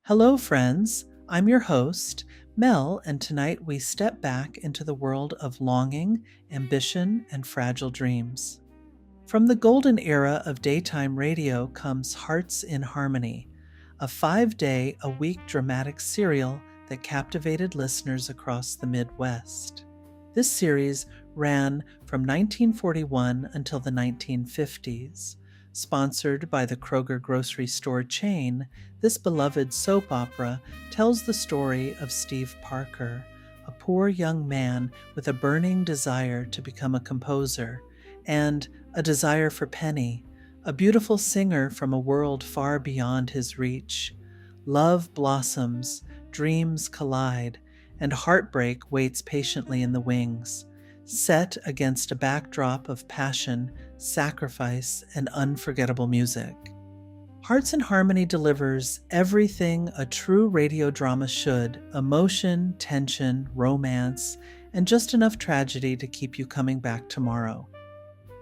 Hello, friends. I'm your host, Mel, and tonight we step back into the world of longing, ambition, and fragile dreams. From the golden era of daytime radio comes Hearts in Harmony, a 5-day-a-week dramatic serial that captivated listeners across the Midwest. This series ran from 1941 until the 1950s. Sponsored by the Kroger grocery store chain, this beloved soap opera tells the story of Steve Parker, a poor young man with a burning desire to become a composer, and a desire for Penny, a beautiful singer from a world far beyond his reach. Love blossoms, dreams collide, and heartbreak waits patiently in the wings, set against a backdrop of passion, sacrifice, and unforgettable music. Hearts in Harmony delivers everything a true radio drama should: emotion, tension, romance, and just enough tragedy to keep you coming back tomorrow.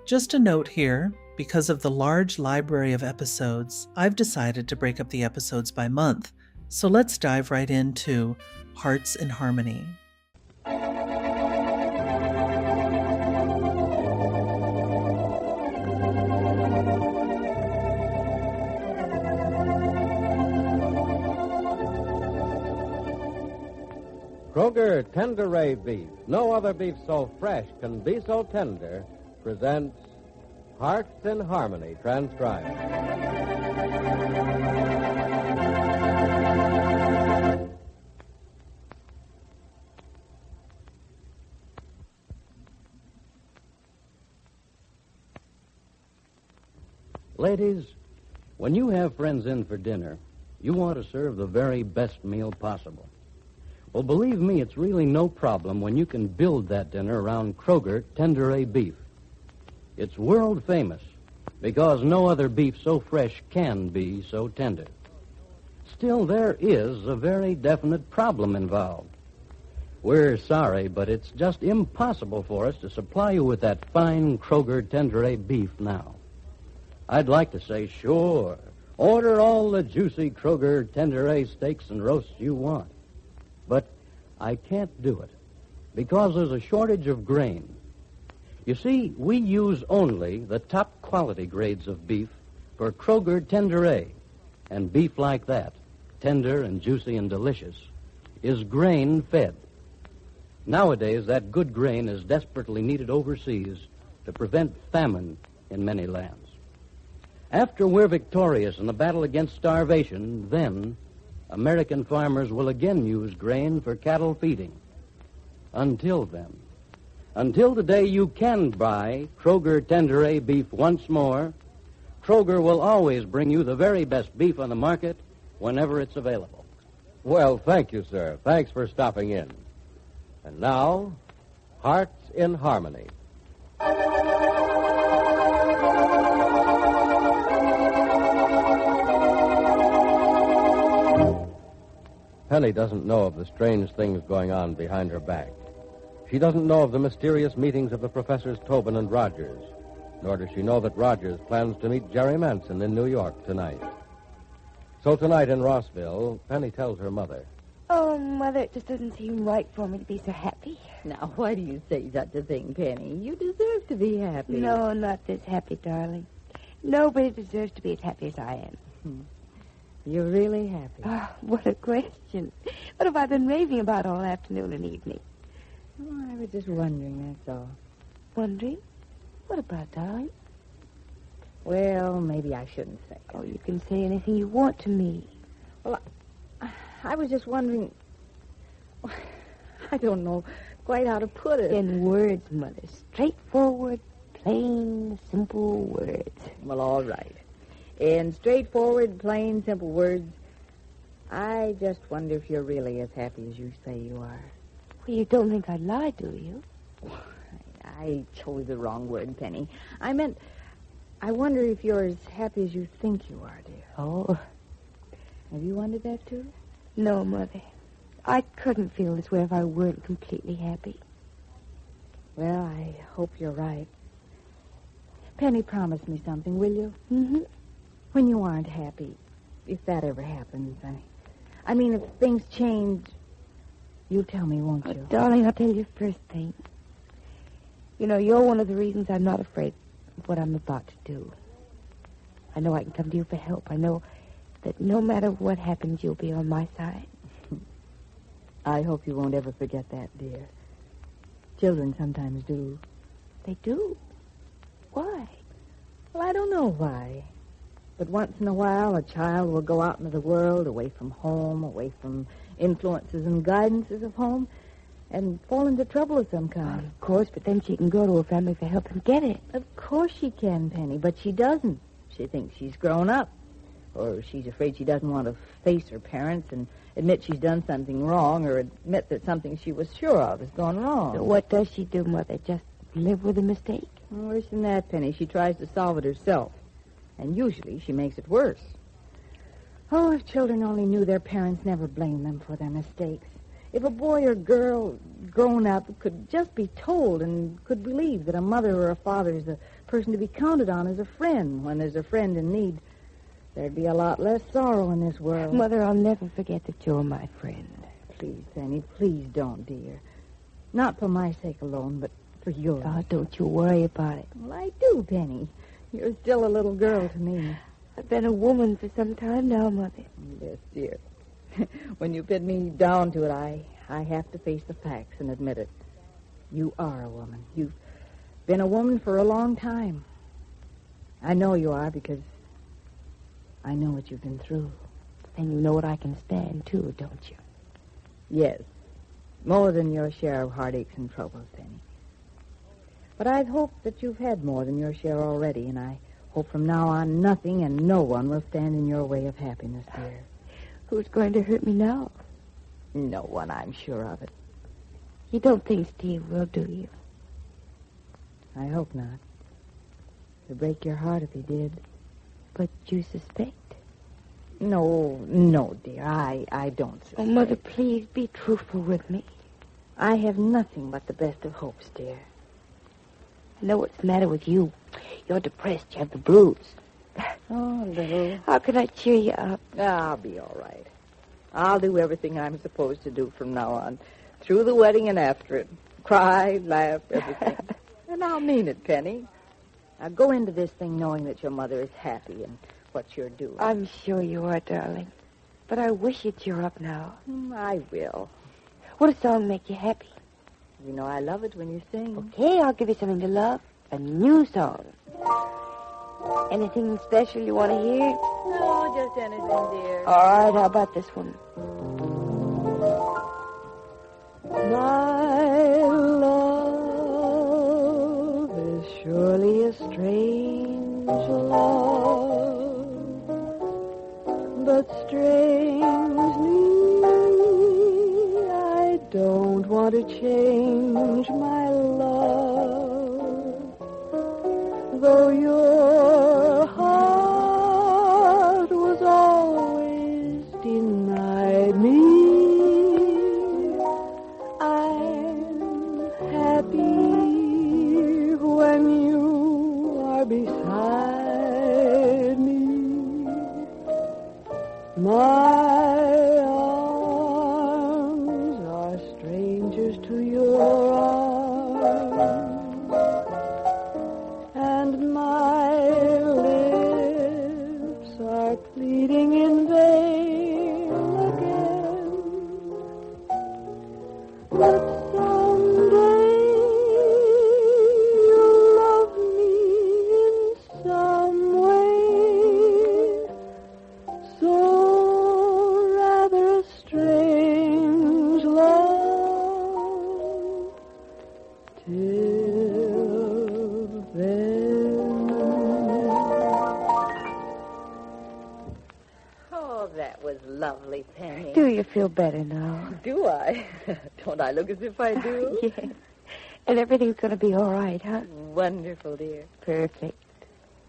Just a note here, because of the large library of episodes, I've decided to break up the episodes by month, so let's dive right into Hearts in Harmony. Kroger Tender Ray Beef, no other beef so fresh can be so tender, presents Hearts in Harmony, transcribed. Ladies, when you have friends in for dinner, you want to serve the very best meal possible. Well, believe me, it's really no problem when you can build that dinner around Kroger Tender Ray Beef. It's world famous because no other beef so fresh can be so tender. Still, there is a very definite problem involved. We're sorry, but it's just impossible for us to supply you with that fine Kroger Tender Ray beef now. I'd like to say, sure, order all the juicy Kroger Tender Ray steaks and roasts you want. But I can't do it because there's a shortage of grain. You see, we use only the top quality grades of beef for Kroger Tender Ray, and beef like that, tender and juicy and delicious, is grain-fed. Nowadays, that good grain is desperately needed overseas to prevent famine in many lands. After we're victorious in the battle against starvation, then American farmers will again use grain for cattle feeding. Until then, until the day you can buy Kroger Tender Ray beef once more, Kroger will always bring you the very best beef on the market whenever it's available. Well, thank you, sir. Thanks for stopping in. And now, Hearts in Harmony. Penny doesn't know of the strange things going on behind her back. She doesn't know of the mysterious meetings of the Professors Tobin and Rogers, nor does she know that Rogers plans to meet Jerry Manson in New York tonight. So tonight in Rossville, Penny tells her mother. Oh, Mother, it just doesn't seem right for me to be so happy. Now, why do you say such a thing, Penny? You deserve to be happy. No, not this happy, darling. Nobody deserves to be as happy as I am. You're really happy. Oh, what a question. What have I been raving about all afternoon and evening? Oh, I was just wondering, that's all. Wondering? What about, darling? Well, maybe I shouldn't say. Oh, you can say anything you want to me. Well, I was just wondering... I don't know quite how to put it. In words, Mother. Straightforward, plain, simple words. Well, all right. In straightforward, plain, simple words, I just wonder if you're really as happy as you say you are. Well, you don't think I'd lie, do you? I chose the wrong word, Penny. I meant, I wonder if you're as happy as you think you are, dear. Oh. Have you wondered that, too? No, Mother. I couldn't feel this way if I weren't completely happy. Well, I hope you're right. Penny, promise me something, will you? Mm-hmm. When you aren't happy, if that ever happens, I mean, if things change, you'll tell me, won't you? Darling, I'll tell you first thing. You know, you're one of the reasons I'm not afraid of what I'm about to do. I know I can come to you for help. I know that no matter what happens, you'll be on my side. I hope you won't ever forget that, dear. Children sometimes do. They do? Why? Well, I don't know why. But once in a while, a child will go out into the world, away from home, away from influences and guidances of home, and fall into trouble of some kind. Of course, but then she can go to her family for help and get it. Of course she can, Penny, but she doesn't. She thinks she's grown up. Or she's afraid she doesn't want to face her parents and admit she's done something wrong or admit that something she was sure of has gone wrong. So what does she do, Mother? Just live with a mistake? Worse than that, Penny. She tries to solve it herself. And usually she makes it worse. Oh, if children only knew their parents never blamed them for their mistakes. If a boy or girl grown up could just be told and could believe that a mother or a father is a person to be counted on as a friend when there's a friend in need, there'd be a lot less sorrow in this world. Mother, I'll never forget that you're my friend. Please, Penny, please don't, dear. Not for my sake alone, but for yours. Oh, don't you worry about it. Well, I do, Penny. You're still a little girl to me. I've been a woman for some time now, Mother. Yes, dear. When you pin me down to it, I have to face the facts and admit it. You are a woman. You've been a woman for a long time. I know you are because I know what you've been through. And you know what I can stand, too, don't you? Yes. More than your share of heartaches and troubles, Penny. But I'd hoped that you've had more than your share already, and I hope from now on nothing and no one will stand in your way of happiness, dear. Who's going to hurt me now? No one, I'm sure of it. You don't think Steve will, do you? I hope not. It'd break your heart if he did. But you suspect? No, dear, I don't suspect. Oh, Mother, please be truthful with me. I have nothing but the best of hopes, dear. I know what's the matter with you. You're depressed. You have the blues. Oh, little. How can I cheer you up? I'll be all right. I'll do everything I'm supposed to do from now on. Through the wedding and after it. Cry, laugh, everything. And I'll mean it, Penny. Now go into this thing knowing that your mother is happy and what you're doing. I'm sure you are, darling. But I wish you'd cheer up now. I will. Would a song make you happy? You know I love it when you sing. Okay, I'll give you something to love. A new song. Anything special you want to hear? No, just anything, dear. All right, how about this one? My love is surely a strange love, but strangely I don't want to change my love, though your heart was always denied me. I'm happy when you are beside me. My arms are strangers to your arms, and my lips are pleading in vain again. But someday you'll love me in some way. So rather a strange love. Till then. Oh, that was lovely, Penny. Do you feel better now? Do I? Don't I look as if I do? Yes. And everything's going to be all right, huh? Wonderful, dear. Perfect.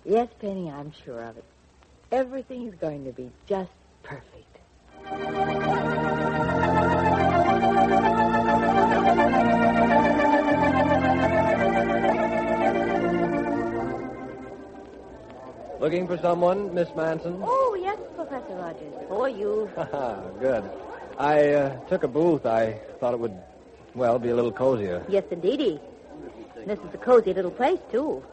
Yes, Penny, I'm sure of it. Everything's going to be just perfect. Looking for someone, Miss Manson? Oh, yes, Professor Rogers. Oh, are you? Good. I took a booth. I thought it would, be a little cozier. Yes, indeedy. This is a cozy little place, too.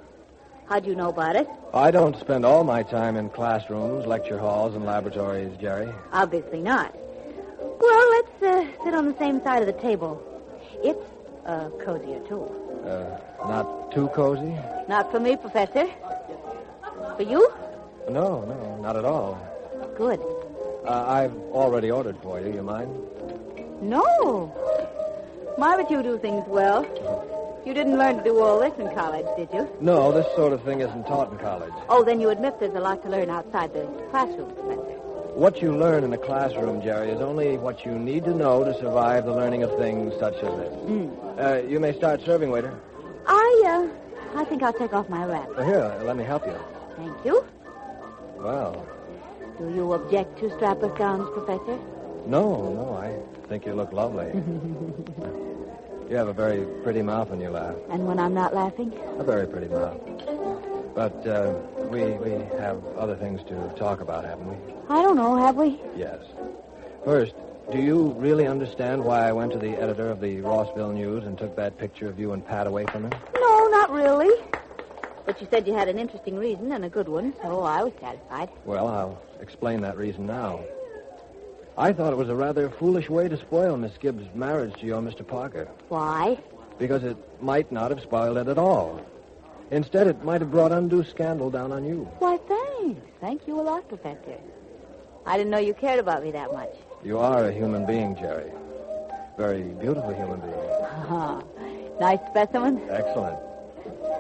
How'd you know about it? I don't spend all my time in classrooms, lecture halls, and laboratories, Jerry. Obviously not. Well, let's sit on the same side of the table. It's cozier, too. Not too cozy? Not for me, Professor. For you? No, not at all. Good. I've already ordered for you. You mind? No. My, but you do things well. You didn't learn to do all this in college, did you? No, this sort of thing isn't taught in college. Oh, then you admit there's a lot to learn outside the classroom, Professor. What you learn in the classroom, Jerry, is only what you need to know to survive the learning of things such as this. You may start serving, waiter. I think I'll take off my wrap. Here, let me help you. Thank you. Well, Do you object to strapless gowns, Professor? no, I think you look lovely. You have a very pretty mouth when you laugh. And when I'm not laughing? A very pretty mouth. But we have other things to talk about, haven't we? I don't know, have we? Yes. First, do you really understand why I went to the editor of the Rossville News and took that picture of you and Pat away from him? No, not really. But you said you had an interesting reason and a good one, so I was satisfied. Well, I'll explain that reason now. I thought it was a rather foolish way to spoil Miss Gibbs' marriage to your Mr. Parker. Why? Because it might not have spoiled it at all. Instead, it might have brought undue scandal down on you. Why, thanks. Thank you a lot, Professor. I didn't know you cared about me that much. You are a human being, Jerry. Very beautiful human being. Nice specimen. Excellent.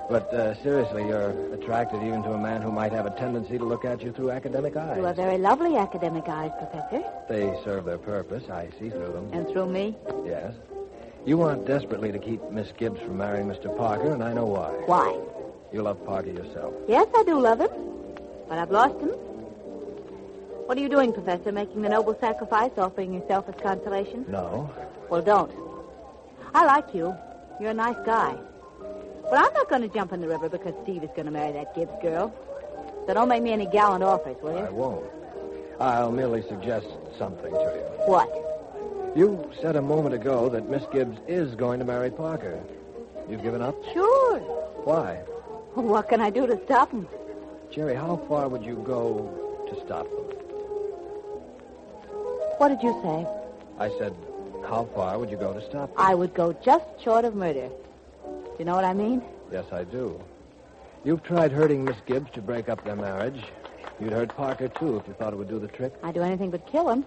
But seriously, you're attracted even to a man who might have a tendency to look at you through academic eyes. You have very lovely academic eyes, Professor. They serve their purpose. I see through them. And through me? Yes. You want desperately to keep Miss Gibbs from marrying Mr. Parker, and I know why. Why? You love Parker yourself. Yes, I do love him. But I've lost him. What are you doing, Professor? Making the noble sacrifice, offering yourself as consolation? No. Well, don't. I like you. You're a nice guy. But I'm not going to jump in the river because Steve is going to marry that Gibbs girl. So don't make me any gallant offers, will you? I won't. I'll merely suggest something to you. What? You said a moment ago that Miss Gibbs is going to marry Parker. You've given up? Sure. Why? What can I do to stop him? Jerry, how far would you go to stop them? What did you say? I said, how far would you go to stop them? I would go just short of murder. You know what I mean? Yes, I do. You've tried hurting Miss Gibbs to break up their marriage. You'd hurt Parker, too, if you thought it would do the trick. I'd do anything but kill him.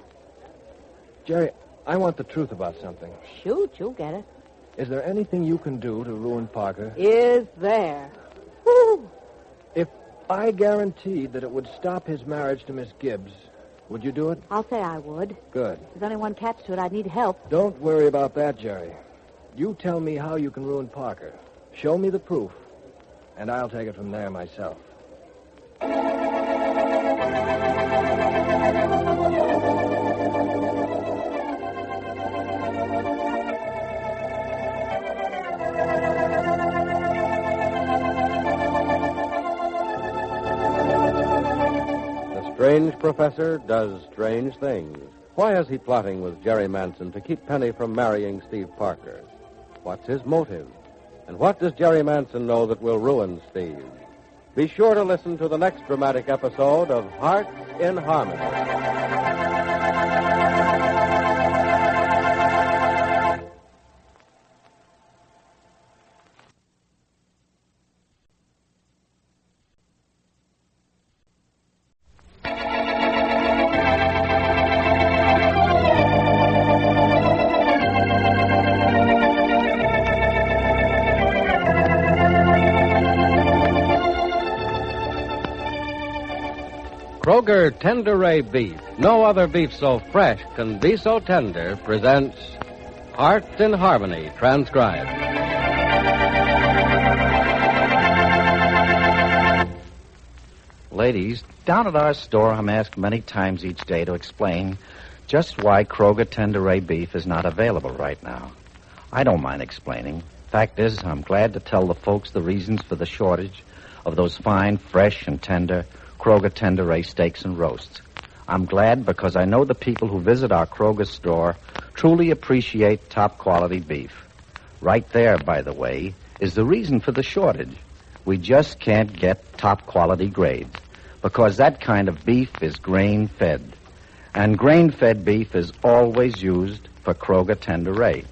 Jerry, I want the truth about something. Shoot, you'll get it. Is there anything you can do to ruin Parker? Is there? Woo! If I guaranteed that it would stop his marriage to Miss Gibbs, would you do it? I'll say I would. Good. There's only one catch to it. I'd need help. Don't worry about that, Jerry. You tell me how you can ruin Parker. Show me the proof, and I'll take it from there myself. The strange professor does strange things. Why is he plotting with Jerry Manson to keep Penny from marrying Steve Parker? What's his motive? And what does Jerry Manson know that will ruin Steve? Be sure to listen to the next dramatic episode of Hearts in Harmony. Kroger Tender Ray Beef. No other beef so fresh can be so tender presents Hearts in Harmony, transcribed. Ladies, down at our store, I'm asked many times each day to explain just why Kroger Tender Ray Beef is not available right now. I don't mind explaining. Fact is, I'm glad to tell the folks the reasons for the shortage of those fine, fresh, and tender Kroger Tender Ray steaks and roasts. I'm glad because I know the people who visit our Kroger store truly appreciate top-quality beef. Right there, by the way, is the reason for the shortage. We just can't get top-quality grades because that kind of beef is grain-fed. And grain-fed beef is always used for Kroger Tenderay.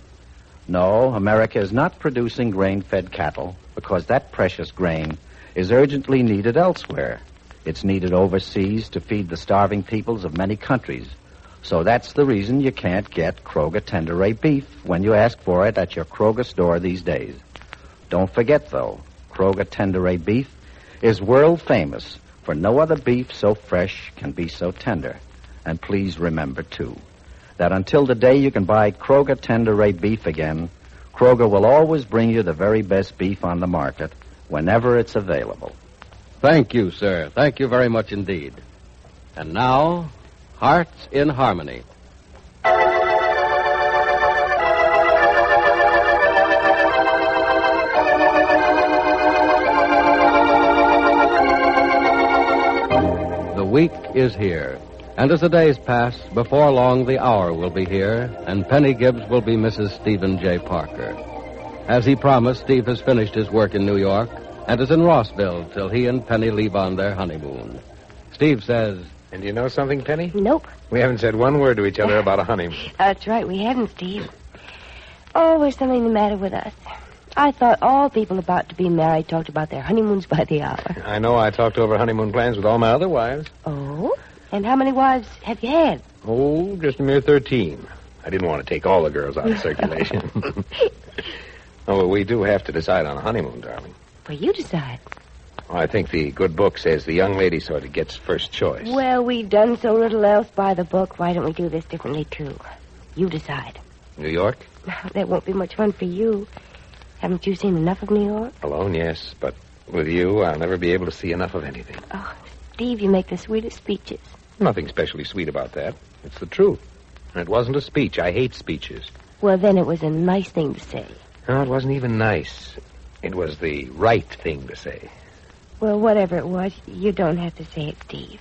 No, America is not producing grain-fed cattle because that precious grain is urgently needed elsewhere. It's needed overseas to feed the starving peoples of many countries. So that's the reason you can't get Kroger Tenderay beef when you ask for it at your Kroger store these days. Don't forget, though, Kroger Tenderay beef is world famous, for no other beef so fresh can be so tender. And please remember, too, that until the day you can buy Kroger Tenderay beef again, Kroger will always bring you the very best beef on the market whenever it's available. Thank you, sir. Thank you very much indeed. And now, Hearts in Harmony. The week is here. And as the days pass, before long the hour will be here, and Penny Gibbs will be Mrs. Stephen J. Parker. As he promised, Steve has finished his work in New York and is in Rossville till he and Penny leave on their honeymoon. Steve says... And you know something, Penny? Nope. We haven't said one word to each other about a honeymoon. That's right, we haven't, Steve. Oh, there's something the matter with us. I thought all people about to be married talked about their honeymoons by the hour. I know I talked over honeymoon plans with all my other wives. Oh? And how many wives have you had? Oh, just a mere 13. I didn't want to take all the girls out of circulation. Oh, well, we do have to decide on a honeymoon, darling. Well, you decide. Well, I think the good book says the young lady sort of gets first choice. Well, we've done so little else by the book. Why don't we do this differently, too? You decide. New York? That won't be much fun for you. Haven't you seen enough of New York? Alone, yes, but with you, I'll never be able to see enough of anything. Oh, Steve, you make the sweetest speeches. Nothing specially sweet about that. It's the truth. And it wasn't a speech. I hate speeches. Well, then it was a nice thing to say. No, it wasn't even nice. It was the right thing to say. Well, whatever it was, you don't have to say it, Steve.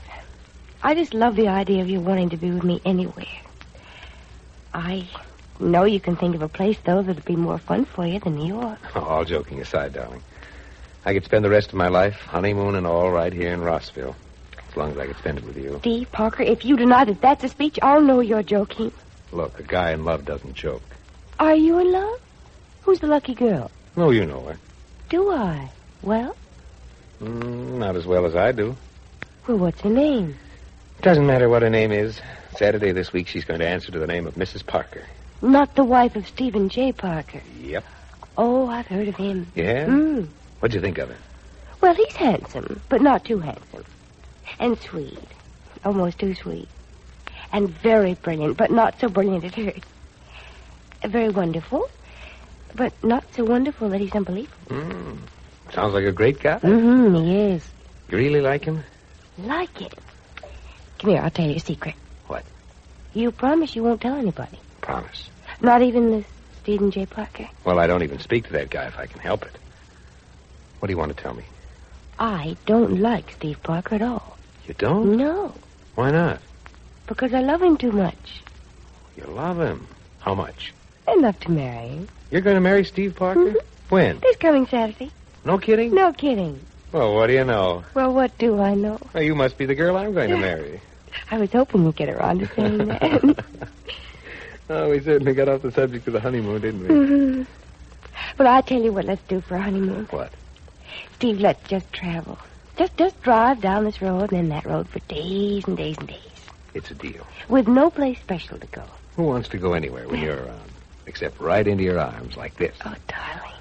I just love the idea of you wanting to be with me anywhere. I know you can think of a place, though, that'd be more fun for you than New York. Oh, all joking aside, darling. I could spend the rest of my life, honeymoon and all, right here in Rossville. As long as I could spend it with you. Steve Parker, if you deny that that's a speech, I'll know you're joking. Look, a guy in love doesn't joke. Are you in love? Who's the lucky girl? Oh, you know her. Do I? Well? Not as well as I do. Well, what's her name? Doesn't matter what her name is. Saturday this week, she's going to answer to the name of Mrs. Parker. Not the wife of Stephen J. Parker. Yep. Oh, I've heard of him. Yeah? What'd you think of him? Well, he's handsome, but not too handsome. And sweet. Almost too sweet. And very brilliant, but not so brilliant it hurts. Very wonderful, but not so wonderful that he's unbelievable. Sounds like a great guy. He is. You really like him? Like it. Come here, I'll tell you a secret. What? You promise you won't tell anybody? Promise. Not even this Stephen J. Parker? Well, I don't even speak to that guy if I can help it. What do you want to tell me? I don't like Steve Parker at all. You don't? No. Why not? Because I love him too much. You love him. How much? Enough to marry him. You're going to marry Steve Parker? When? This coming Saturday. No kidding? No kidding. Well, what do you know? Well, what do I know? Well, you must be the girl I'm going to marry. I was hoping you'd get around to saying that. Oh, we certainly got off the subject of the honeymoon, didn't we? Well, I tell you what let's do for a honeymoon. What? Steve, let's just travel. Just drive down this road and then that road for days and days and days. It's a deal. With no place special to go. Who wants to go anywhere when you're around? Except right into your arms like this. Oh, darling.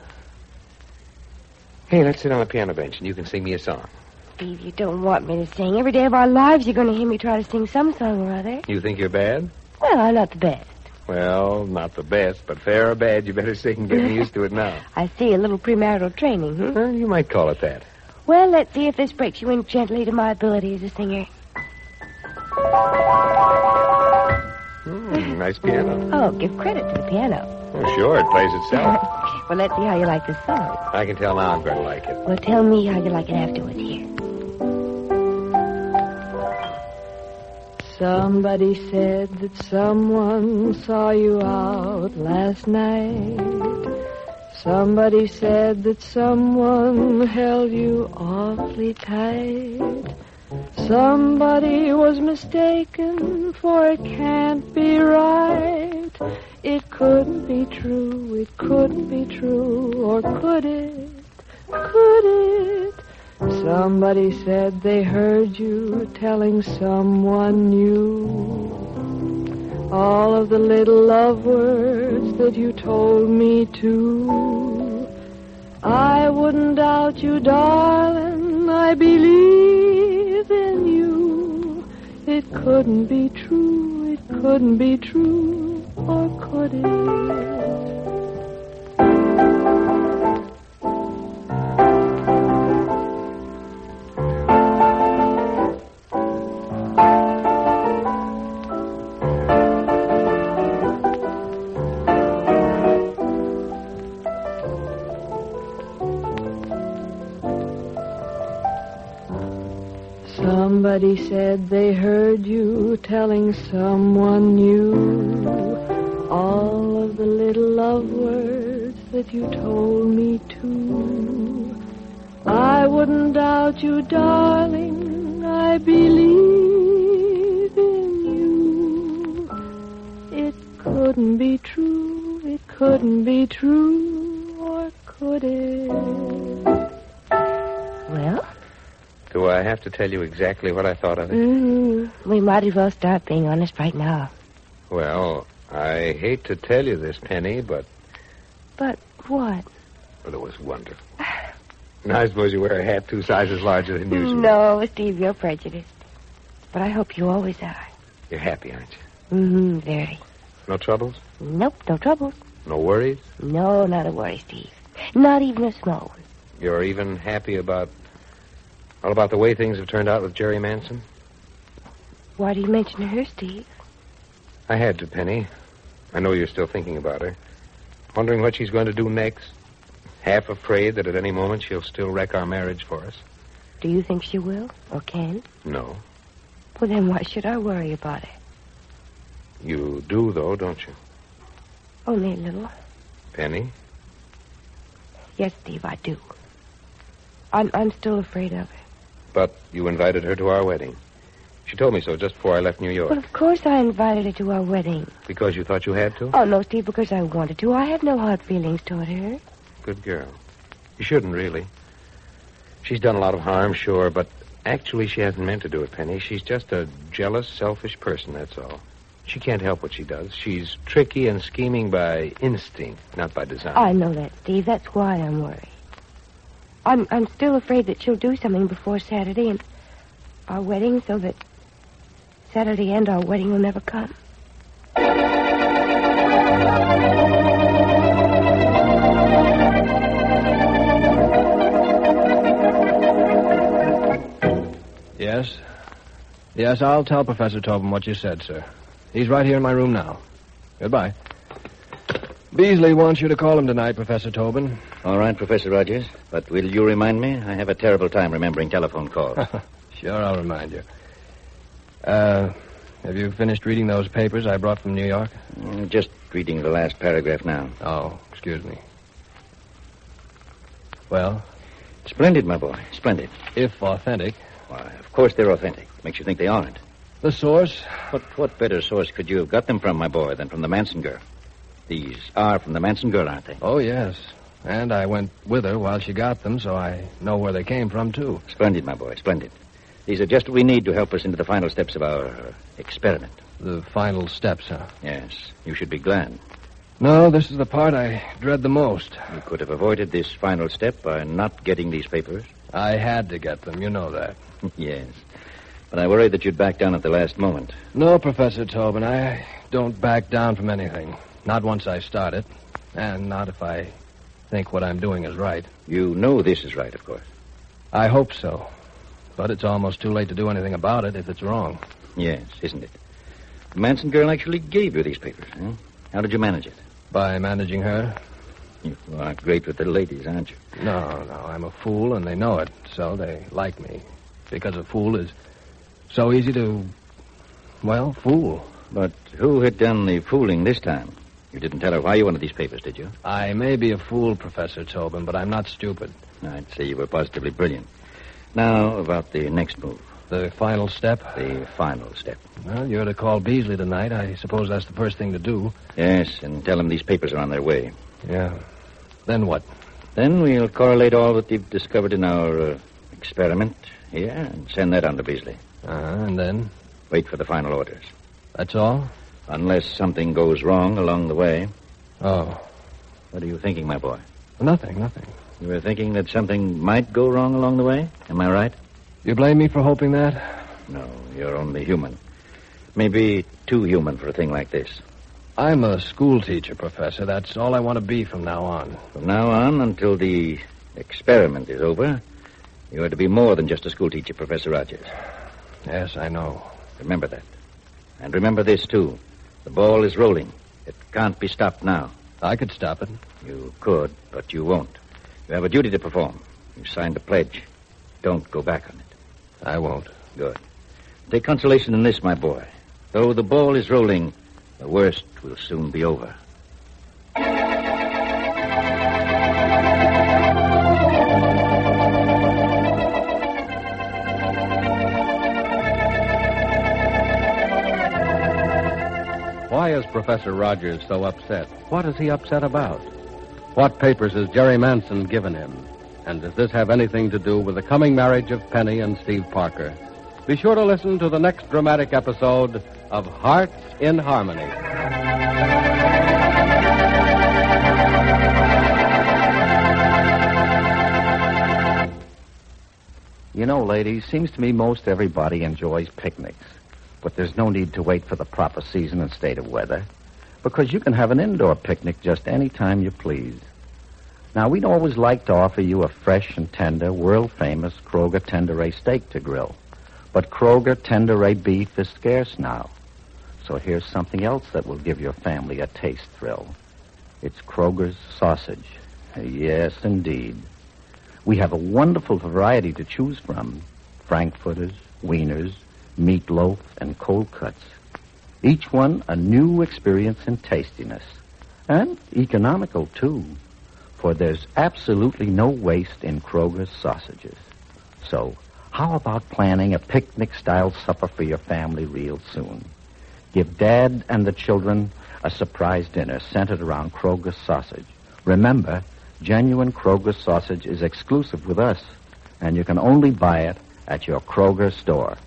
Hey, let's sit on the piano bench and you can sing me a song. Steve, you don't want me to sing. Every day of our lives you're going to hear me try to sing some song or other. You think you're bad? Well, I'm not the best. Well, not the best, but fair or bad, you better sing and get me used to it now. I see, a little premarital training, Well, you might call it that. Well, let's see if this breaks you in gently to my ability as a singer. Nice piano. Oh, give credit to the piano. Oh, sure, it plays itself. Well, let's see how you like this song. I can tell now I'm going to like it. Well, tell me how you like it afterwards here. Somebody said that someone saw you out last night. Somebody said that someone held you awfully tight. Somebody was mistaken, for it can't be right. It couldn't be true, it couldn't be true, or could it? Could it? Somebody said they heard you telling someone new all of the little love words that you told me to. I wouldn't doubt you, darling, I believe in you. It couldn't be true, it couldn't be true, or could it? Somebody said they heard you telling someone new all of the little love words that you told me to. I wouldn't doubt you, darling, I believe in you. It couldn't be true, it couldn't be true, or could it? Well? Do I have to tell you exactly what I thought of it? We might as well start being honest right now. Well, I hate to tell you this, Penny, but... But what? Well, it was wonderful. And I suppose you wear a hat 2 sizes larger than usual. No, Steve, you're prejudiced. But I hope you always are. You're happy, aren't you? Very. No troubles? Nope, no troubles. No worries? No, not a worry, Steve. Not even a small one. You're even happy about the way things have turned out with Jerry Manson? Why do you mention her, Steve? I had to, Penny. I know you're still thinking about her. Wondering what she's going to do next. Half afraid that at any moment she'll still wreck our marriage for us. Do you think she will, or can? No. Well, then why should I worry about her? You do, though, don't you? Only a little. Penny? Yes, Steve, I do. I'm still afraid of her. But you invited her to our wedding. She told me so just before I left New York. Well, of course I invited her to our wedding. Because you thought you had to? Oh, no, Steve, because I wanted to. I have no hard feelings toward her. Good girl. You shouldn't, really. She's done a lot of harm, sure, but actually she hasn't meant to do it, Penny. She's just a jealous, selfish person, that's all. She can't help what she does. She's tricky and scheming by instinct, not by design. I know that, Steve. That's why I'm worried. I'm still afraid that she'll do something before Saturday and our wedding so that Saturday and our wedding will never come. Yes? Yes, I'll tell Professor Tobin what you said, sir. He's right here in my room now. Goodbye. Beasley wants you to call him tonight, Professor Tobin. All right, Professor Rogers. But will you remind me? I have a terrible time remembering telephone calls. Sure, I'll remind you. Have you finished reading those papers I brought from New York? Just reading the last paragraph now. Oh, excuse me. Well? Splendid, my boy. Splendid. If authentic. Why, of course they're authentic. Makes you think they aren't. The source? What better source could you have got them from, my boy, than from the Manson girl? These are from the Manson girl, aren't they? Oh, yes. And I went with her while she got them, so I know where they came from, too. Splendid, my boy, splendid. These are just what we need to help us into the final steps of our experiment. The final steps, huh? Yes. You should be glad. No, this is the part I dread the most. You could have avoided this final step by not getting these papers. I had to get them, you know that. Yes. But I worried that you'd back down at the last moment. No, Professor Tobin, I don't back down from anything. Not once I start it, and not if I think what I'm doing is right. You know this is right, of course. I hope so. But it's almost too late to do anything about it if it's wrong. Yes, isn't it? The Manson girl actually gave you these papers, huh? How did you manage it? By managing her. You aren't great with the ladies, aren't you? No, I'm a fool, and they know it, so they like me. Because a fool is so easy to Well, fool. But who had done the fooling this time? You didn't tell her why you wanted these papers, did you? I may be a fool, Professor Tobin, but I'm not stupid. I'd say you were positively brilliant. Now, about the next move. The final step? The final step. Well, you're to call Beasley tonight. I suppose that's the first thing to do. Yes, and tell him these papers are on their way. Yeah. Then what? Then we'll correlate all that you've discovered in our experiment here and send that on to Beasley. And then? Wait for the final orders. That's all? Unless something goes wrong along the way. Oh. What are you thinking, my boy? Nothing. You were thinking that something might go wrong along the way? Am I right? You blame me for hoping that? No, you're only human. Maybe too human for a thing like this. I'm a school teacher, Professor. That's all I want to be from now on. From now on, until the experiment is over, you are to be more than just a school teacher, Professor Rogers. Yes, I know. Remember that. And remember this, too. The ball is rolling. It can't be stopped now. I could stop it. You could, but you won't. You have a duty to perform. You signed a pledge. Don't go back on it. I won't. Good. Take consolation in this, my boy. Though the ball is rolling, the worst will soon be over. Why is Professor Rogers so upset? What is he upset about? What papers has Jerry Manson given him? And does this have anything to do with the coming marriage of Penny and Steve Parker? Be sure to listen to the next dramatic episode of Hearts in Harmony. You know, ladies, seems to me most everybody enjoys picnics. But there's no need to wait for the proper season and state of weather, because you can have an indoor picnic just any time you please. Now, we'd always like to offer you a fresh and tender, world-famous Kroger Tenderay steak to grill. But Kroger Tenderay beef is scarce now. So here's something else that will give your family a taste thrill. It's Kroger's sausage. Yes, indeed. We have a wonderful variety to choose from. Frankfurters, wieners, meatloaf, and cold cuts. Each one a new experience in tastiness. And economical, too. For there's absolutely no waste in Kroger's sausages. So, how about planning a picnic-style supper for your family real soon? Give Dad and the children a surprise dinner centered around Kroger's sausage. Remember, genuine Kroger sausage is exclusive with us, and you can only buy it at your Kroger store.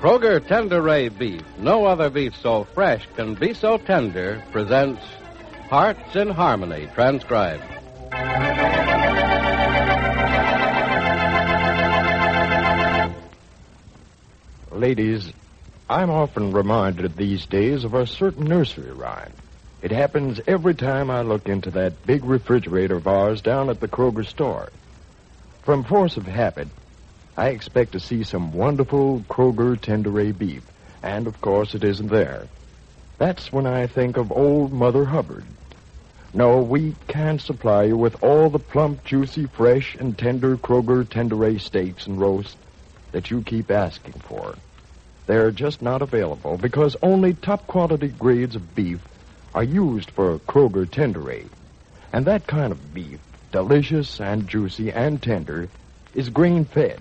Kroger Tenderay Beef, no other beef so fresh can be so tender, presents Hearts in Harmony, transcribed. Ladies, I'm often reminded these days of a certain nursery rhyme. It happens every time I look into that big refrigerator of ours down at the Kroger store. From force of habit, I expect to see some wonderful Kroger Tenderay beef, and of course it isn't there. That's when I think of old Mother Hubbard. No, we can't supply you with all the plump, juicy, fresh, and tender Kroger Tenderay steaks and roasts. that you keep asking for. They're just not available because only top-quality grades of beef are used for Kroger Tenderade. And that kind of beef, delicious and juicy and tender, is grain-fed.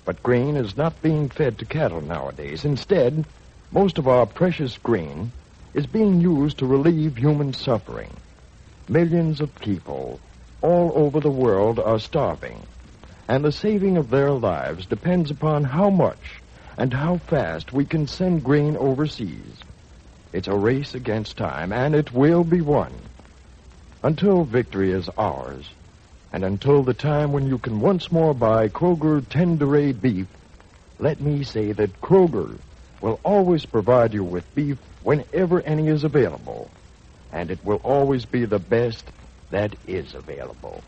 But grain is not being fed to cattle nowadays. Instead, most of our precious grain is being used to relieve human suffering. Millions of people all over the world are starving, and the saving of their lives depends upon how much and how fast we can send grain overseas. It's a race against time, and it will be won. Until victory is ours, and until the time when you can once more buy Kroger Tenderade beef, let me say that Kroger will always provide you with beef whenever any is available, and it will always be the best that is available.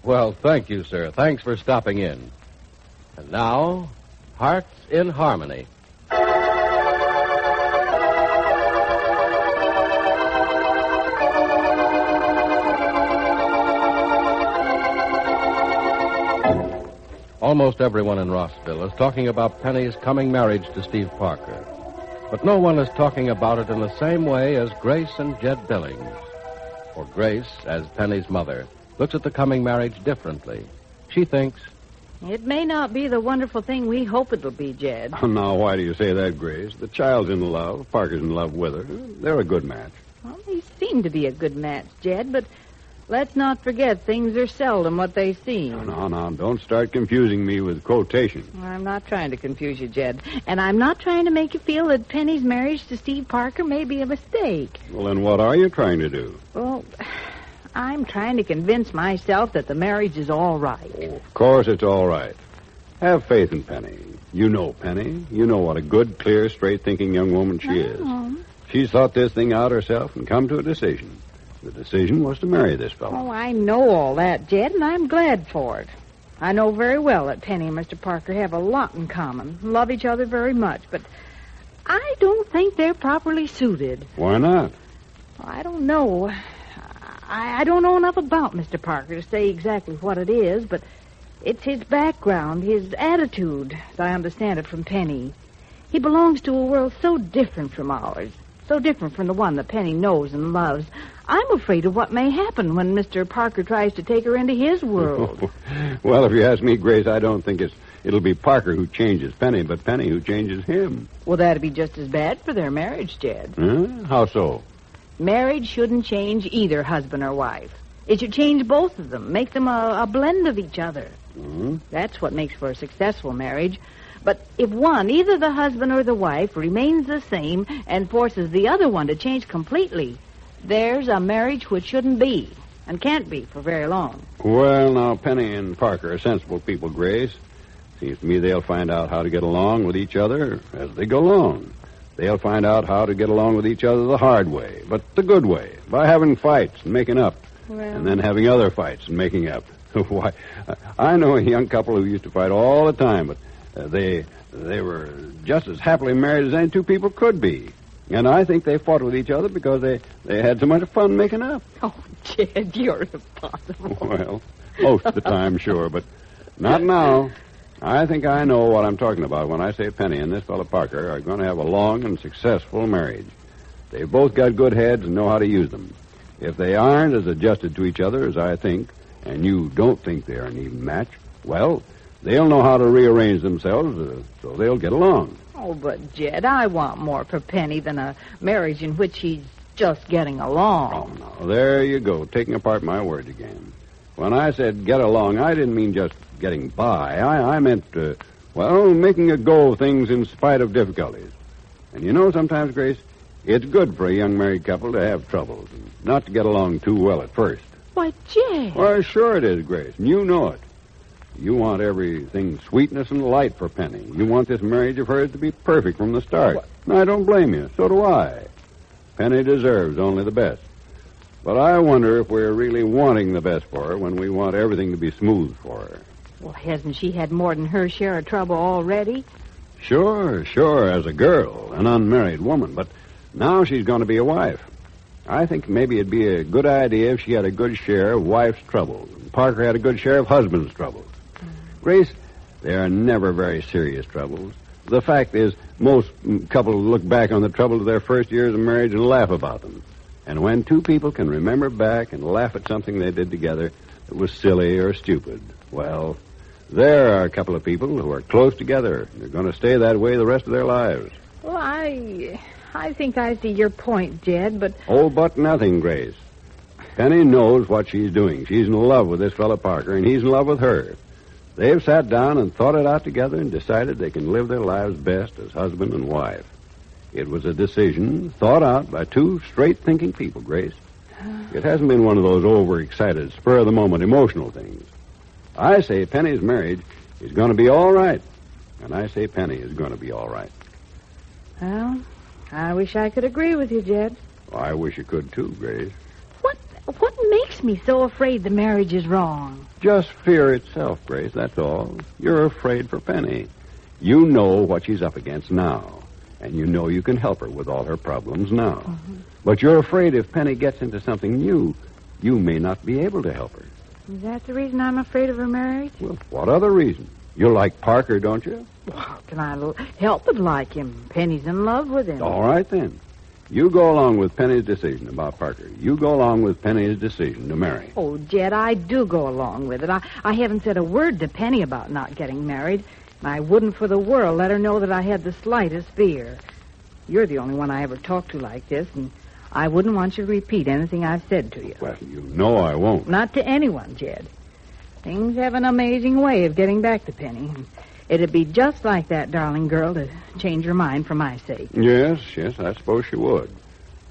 Well, thank you, sir. Thanks for stopping in. And now, Hearts in Harmony. Almost everyone in Rossville is talking about Penny's coming marriage to Steve Parker. But no one is talking about it in the same way as Grace and Jed Billings. For Grace, as Penny's mother, looks at the coming marriage differently. She thinks, it may not be the wonderful thing we hope it'll be, Jed. Oh, now, why do you say that, Grace? The child's in love. Parker's in love with her. They're a good match. Well, they seem to be a good match, Jed, but let's not forget things are seldom what they seem. No, don't start confusing me with quotation. I'm not trying to confuse you, Jed. And I'm not trying to make you feel that Penny's marriage to Steve Parker may be a mistake. Well, then what are you trying to do? Well, I'm trying to convince myself that the marriage is all right. Oh, of course it's all right. Have faith in Penny. You know Penny. You know what a good, clear, straight-thinking young woman she is. She's thought this thing out herself and come to a decision. The decision was to marry this fellow. Oh, I know all that, Jed, and I'm glad for it. I know very well that Penny and Mr. Parker have a lot in common, love each other very much, but I don't think they're properly suited. Why not? I don't know. I don't know enough about Mr. Parker to say exactly what it is, but it's his background, his attitude, as I understand it from Penny. He belongs to a world so different from ours, so different from the one that Penny knows and loves. I'm afraid of what may happen when Mr. Parker tries to take her into his world. Well, if you ask me, Grace, I don't think it'll be Parker who changes Penny, but Penny who changes him. Well, that'd be just as bad for their marriage, Jed. How so? Marriage shouldn't change either husband or wife. It should change both of them, make them a blend of each other. That's what makes for a successful marriage. But if one, either the husband or the wife, remains the same and forces the other one to change completely, there's a marriage which shouldn't be and can't be for very long. Well, now, Penny and Parker are sensible people, Grace. Seems to me they'll find out how to get along with each other as they go along. They'll find out how to get along with each other the hard way, but the good way, by having fights and making up, and then having other fights and making up. Why, I know a young couple who used to fight all the time, but they were just as happily married as any two people could be. And I think they fought with each other because they had so much fun making up. Oh, Jed, you're impossible. Well, most of the time, sure, but not now. I think I know what I'm talking about when I say Penny and this fellow Parker are going to have a long and successful marriage. They've both got good heads and know how to use them. If they aren't as adjusted to each other as I think, and you don't think they're an even match, well, they'll know how to rearrange themselves so they'll get along. Oh, but, Jed, I want more for Penny than a marriage in which she's just getting along. Oh, no. There you go, taking apart my words again. When I said get along, I didn't mean just getting by. I meant, making a go of things in spite of difficulties. And you know, sometimes, Grace, it's good for a young married couple to have troubles and not to get along too well at first. Why, Jed. Well, sure it is, Grace, and you know it. You want everything sweetness and light for Penny. You want this marriage of hers to be perfect from the start. And I don't blame you. So do I. Penny deserves only the best. But I wonder if we're really wanting the best for her when we want everything to be smooth for her. Well, hasn't she had more than her share of trouble already? Sure, as a girl, an unmarried woman. But now she's going to be a wife. I think maybe it'd be a good idea if she had a good share of wife's troubles, and Parker had a good share of husband's troubles. Grace, They are never very serious troubles. The fact is, most couples look back on the troubles of their first years of marriage and laugh about them. And when two people can remember back and laugh at something they did together that was silly or stupid, well, there are a couple of people who are close together. They're going to stay that way the rest of their lives. Well, I think I see your point, Jed, but... Oh, but nothing, Grace. Penny knows what she's doing. She's in love with this fellow Parker, and he's in love with her. They've sat down and thought it out together and decided they can live their lives best as husband and wife. It was a decision thought out by two straight-thinking people, Grace. It hasn't been one of those overexcited, spur-of-the-moment emotional things. I say Penny's marriage is going to be all right, and I say Penny is going to be all right. Well, I wish I could agree with you, Jed. I wish you could, too, Grace. What makes me so afraid the marriage is wrong? Just fear itself, Grace, that's all. You're afraid for Penny. You know what she's up against now, and you know you can help her with all her problems now. Mm-hmm. But you're afraid if Penny gets into something new, you may not be able to help her. Is that the reason I'm afraid of her marriage? Well, what other reason? You like Parker, don't you? Well, how can I help but like him? Penny's in love with him. All right, then. You go along with Penny's decision about Parker. You go along with Penny's decision to marry. Oh, Jed, I do go along with it. I haven't said a word to Penny about not getting married. I wouldn't for the world let her know that I had the slightest fear. You're the only one I ever talked to like this, and I wouldn't want you to repeat anything I've said to you. Well, you know I won't. Not to anyone, Jed. Things have an amazing way of getting back to Penny. It'd be just like that darling girl to change her mind for my sake. Yes, I suppose she would.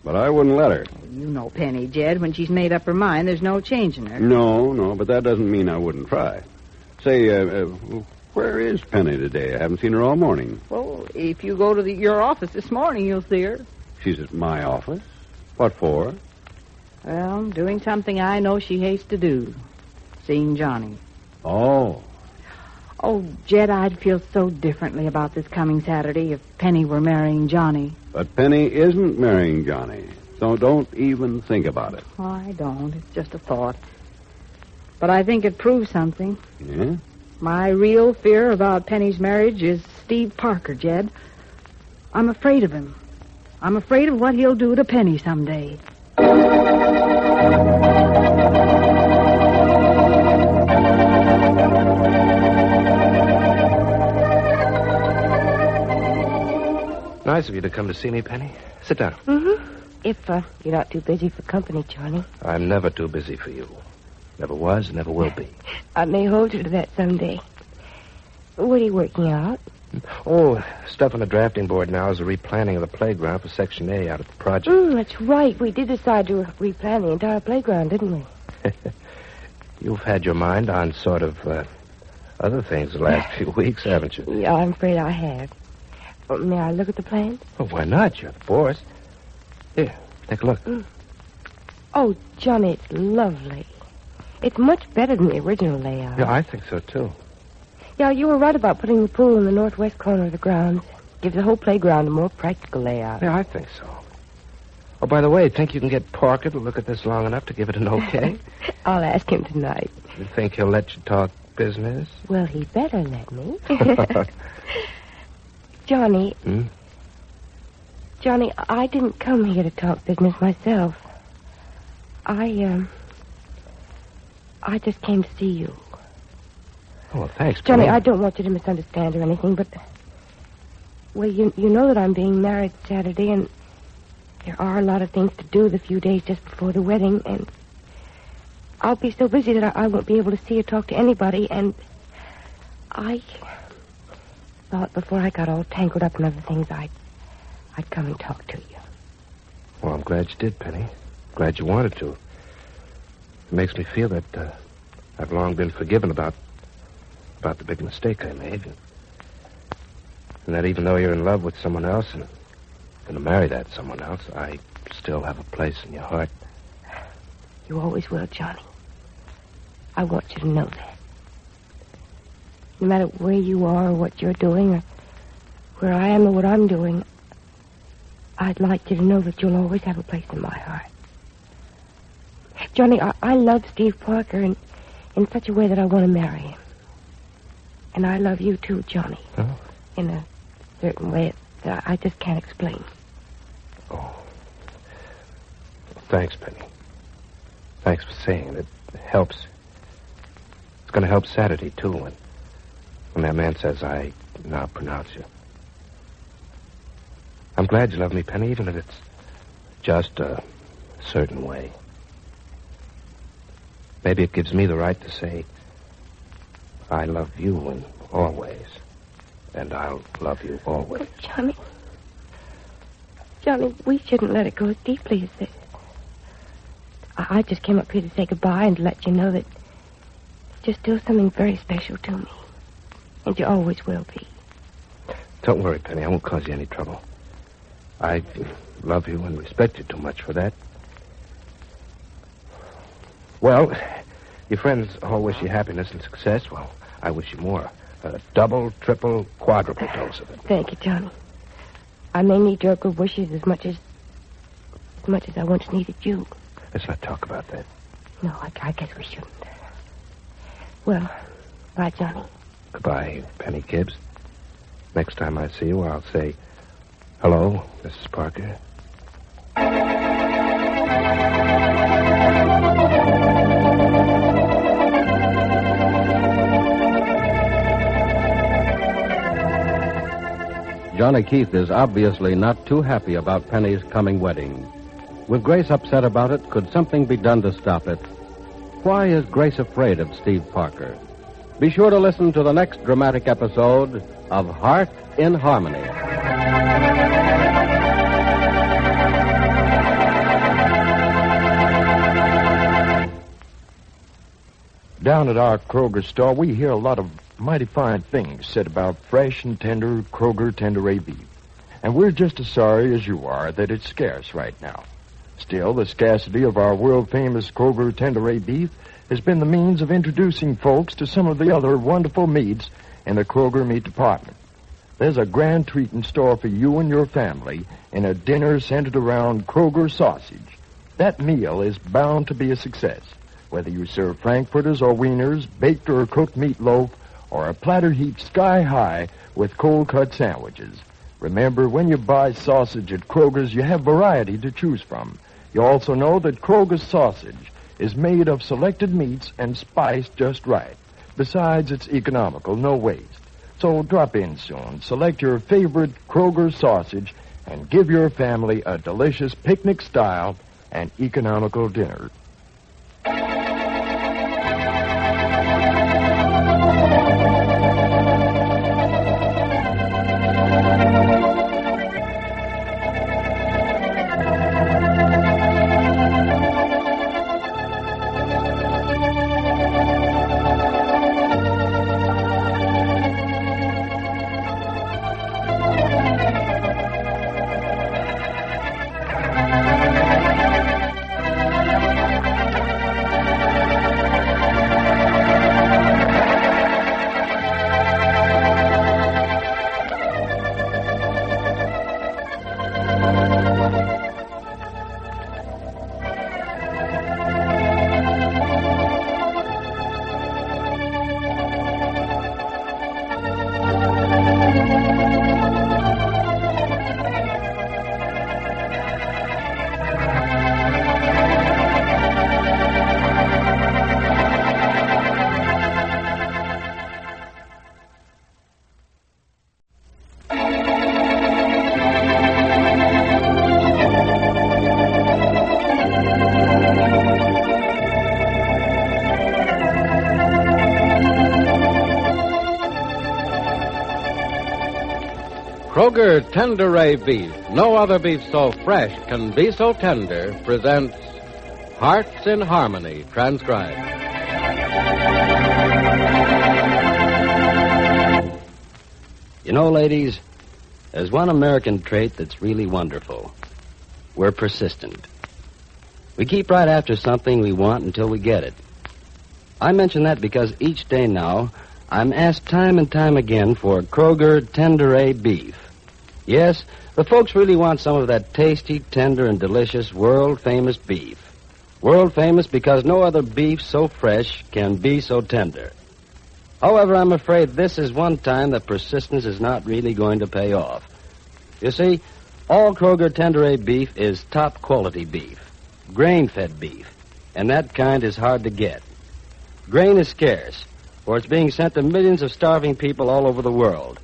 But I wouldn't let her. You know Penny, Jed. When she's made up her mind, there's no changing her. No, but that doesn't mean I wouldn't try. Say, where is Penny today? I haven't seen her all morning. Well, if you go to your office this morning, you'll see her. She's at my office? What for? Well, doing something I know she hates to do. Seeing Johnny. Oh. Oh, Jed, I'd feel so differently about this coming Saturday if Penny were marrying Johnny. But Penny isn't marrying Johnny, so don't even think about it. Oh, I don't. It's just a thought. But I think it proves something. Yeah? My real fear about Penny's marriage is Steve Parker, Jed. I'm afraid of him. I'm afraid of what he'll do to Penny someday. Nice of you to come to see me, Penny. Sit down. Mm-hmm. If you're not too busy for company, Johnny. I'm never too busy for you. Never was, never will be. I may hold you to that someday. What are you working out? Oh, stuff on the drafting board now is a replanning of the playground for Section A out at the project. That's right. We did decide to replan the entire playground, didn't we? You've had your mind on sort of other things the last few weeks, haven't you? Yeah, I'm afraid I have. May I look at the plans? Well, why not? You're the boss. Here, take a look. Oh, Johnny, it's lovely. It's much better than the original layout. Yeah, I think so, too. Yeah, you were right about putting the pool in the northwest corner of the grounds. Gives the whole playground a more practical layout. Yeah, I think so. Oh, by the way, think you can get Parker to look at this long enough to give it an okay? I'll ask him tonight. You think he'll let you talk business? Well, he better let me. Johnny. Johnny, I didn't come here to talk business myself. I just came to see you. Oh, well, thanks, Johnny, Penny. I don't want you to misunderstand or anything, but... Well, you know that I'm being married Saturday, and there are a lot of things to do the few days just before the wedding, and I'll be so busy that I won't be able to see or talk to anybody, and I thought before I got all tangled up in other things, I'd come and talk to you. Well, I'm glad you did, Penny. Glad you wanted to. It makes me feel that I've long been forgiven about the big mistake I made. And that even though you're in love with someone else and going to marry that someone else, I still have a place in your heart. You always will, Johnny. I want you to know that. No matter where you are or what you're doing or where I am or what I'm doing, I'd like you to know that you'll always have a place in my heart. Johnny, I love Steve Parker in such a way that I want to marry him. And I love you, too, Johnny. Oh? In a certain way that I just can't explain. Oh. Thanks, Penny. Thanks for saying it. It helps. It's going to help Saturday, too, when that man says I now pronounce you. I'm glad you love me, Penny, even if it's just a certain way. Maybe it gives me the right to say, I love you and always. And I'll love you always. Oh, Johnny, we shouldn't let it go as deeply as this. I just came up here to say goodbye and to let you know that you're still something very special to me. And you always will be. Don't worry, Penny. I won't cause you any trouble. I love you and respect you too much for that. Well, your friends all wish you happiness and success. Well, I wish you more. A double, triple, quadruple dose of it. Thank you, Johnny. I may need your good wishes as much as I once needed you. Let's not talk about that. No, I guess we shouldn't. Well, bye, Johnny. Goodbye, Penny Gibbs. Next time I see you, I'll say, hello, Mrs. Parker. Johnny Keith is obviously not too happy about Penny's coming wedding. With Grace upset about it, could something be done to stop it? Why is Grace afraid of Steve Parker? Be sure to listen to the next dramatic episode of Heart in Harmony. Down at our Kroger store, we hear a lot of mighty fine things said about fresh and tender Kroger Tender A beef. And we're just as sorry as you are that it's scarce right now. Still, the scarcity of our world-famous Kroger Tender A beef has been the means of introducing folks to some of the other wonderful meats in the Kroger meat department. There's a grand treat in store for you and your family in a dinner centered around Kroger sausage. That meal is bound to be a success, whether you serve frankfurters or wieners, baked or cooked meatloaf, or a platter heaped sky high with cold-cut sandwiches. Remember, when you buy sausage at Kroger's, you have variety to choose from. You also know that Kroger's sausage is made of selected meats and spiced just right. Besides, it's economical, no waste. So drop in soon, select your favorite Kroger sausage, and give your family a delicious picnic-style and economical dinner. Kroger Tender A beef, no other beef so fresh can be so tender, presents Hearts in Harmony, transcribed. You know, ladies, there's one American trait that's really wonderful. We're persistent. We keep right after something we want until we get it. I mention that because each day now, I'm asked time and time again for Kroger Tender A beef. Yes, the folks really want some of that tasty, tender, and delicious world-famous beef. World-famous because no other beef so fresh can be so tender. However, I'm afraid this is one time that persistence is not really going to pay off. You see, all Kroger Tenderay beef is top-quality beef, grain-fed beef, and that kind is hard to get. Grain is scarce, for it's being sent to millions of starving people all over the world.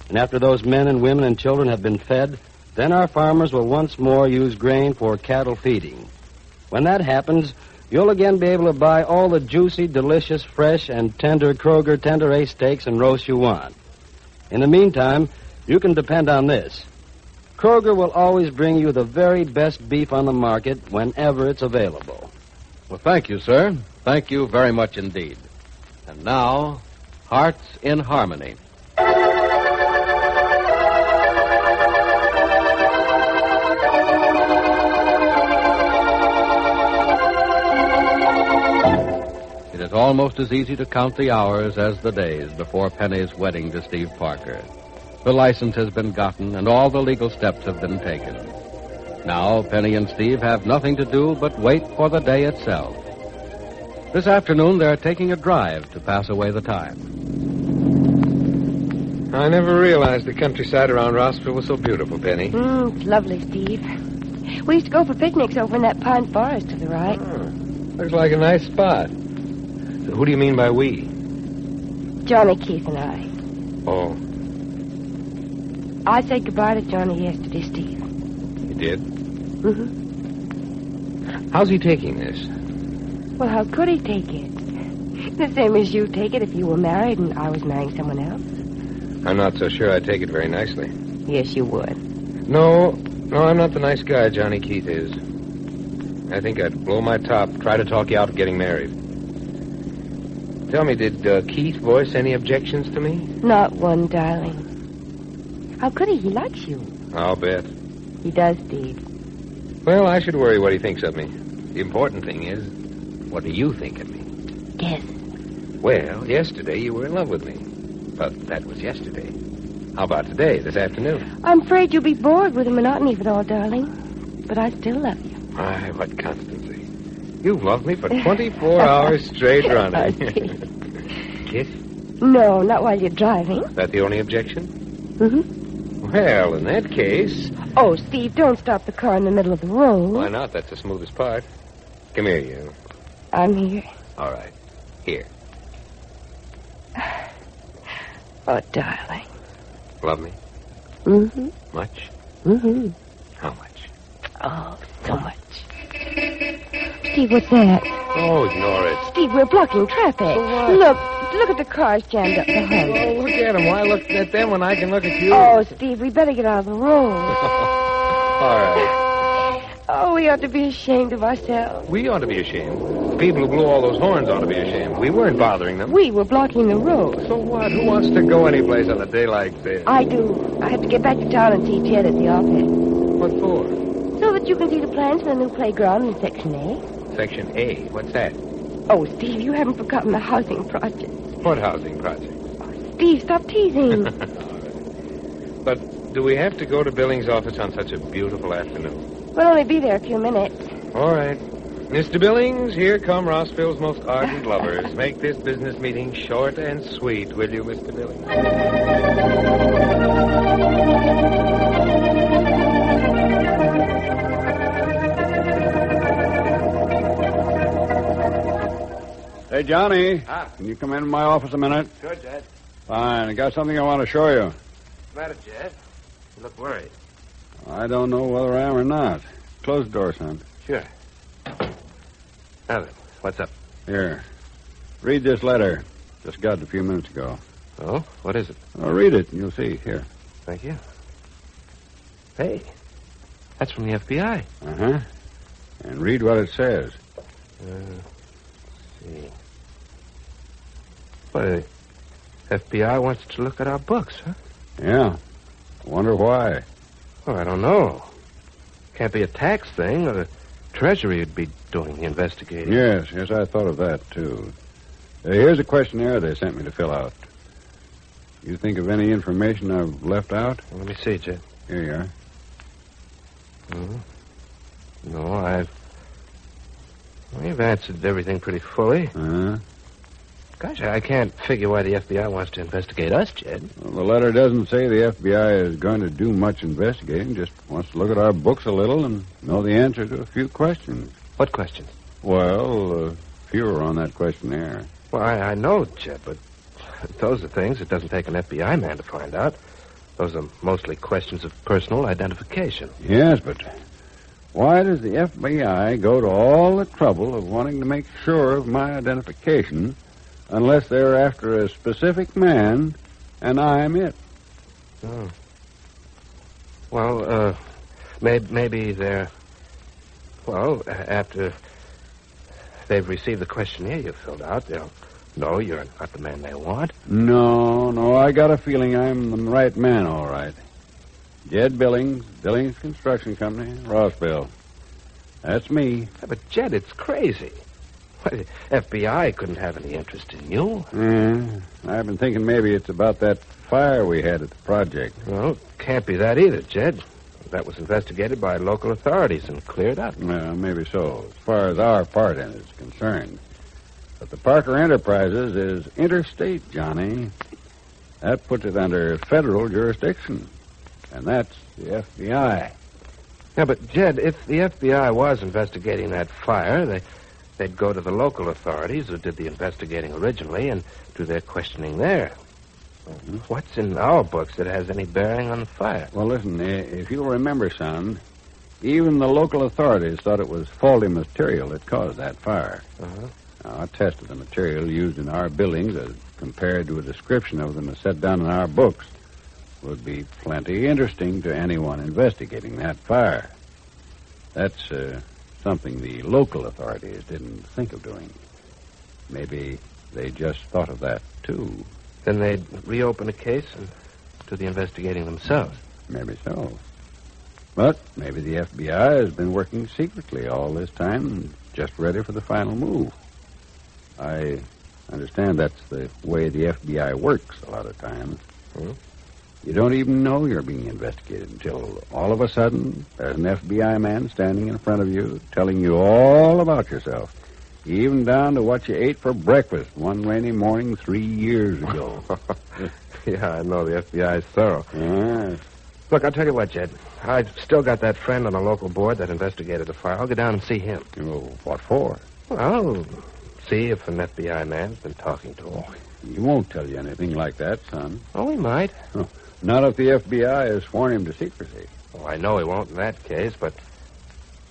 And after those men and women and children have been fed, then our farmers will once more use grain for cattle feeding. When that happens, you'll again be able to buy all the juicy, delicious, fresh, and tender Kroger Tenderay steaks and roasts you want. In the meantime, you can depend on this. Kroger will always bring you the very best beef on the market whenever it's available. Well, thank you, sir. Thank you very much indeed. And now, Hearts in Harmony. It is almost as easy to count the hours as the days before Penny's wedding to Steve Parker. The license has been gotten, and all the legal steps have been taken. Now, Penny and Steve have nothing to do but wait for the day itself. This afternoon, they're taking a drive to pass away the time. I never realized the countryside around Rossville was so beautiful, Penny. It's lovely, Steve. We used to go for picnics over in that pine forest to the right. Looks like a nice spot. So who do you mean by we? Johnny, Keith, and I. Oh, I said goodbye to Johnny yesterday, Steve. you did? Mm-hmm. How's he taking this? Well, how could he take it? The same as you take it if you were married and I was marrying someone else. I'm not so sure I'd take it very nicely. Yes, you would. No, I'm not the nice guy Johnny Keith is. I think I'd blow my top, try to talk you out of getting married. Tell me, did Keith voice any objections to me? Not one, darling. How could he? He likes you. I'll bet. He does, Steve. Well, I should worry what he thinks of me. The important thing is, what do you think of me? Yes. Well, yesterday you were in love with me. But that was yesterday. How about today, this afternoon? I'm afraid you'll be bored with the monotony of it all, darling. But I still love you. My, what constancy. You've loved me for 24 hours straight running. Kiss? No, not while you're driving. Is that the only objection? Mm-hmm. Well, in that case... Oh, Steve, don't stop the car in the middle of the road. Why not? That's the smoothest part. Come here, you. I'm here. All right. Here. Oh, darling. Love me? Mm-hmm. Much? Mm-hmm. How much? Oh, so much. Steve, what's that? Oh, ignore it. Steve, we're blocking traffic. What? Look at the cars jammed up behind us. Oh, look at them. Why look at them when I can look at you? Oh, Steve, we better get out of the road. All right. Oh, we ought to be ashamed of ourselves. We ought to be ashamed. The people who blew all those horns ought to be ashamed. We weren't bothering them. We were blocking the road. So what? Who wants to go anyplace on a day like this? I do. I have to get back to town and see Jed at the office. What for? So that you can see the plans for the new playground in Section A. Section A. What's that? Oh, Steve, you haven't forgotten the housing project. What housing project? Steve, stop teasing. But do we have to go to Billings' office on such a beautiful afternoon? We'll only be there a few minutes. All right. Mr. Billings, here come Rossville's most ardent lovers. Make this business meeting short and sweet, will you, Mr. Billings? Hey, Johnny. Ah. Can you come into my office a minute? Sure, Jed. Fine. I got something I want to show you. What's the matter, Jed? You look worried. I don't know whether I am or not. Close the door, son. Sure. Now then, what's up? Here. Read this letter. Just got it a few minutes ago. Oh? What is it? Well, read it and you'll see. Here. Thank you. Hey, that's from the FBI. Uh-huh. And read what it says. Let's see. Well, the FBI wants to look at our books, huh? Yeah. Wonder why. Well, I don't know. Can't be a tax thing, or the Treasury would be doing the investigating. Yes, I thought of that, too. Here's a questionnaire they sent me to fill out. You think of any information I've left out? Well, let me see, Jed. Here you are. Mm-hmm. No, We've answered everything pretty fully. Uh-huh. Gosh, I can't figure why the FBI wants to investigate us, Jed. Well, the letter doesn't say the FBI is going to do much investigating, just wants to look at our books a little and know the answer to a few questions. What questions? Well, fewer on that questionnaire. Well, I know, Jed, but those are things it doesn't take an FBI man to find out. Those are mostly questions of personal identification. Yes, but why does the FBI go to all the trouble of wanting to make sure of my identification unless they're after a specific man and I'm it? Oh. Well, maybe they're... Well, after they've received the questionnaire you filled out, they'll know you're not the man they want. No, I got a feeling I'm the right man, all right. Jed Billings, Billings Construction Company, Rossville. That's me. Yeah, but, Jed, it's crazy. Why, the FBI couldn't have any interest in you. I've been thinking maybe it's about that fire we had at the project. Well, it can't be that either, Jed. That was investigated by local authorities and cleared up. Well, maybe so, as far as our part in it is concerned. But the Parker Enterprises is interstate, Johnny. That puts it under federal jurisdiction. And that's the FBI. Yeah, but, Jed, if the FBI was investigating that fire, they'd go to the local authorities who did the investigating originally and do their questioning there. What's in our books that has any bearing on the fire? Well, listen, if you'll remember, son, even the local authorities thought it was faulty material that caused that fire. Now, I tested the material used in our buildings as compared to a description of them as set down in our books. Would be plenty interesting to anyone investigating that fire. That's something the local authorities didn't think of doing. Maybe they just thought of that, too. Then they'd reopen a case and do the investigating themselves. Maybe so. But maybe the FBI has been working secretly all this time, just ready for the final move. I understand that's the way the FBI works a lot of times. You don't even know you're being investigated until all of a sudden there's an FBI man standing in front of you telling you all about yourself, even down to what you ate for breakfast one rainy morning 3 years ago. Yeah, I know the FBI is thorough. Yes. Look, I'll tell you what, Jed. I've still got that friend on a local board that investigated the fire. I'll go down and see him. Oh, what for? Well, see if an FBI man's been talking to him. He won't tell you anything like that, son. Oh, he might. Not if the FBI has sworn him to secrecy. Oh, I know he won't in that case, but...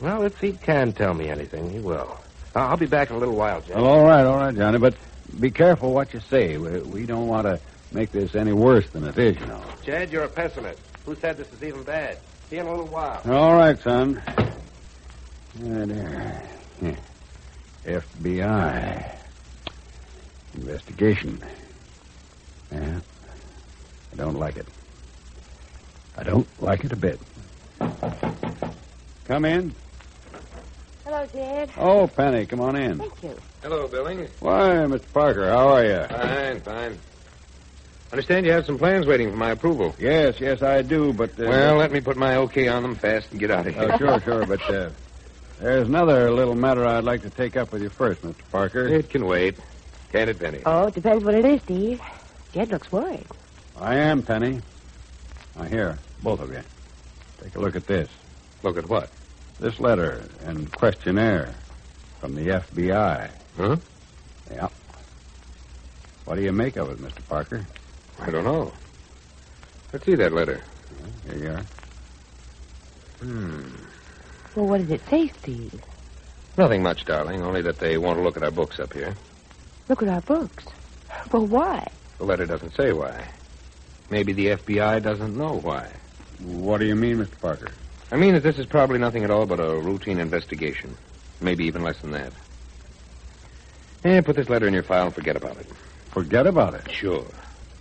Well, if he can tell me anything, he will. I'll be back in a little while, Jed. Well, all right, Johnny, but be careful what you say. We don't want to make this any worse than it is, you know. Jed, you're a pessimist. Who said this is even bad? See you in a little while. All right, son. There. FBI. Investigation. Yeah. I don't like it. I don't like it a bit. Come in. Hello, Dad. Oh, Penny, come on in. Thank you. Hello, Billings. Why, Mr. Parker, how are you? Fine. Understand you have some plans waiting for my approval. Yes, I do, but... Well, let me put my okay on them fast and get out of here. Sure, but there's another little matter I'd like to take up with you first, Mr. Parker. It can wait. Can't it, Penny? Oh, it depends what it is, Steve. Jed looks worried. I am, Penny. Now, here, both of you. Take a look at this. Look at what? This letter and questionnaire from the FBI. Huh? Yeah. What do you make of it, Mr. Parker? I don't know. Let's see that letter. Here you are. Well, what does it say, Steve? Nothing much, darling, only that they want to look at our books up here. Look at our books. Well, why? The letter doesn't say why. Maybe the FBI doesn't know why. What do you mean, Mr. Parker? I mean that this is probably nothing at all but a routine investigation. Maybe even less than that. Put this letter in your file and forget about it. Forget about it? Sure.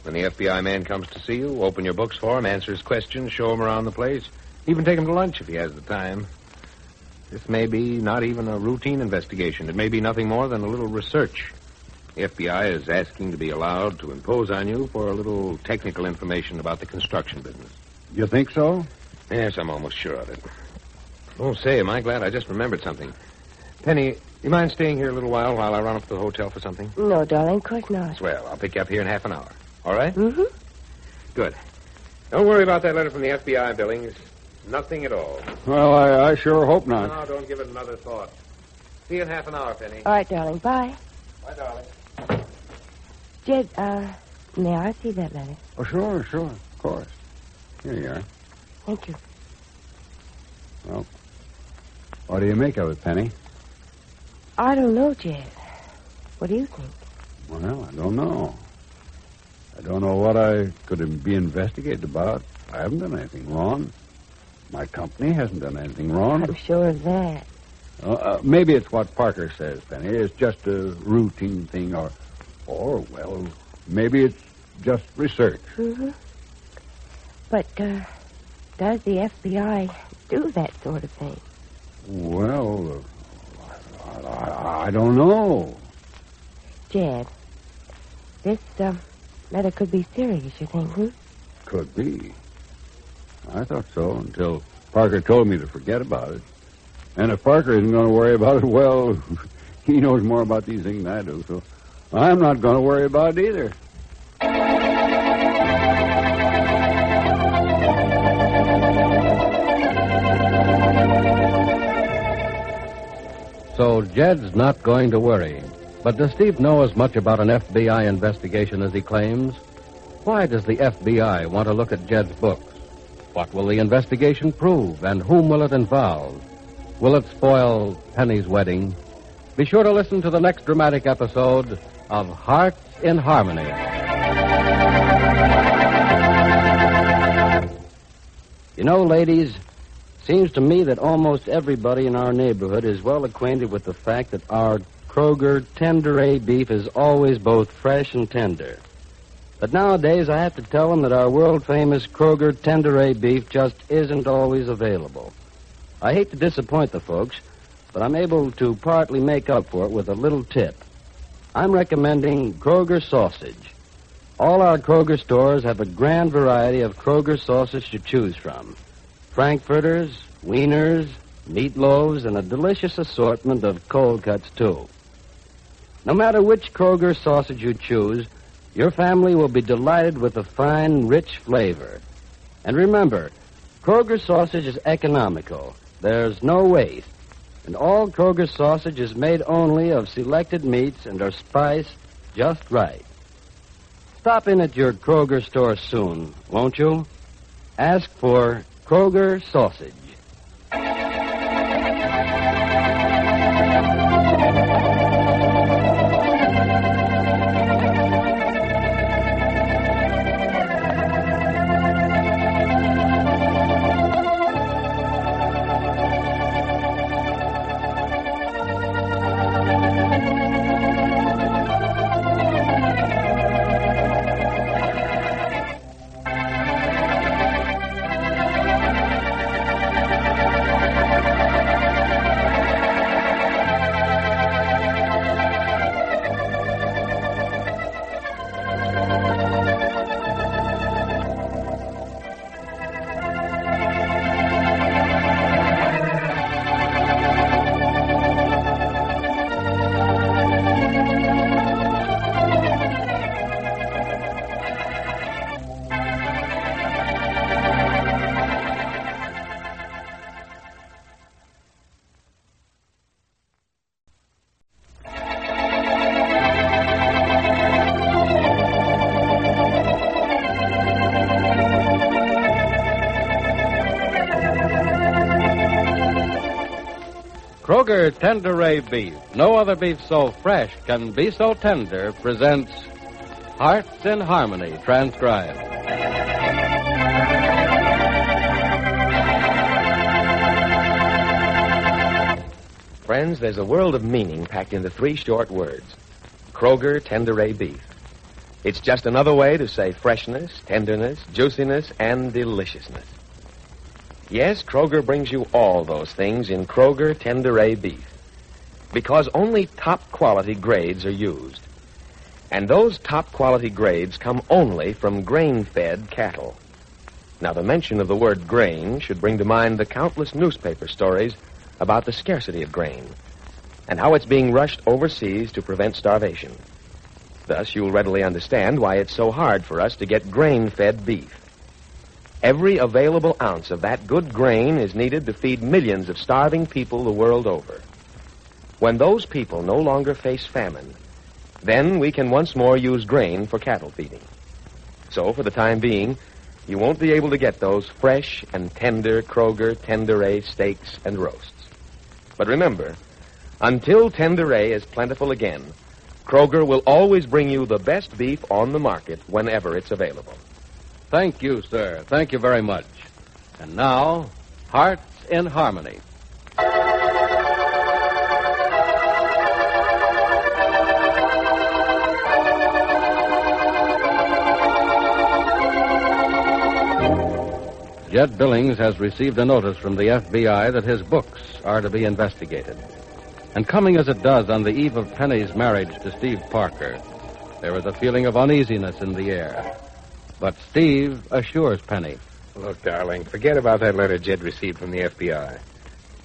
When the FBI man comes to see you, open your books for him, answer his questions, show him around the place, even take him to lunch if he has the time. This may be not even a routine investigation. It may be nothing more than a little research. The FBI is asking to be allowed to impose on you for a little technical information about the construction business. You think so? Yes, I'm almost sure of it. Oh, say, am I glad I just remembered something. Penny, you mind staying here a little while I run up to the hotel for something? No, darling, of course not. Swell. I'll pick you up here in half an hour. All right? Mm-hmm. Good. Don't worry about that letter from the FBI, Billings. Nothing at all. Well, I sure hope not. No, don't give it another thought. See you in half an hour, Penny. All right, darling, bye. Bye, darling. Jed, may I see that letter? Oh, sure, of course. Here you are. Thank you. Well, what do you make of it, Penny? I don't know, Jed. What do you think? Well, I don't know. I don't know what I could be investigated about. I haven't done anything wrong. My company hasn't done anything wrong. I'm sure of that. Maybe it's what Parker says, Penny. It's just a routine thing, or well, maybe it's just research. Mm-hmm. But, does the FBI do that sort of thing? Well, I don't know. Jed, this, letter could be serious, you think, hmm? Could be. I thought so until Parker told me to forget about it. And if Parker isn't going to worry about it, well, he knows more about these things than I do, so I'm not going to worry about it either. So Jed's not going to worry. But does Steve know as much about an FBI investigation as he claims? Why does the FBI want to look at Jed's books? What will the investigation prove, and whom will it involve? Will it spoil Penny's wedding? Be sure to listen to the next dramatic episode of Hearts in Harmony. You know, ladies, seems to me that almost everybody in our neighborhood is well acquainted with the fact that our Kroger Tenderay beef is always both fresh and tender. But nowadays, I have to tell them that our world-famous Kroger Tenderay beef just isn't always available. I hate to disappoint the folks, but I'm able to partly make up for it with a little tip. I'm recommending Kroger sausage. All our Kroger stores have a grand variety of Kroger sausage to choose from. Frankfurters, wieners, meatloaves, and a delicious assortment of cold cuts, too. No matter which Kroger sausage you choose, your family will be delighted with the fine, rich flavor. And remember, Kroger sausage is economical. There's no waste. And all Kroger sausage is made only of selected meats and are spiced just right. Stop in at your Kroger store soon, won't you? Ask for Kroger sausage. Kroger Tenderay Beef, no other beef so fresh can be so tender, presents Hearts in Harmony, transcribed. Friends, there's a world of meaning packed into 3 short words. Kroger Tenderay Beef. It's just another way to say freshness, tenderness, juiciness, and deliciousness. Yes, Kroger brings you all those things in Kroger Tenderay Beef. Because only top-quality grades are used. And those top-quality grades come only from grain-fed cattle. Now, the mention of the word grain should bring to mind the countless newspaper stories about the scarcity of grain. and how it's being rushed overseas to prevent starvation. Thus, you'll readily understand why it's so hard for us to get grain-fed beef. Every available ounce of that good grain is needed to feed millions of starving people the world over. When those people no longer face famine, then we can once more use grain for cattle feeding. So, for the time being, you won't be able to get those fresh and tender Kroger Tenderay steaks and roasts. But remember, until Tenderay is plentiful again, Kroger will always bring you the best beef on the market whenever it's available. Thank you, sir. Thank you very much. And now, Hearts in Harmony. Jed Billings has received a notice from the FBI that his books are to be investigated. And coming as it does on the eve of Penny's marriage to Steve Parker, there is a feeling of uneasiness in the air. But Steve assures Penny. Look, darling, forget about that letter Jed received from the FBI.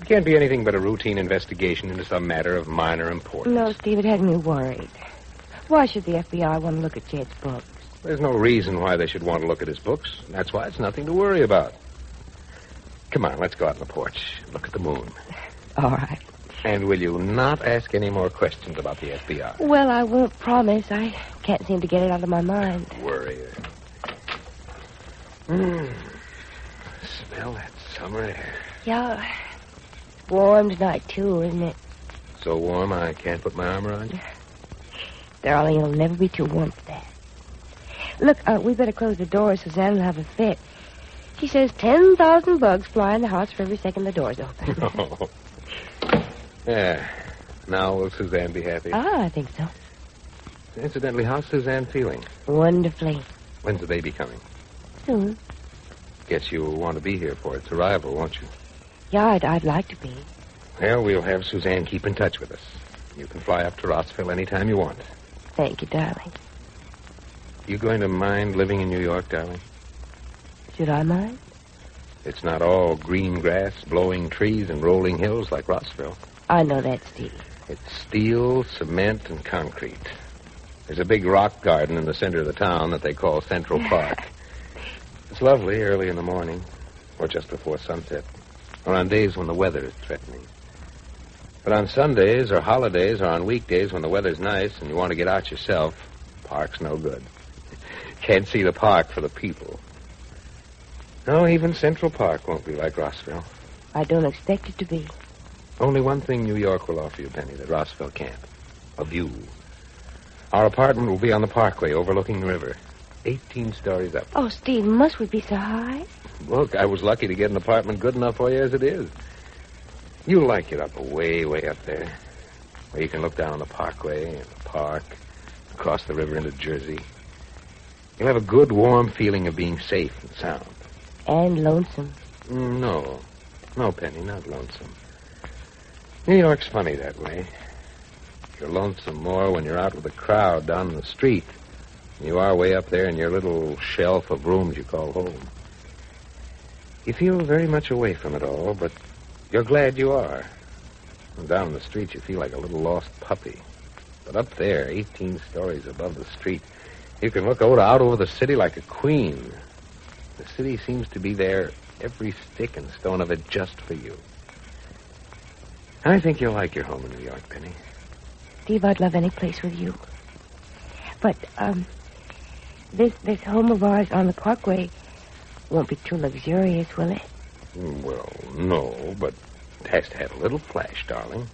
It can't be anything but a routine investigation into some matter of minor importance. No, Steve, it had me worried. Why should the FBI want to look at Jed's books? There's no reason why they should want to look at his books. That's why it's nothing to worry about. Come on, let's go out on the porch. Look at the moon. All right. And will you not ask any more questions about the FBI? Well, I won't promise. I can't seem to get it out of my mind. Worrier. Smell that summer air. Yeah. Warm tonight, too, isn't it? So warm I can't put my arm around you? Darling, it'll never be too warm for that. Look, we better close the door. Suzanne will have a fit. She says 10,000 bugs fly in the house for every second the door's open. Oh. Yeah. Now will Suzanne be happy? I think so. Incidentally, how's Suzanne feeling? Wonderfully. When's the baby coming? Soon. Guess you'll want to be here for its arrival, won't you? Yeah, I'd like to be. Well, we'll have Suzanne keep in touch with us. You can fly up to Rossville anytime you want. Thank you, darling. You going to mind living in New York, darling? Should I mind? It's not all green grass, blowing trees, and rolling hills like Rossville. I know that, Steve. It's steel, cement, and concrete. There's a big rock garden in the center of the town that they call Central Park. It's lovely early in the morning, or just before sunset, or on days when the weather is threatening. But on Sundays or holidays or on weekdays when the weather's nice and you want to get out yourself, park's no good. Can't see the park for the people. No, even Central Park won't be like Rossville. I don't expect it to be. Only one thing New York will offer you, Penny, that Rossville can't. A view. Our apartment will be on the parkway overlooking the river. 18 stories up. Oh, Steve, must we be so high? Look, I was lucky to get an apartment good enough for you as it is. You'll like it up way, way up there, where you can look down on the parkway and the park, across the river into Jersey. You'll have a good, warm feeling of being safe and sound. And lonesome. No, Penny, not lonesome. New York's funny that way. You're lonesome more when you're out with a crowd down in the street than you are way up there in your little shelf of rooms you call home. You feel very much away from it all, but you're glad you are. And down in the street, you feel like a little lost puppy. But up there, 18 stories above the street, you can look out over the city like a queen. The city seems to be there, every stick and stone of it, just for you. I think you'll like your home in New York, Penny. Steve, I'd love any place with you. But, this home of ours on the parkway won't be too luxurious, will it? Well, no, but it has to have a little flash, darling.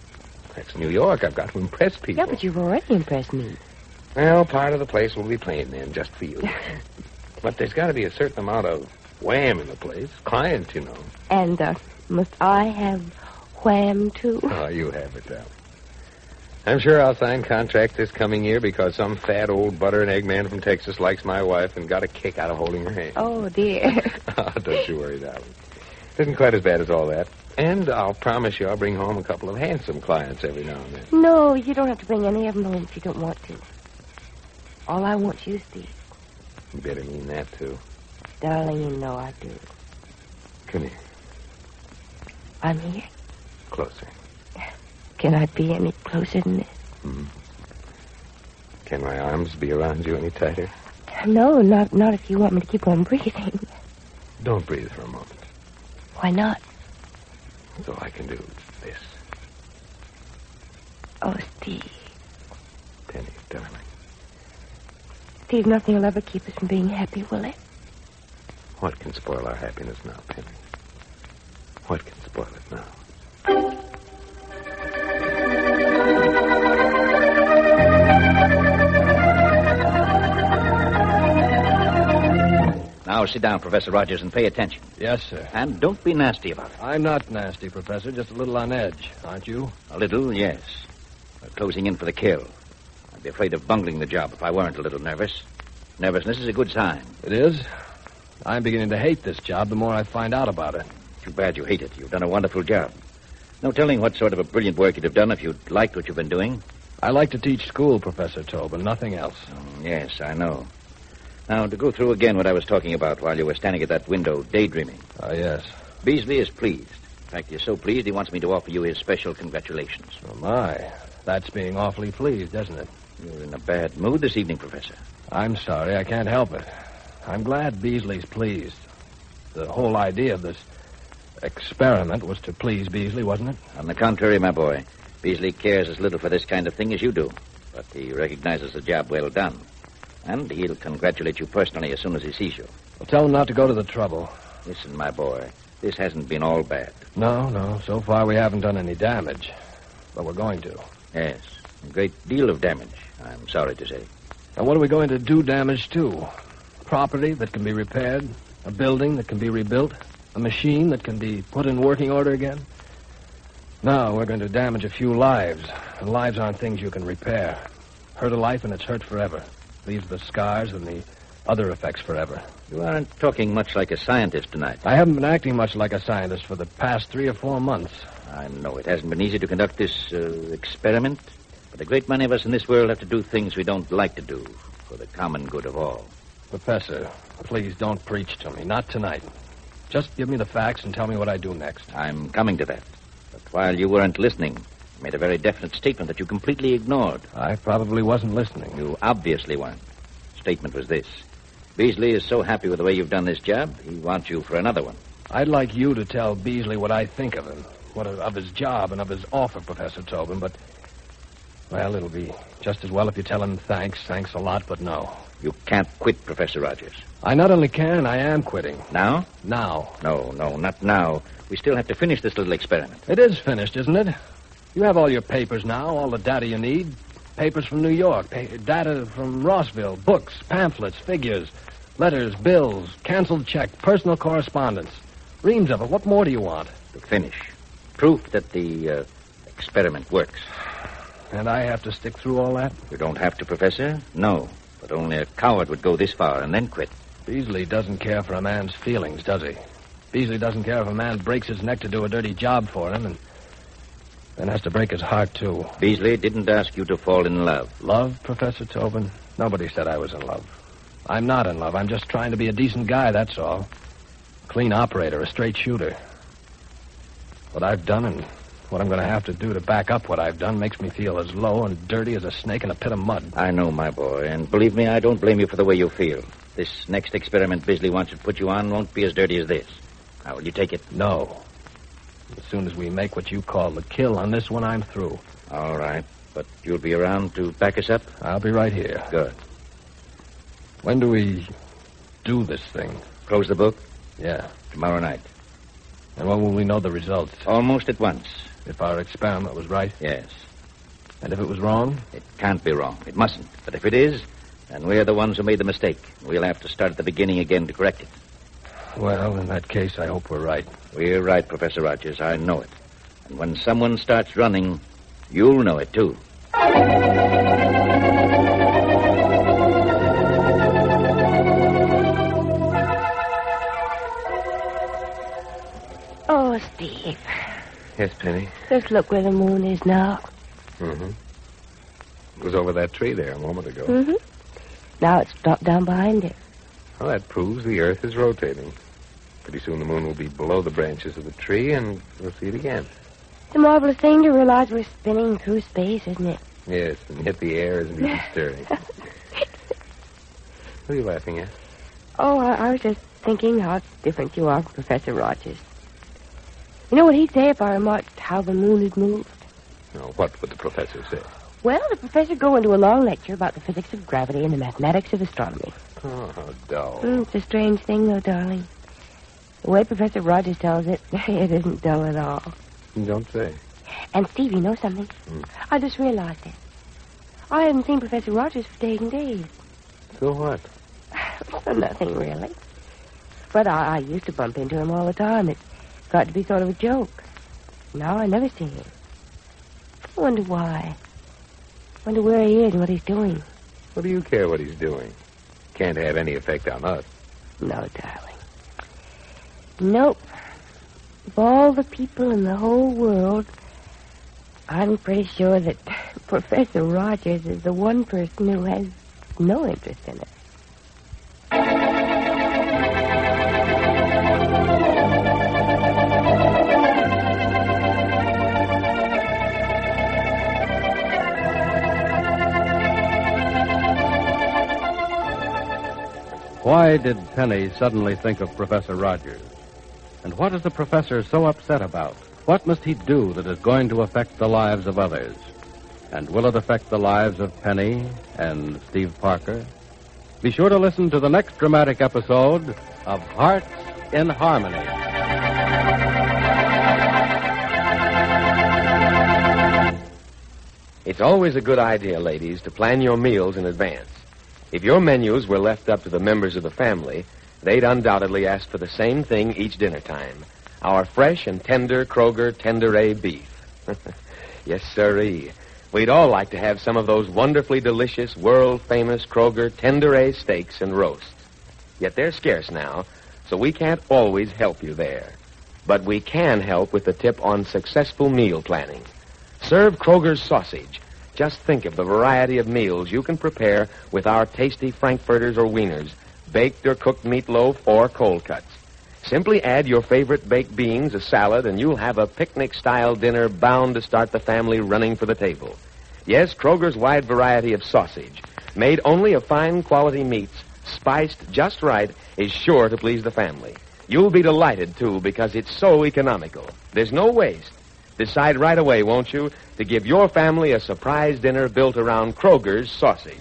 That's New York. I've got to impress people. Yeah, but you've already impressed me. Well, part of the place will be plain then, just for you. But there's got to be a certain amount of wham in the place. Clients, you know. And, must I have wham, too? Oh, you have it, darling. I'm sure I'll sign contracts this coming year because some fat old butter and egg man from Texas likes my wife and got a kick out of holding her hand. Oh, dear. Oh, don't you worry, darling. It isn't quite as bad as all that. And I'll promise you I'll bring home a couple of handsome clients every now and then. No, you don't have to bring any of them home if you don't want to. All I want's you, Steve. You better mean that, too. Darling, you know I do. Come here. I'm here? Closer. Can I be any closer than this? Can my arms be around you any tighter? No, not if you want me to keep on breathing. Don't breathe for a moment. Why not? That's all I can do. This. Oh, Steve. Penny, darling. Steve, nothing will ever keep us from being happy, will it? What can spoil our happiness now, Penny? What can spoil it now? Now sit down, Professor Rogers, and pay attention. Yes, sir. And don't be nasty about it. I'm not nasty, Professor. Just a little on edge, aren't you? A little, yes. We're closing in for the kill. I'd be afraid of bungling the job if I weren't a little nervous. Nervousness is a good sign. It is? I'm beginning to hate this job the more I find out about it. Too bad you hate it. You've done a wonderful job. No telling what sort of a brilliant work you'd have done if you'd liked what you've been doing. I like to teach school, Professor Tobin, nothing else. Yes, I know. Now, to go through again what I was talking about while you were standing at that window daydreaming. Yes. Beasley is pleased. In fact, he's so pleased he wants me to offer you his special congratulations. Oh, my. That's being awfully pleased, isn't it? You're in a bad mood this evening, Professor. I'm sorry. I can't help it. I'm glad Beasley's pleased. The whole idea of this experiment was to please Beasley, wasn't it? On the contrary, my boy. Beasley cares as little for this kind of thing as you do. But he recognizes the job well done. And he'll congratulate you personally as soon as he sees you. Well, tell him not to go to the trouble. Listen, my boy, this hasn't been all bad. No. So far, we haven't done any damage. But we're going to. Yes, a great deal of damage, I'm sorry to say. And what are we going to do damage to? Property that can be repaired? A building that can be rebuilt? A machine that can be put in working order again? No, we're going to damage a few lives. And lives aren't things you can repair. Hurt a life and it's hurt forever. Leaves the scars and the other effects forever. You aren't talking much like a scientist tonight. I haven't been acting much like a scientist for the past 3 or 4 months. I know it hasn't been easy to conduct this experiment, but a great many of us in this world have to do things we don't like to do for the common good of all. Professor, please don't preach to me. Not tonight. Just give me the facts and tell me what I do next. I'm coming to that. But while you weren't listening, you made a very definite statement that you completely ignored. I probably wasn't listening. You obviously weren't. The statement was this. Beasley is so happy with the way you've done this job, he wants you for another one. I'd like you to tell Beasley what I think of him, of his job and of his offer, Professor Tobin, but, well, it'll be just as well if you tell him thanks a lot, but no. You can't quit, Professor Rogers. I not only can, I am quitting. Now? Now. No, not now. We still have to finish this little experiment. It is finished, isn't it? You have all your papers now, all the data you need. Papers from New York, data from Rossville, books, pamphlets, figures, letters, bills, canceled check, personal correspondence. Reams of it. What more do you want? To finish. Proof that the experiment works. And I have to stick through all that? You don't have to, Professor. No. But only a coward would go this far and then quit. Beasley doesn't care for a man's feelings, does he? Beasley doesn't care if a man breaks his neck to do a dirty job for him and then has to break his heart, too. Beasley didn't ask you to fall in love. Love, Professor Tobin? Nobody said I was in love. I'm not in love. I'm just trying to be a decent guy, that's all. A clean operator, a straight shooter. What I've done and what I'm going to have to do to back up what I've done makes me feel as low and dirty as a snake in a pit of mud. I know, my boy, and believe me, I don't blame you for the way you feel. This next experiment Beasley wants to put you on won't be as dirty as this. Now, will you take it? No. As soon as we make what you call the kill on this one, I'm through. All right. But you'll be around to back us up? I'll be right here. Good. When do we do this thing? Close the book? Yeah. Tomorrow night. And when will we know the results? Almost at once. If our experiment was right? Yes. And if it was wrong? It can't be wrong. It mustn't. But if it is, then we're the ones who made the mistake. We'll have to start at the beginning again to correct it. Well, in that case, I hope we're right. We're right, Professor Rogers. I know it. And when someone starts running, you'll know it, too. Oh, Steve. Yes, Penny? Just look where the moon is now. Mm-hmm. It was over that tree there a moment ago. Mm-hmm. Now it's dropped down behind it. Well, that proves the Earth is rotating. Pretty soon the moon will be below the branches of the tree, and we'll see it again. It's a marvelous thing to realize we're spinning through space, isn't it? Yes, and yet the air isn't even stirring. What are you laughing at? Oh, I was just thinking how different you are from Professor Rogers. You know what he'd say if I remarked how the moon had moved? No, what would the professor say? Well, the professor go into a long lecture about the physics of gravity and the mathematics of astronomy. Oh, how dull. It's a strange thing, though, darling. The way Professor Rogers tells it, it isn't dull at all. You don't say. And, Steve, you know something? I just realized it. I hadn't seen Professor Rogers for days and days. So what? Nothing, really. But I used to bump into him all the time. It got to be sort of a joke. Now I never see him. I wonder why. Wonder where he is and what he's doing. What do you care what he's doing? Can't have any effect on us. No, darling. Nope. Of all the people in the whole world, I'm pretty sure that Professor Rogers is the one person who has no interest in it. Why did Penny suddenly think of Professor Rogers? And what is the professor so upset about? What must he do that is going to affect the lives of others? And will it affect the lives of Penny and Steve Parker? Be sure to listen to the next dramatic episode of Hearts in Harmony. It's always a good idea, ladies, to plan your meals in advance. If your menus were left up to the members of the family, they'd undoubtedly ask for the same thing each dinner time. Our fresh and tender Kroger Tender A beef. Yes, sirree. We'd all like to have some of those wonderfully delicious, world-famous Kroger Tender A steaks and roasts. Yet they're scarce now, so we can't always help you there. But we can help with the tip on successful meal planning. Serve Kroger's sausage. Just think of the variety of meals you can prepare with our tasty frankfurters or wieners, baked or cooked meatloaf, or cold cuts. Simply add your favorite baked beans, a salad, and you'll have a picnic-style dinner bound to start the family running for the table. Yes, Kroger's wide variety of sausage, made only of fine quality meats, spiced just right, is sure to please the family. You'll be delighted, too, because it's so economical. There's no waste. Decide right away, won't you, to give your family a surprise dinner built around Kroger's sausage.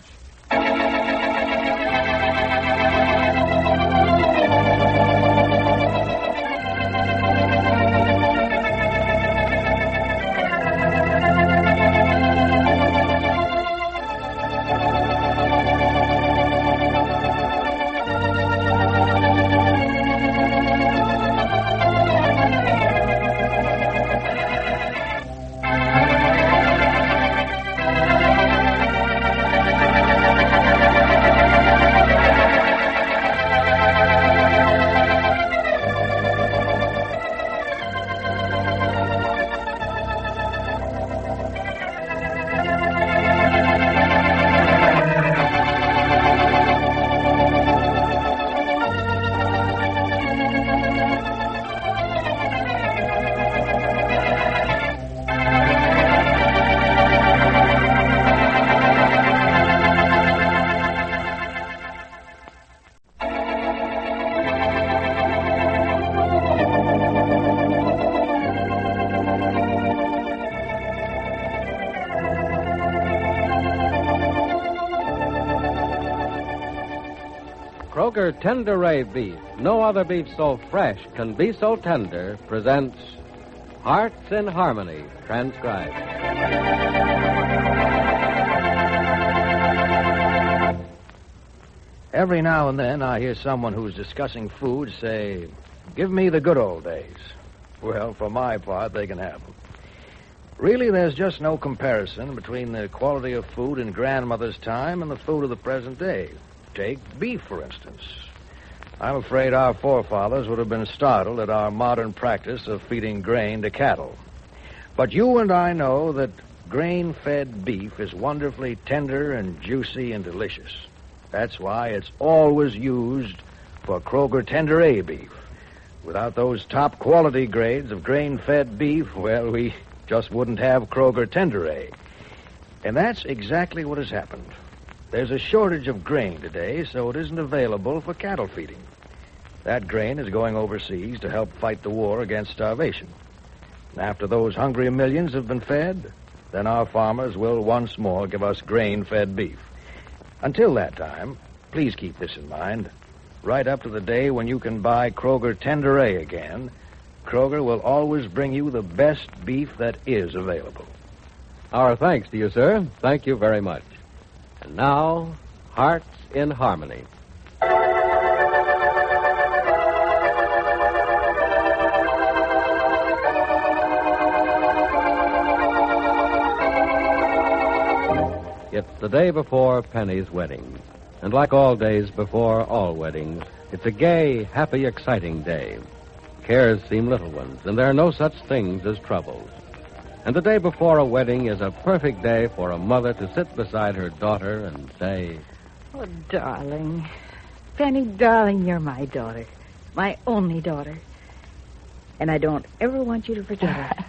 Kroger Tender A beef, no other beef so fresh can be so tender, presents Hearts in Harmony, transcribed. Every now and then I hear someone who's discussing food say, "Give me the good old days." Well, for my part, they can have them. Really, there's just no comparison between the quality of food in grandmother's time and the food of the present day. Take beef, for instance. I'm afraid our forefathers would have been startled at our modern practice of feeding grain to cattle. But you and I know that grain-fed beef is wonderfully tender and juicy and delicious. That's why it's always used for Kroger Tender A beef. Without those top-quality grades of grain-fed beef, well, we just wouldn't have Kroger Tenderay. And that's exactly what has happened. There's a shortage of grain today, so it isn't available for cattle feeding. That grain is going overseas to help fight the war against starvation. And after those hungry millions have been fed, then our farmers will once more give us grain-fed beef. Until that time, please keep this in mind. Right up to the day when you can buy Kroger Tenderay again, Kroger will always bring you the best beef that is available. Our thanks to you, sir. Thank you very much. And now, Hearts in Harmony. It's the day before Penny's wedding. And like all days before all weddings, it's a gay, happy, exciting day. Cares seem little ones, and there are no such things as troubles. And the day before a wedding is a perfect day for a mother to sit beside her daughter and say, "Oh, darling. Penny, darling, you're my daughter. My only daughter. And I don't ever want you to forget her.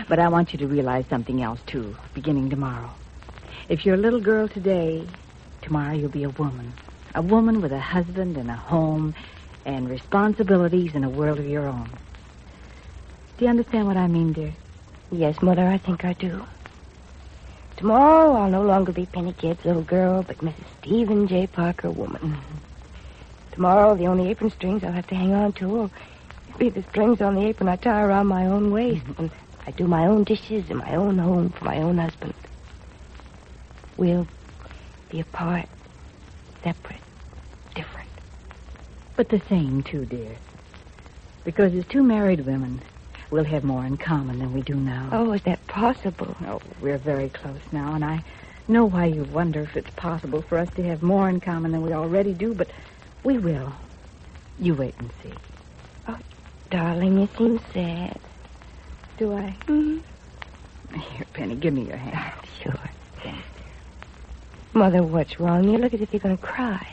But I want you to realize something else, too, beginning tomorrow. If you're a little girl today, tomorrow you'll be a woman. A woman with a husband and a home and responsibilities and a world of your own. Do you understand what I mean, dear?" Yes, Mother, I think I do. Tomorrow I'll no longer be Penny Gibbs, little girl, but Mrs. Stephen J. Parker, woman. Mm-hmm. Tomorrow the only apron strings I'll have to hang on to will be the strings on the apron I tie around my own waist. And I do my own dishes in my own home for my own husband. We'll be apart, separate, different. But the same, too, dear. Because as two married women, we'll have more in common than we do now. Oh, is that possible? Oh, we're very close now, and I know why you wonder if it's possible for us to have more in common than we already do, but we will. You wait and see. Oh, darling, you seem sad. Do I? Mm-hmm. Here, Penny, give me your hand. Sure. Thanks. Mother, what's wrong? You look as if you're going to cry.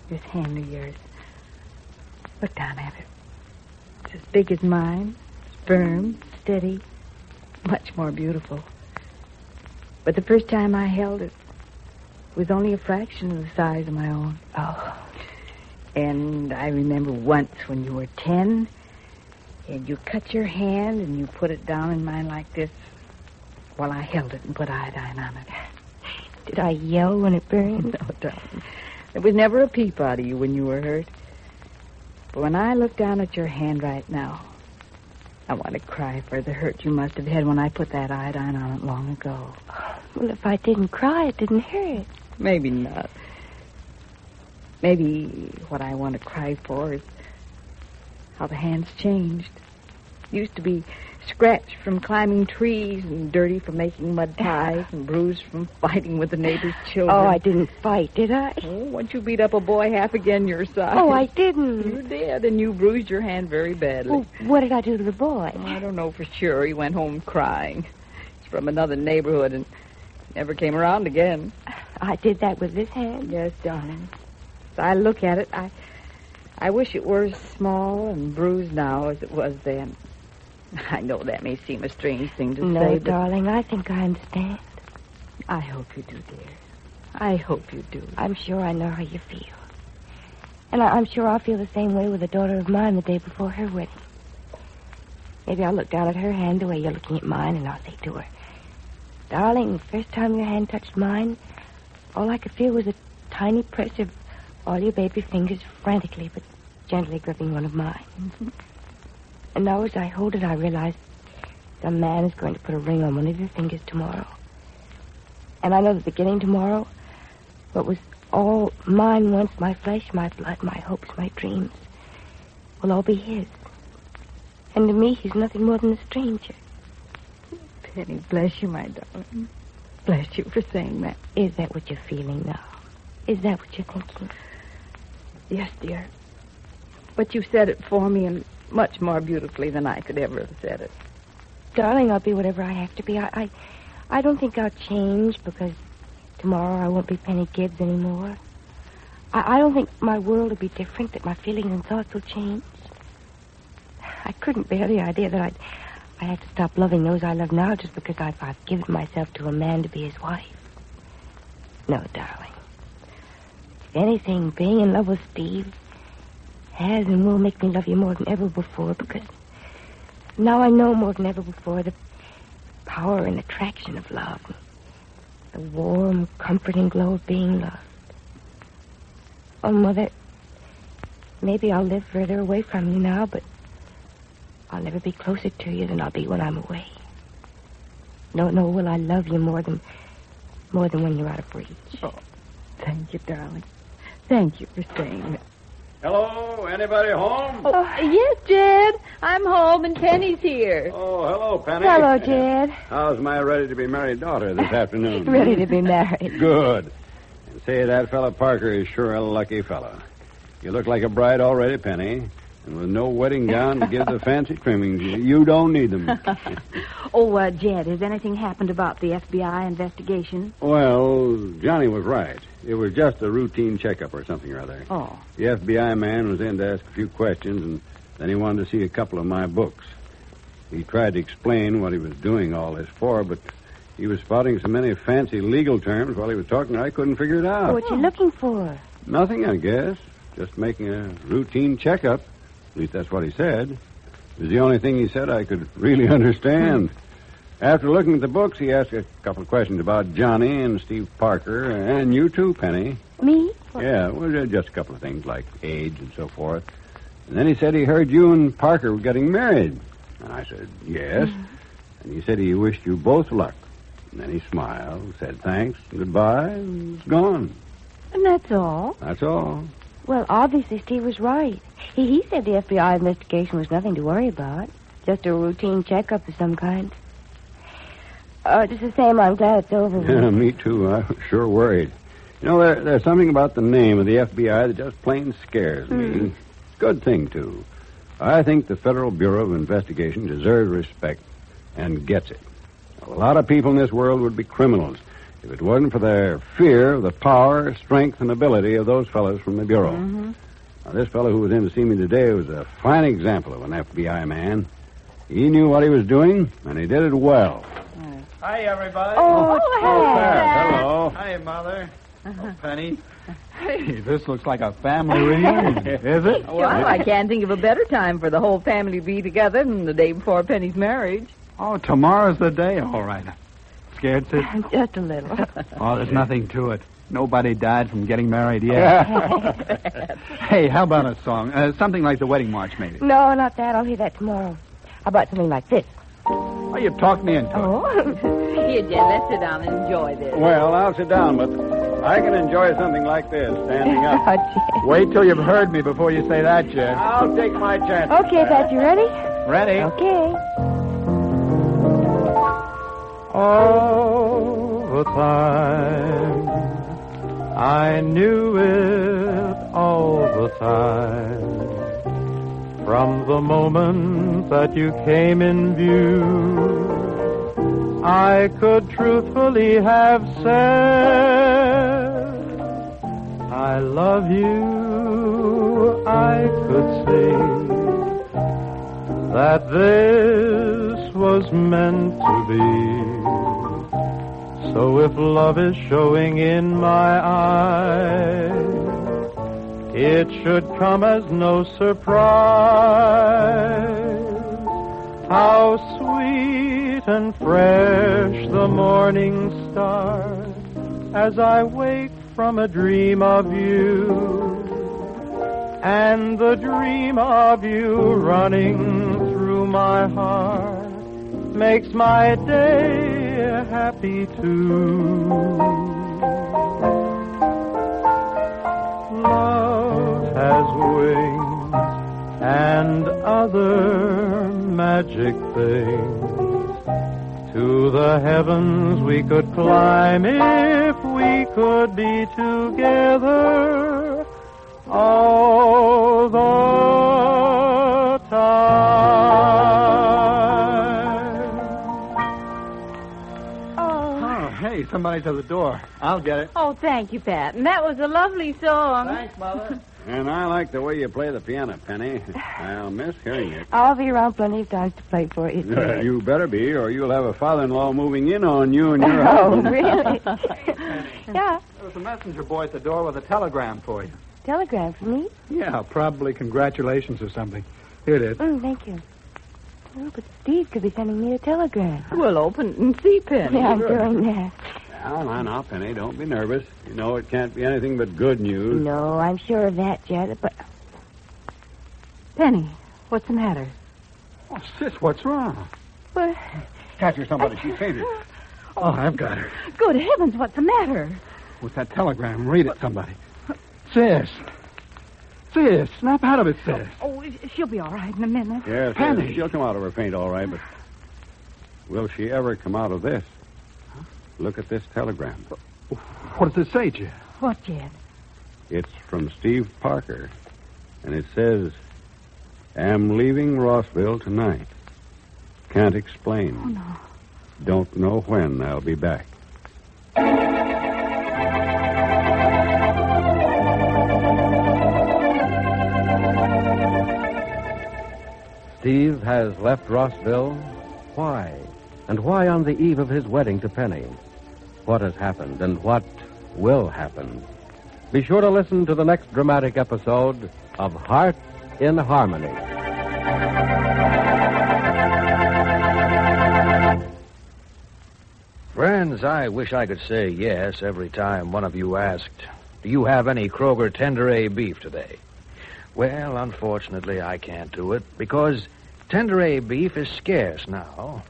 This hand of yours. Look down at it. It's as big as mine. It's firm, steady, much more beautiful. But the first time I held it was only a fraction of the size of my own. Oh. And I remember once when you were 10, and you cut your hand and you put it down in mine like this while I held it and put iodine on it. Did I yell when it burned? No, darling. There was never a peep out of you when you were hurt. But when I look down at your hand right now, I want to cry for the hurt you must have had when I put that iodine on it long ago. Well, if I didn't cry, it didn't hurt. Maybe not. Maybe what I want to cry for is how the hand's changed. Used to be scratched from climbing trees and dirty from making mud pies and bruised from fighting with the neighbor's children. Oh, I didn't fight, did I? Oh, once you beat up a boy half again your size. Oh, I didn't. You did, and you bruised your hand very badly. Well, what did I do to the boy? Oh, I don't know for sure. He went home crying. He's from another neighborhood and never came around again. I did that with this hand? Yes, darling. As I look at it, I wish it were as small and bruised now as it was then. I know that may seem a strange thing to say, No, but darling, I think I understand. I hope you do, dear. I hope you do. I'm sure I know how you feel. And I'm sure I'll feel the same way with a daughter of mine the day before her wedding. Maybe I'll look down at her hand the way you're looking at mine, and I'll say to her, "Darling, the first time your hand touched mine, all I could feel was a tiny press of all your baby fingers frantically but gently gripping one of mine. Mm-hmm. And now as I hold it, I realize some man is going to put a ring on one of your fingers tomorrow. And I know that beginning tomorrow, what was all mine once, my flesh, my blood, my hopes, my dreams, will all be his. And to me, he's nothing more than a stranger." Penny, bless you, my darling. Bless you for saying that. Is that what you're feeling now? Is that what you're thinking? Yes, dear. But you said it for me and much more beautifully than I could ever have said it. Darling, I'll be whatever I have to be. I don't think I'll change because tomorrow I won't be Penny Gibbs anymore. I don't think my world will be different, that my feelings and thoughts will change. I couldn't bear the idea that I have to stop loving those I love now just because I've given myself to a man to be his wife. No, darling. If anything, being in love with Steve has and will make me love you more than ever before, because now I know more than ever before the power and attraction of love. The warm, comforting glow of being loved. Oh, Mother, maybe I'll live further away from you now, but I'll never be closer to you than I'll be when I'm away. No, will I love you more than when you're out of reach. Oh, thank you, darling. Thank you for saying that. Hello, anybody home? Oh, yes, Jed. I'm home and Penny's here. Oh, hello, Penny. Hello, Jed. How's my ready-to-be-married daughter this afternoon? Ready to be married. Good. And say, that fella Parker is sure a lucky fella. You look like a bride already, Penny. And with no wedding gown to give the fancy trimmings, you don't need them. Jed, has anything happened about the FBI investigation? Well, Johnny was right. It was just a routine checkup or something or other. Oh. The FBI man was in to ask a few questions, and then he wanted to see a couple of my books. He tried to explain what he was doing all this for, but he was spouting so many fancy legal terms while he was talking I couldn't figure it out. What you looking for? Nothing, I guess. Just making a routine checkup. At least that's what he said. It was the only thing he said I could really understand. After looking at the books, he asked a couple of questions about Johnny and Steve Parker, and you too, Penny. Me? Yeah, well, just a couple of things like age and so forth. And then he said he heard you and Parker were getting married. And I said, yes. Mm-hmm. And he said he wished you both luck. And then he smiled, said thanks, and goodbye, and was gone. And that's all? That's all. Well, obviously Steve was right. He said the FBI investigation was nothing to worry about. Just a routine checkup of some kind. Just the same, I'm glad it's over with. Yeah, me too. I was sure worried. You know, there's something about the name of the FBI that just plain scares me. It's a good thing, too. I think the Federal Bureau of Investigation deserves respect and gets it. A lot of people in this world would be criminals if it wasn't for their fear of the power, strength, and ability of those fellows from the Bureau. Mm-hmm. Now, this fellow who was in to see me today was a fine example of an FBI man. He knew what he was doing, and he did it well. Hi, everybody. Oh, Hello. Hi, Mother. Oh, Penny. Hey, this looks like a family reunion, is it? Well, I can't think of a better time for the whole family to be together than the day before Penny's marriage. Oh, tomorrow's the day, all right. Scared, Sid? Just a little. Oh, there's nothing to it. Nobody died from getting married yet. Hey, how about a song? Something like the wedding march, maybe. No, not that. I'll hear that tomorrow. How about something like this? Oh, you talked me into it. Oh. Here, Jen, let's sit down and enjoy this. Well, I'll sit down, but I can enjoy something like this, standing up. Wait till you've heard me before you say that, Jed. I'll take my chance. Okay, Pat, you ready? Ready? Okay. All the time, I knew it all the time. From the moment that you came in view, I could truthfully have said, I love you. I could sing that this was meant to be. So if love is showing in my eyes, it should come as no surprise. How sweet and fresh the morning start as I wake from a dream of you. And the dream of you running through my heart makes my day happy too. Love has wings and other magic things. To the heavens we could climb if we could be together all the time. Hey, somebody's at the door. I'll get it. Oh, thank you, Pat. And that was a lovely song. Thanks, Mother. And I like the way you play the piano, Penny. I'll miss hearing it. I'll be around plenty of times to play for you. You better be, or you'll have a father-in-law moving in on you and your Oh, husband. really? Yeah. There was a messenger boy at the door with a telegram for you. Telegram for me? Yeah, probably congratulations or something. Here it is. Thank you. Oh, but Steve could be sending me a telegram. We'll open it and see, Penny. Yeah, I'm doing that. Now, Penny, don't be nervous. You know it can't be anything but good news. No, I'm sure of that, Janet, but... Penny, what's the matter? Oh, sis, what's wrong? Well, Catch her, somebody. She fainted. Oh, I've got her. good heavens, what's the matter? What's that telegram? Read it, somebody. Sis. Sis, snap out of it, sis. Oh, she'll be all right in a minute. Yes, Penny. she'll come out of her faint all right, but will she ever come out of this? Look at this telegram. What does it say, Jed? What, Jed? It's from Steve Parker, and it says, "Am leaving Rossville tonight. Can't explain. Oh, no. Don't know when I'll be back." Steve has left Rossville. Why? And why on the eve of his wedding to Penny? What has happened and what will happen? Be sure to listen to the next dramatic episode of Heart in Harmony. Friends, I wish I could say yes every time one of you asked, "Do you have any Kroger Tender A beef today?" Well, unfortunately, I can't do it because Tender A beef is scarce now.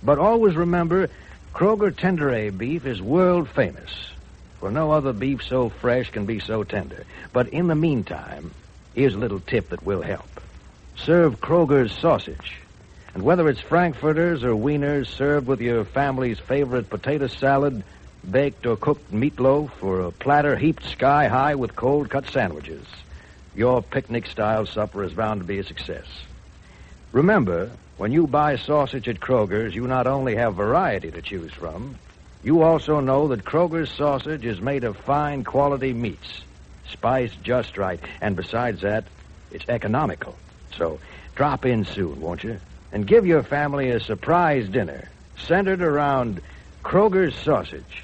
But always remember, Kroger Tender A beef is world famous. For no other beef so fresh can be so tender. But in the meantime, here's a little tip that will help. Serve Kroger's sausage. And whether it's frankfurters or wieners served with your family's favorite potato salad, baked or cooked meatloaf, or a platter heaped sky high with cold-cut sandwiches, your picnic-style supper is bound to be a success. Remember, when you buy sausage at Kroger's, you not only have variety to choose from, you also know that Kroger's sausage is made of fine quality meats, spiced just right, and besides that, it's economical. So drop in soon, won't you? And give your family a surprise dinner centered around Kroger's sausage.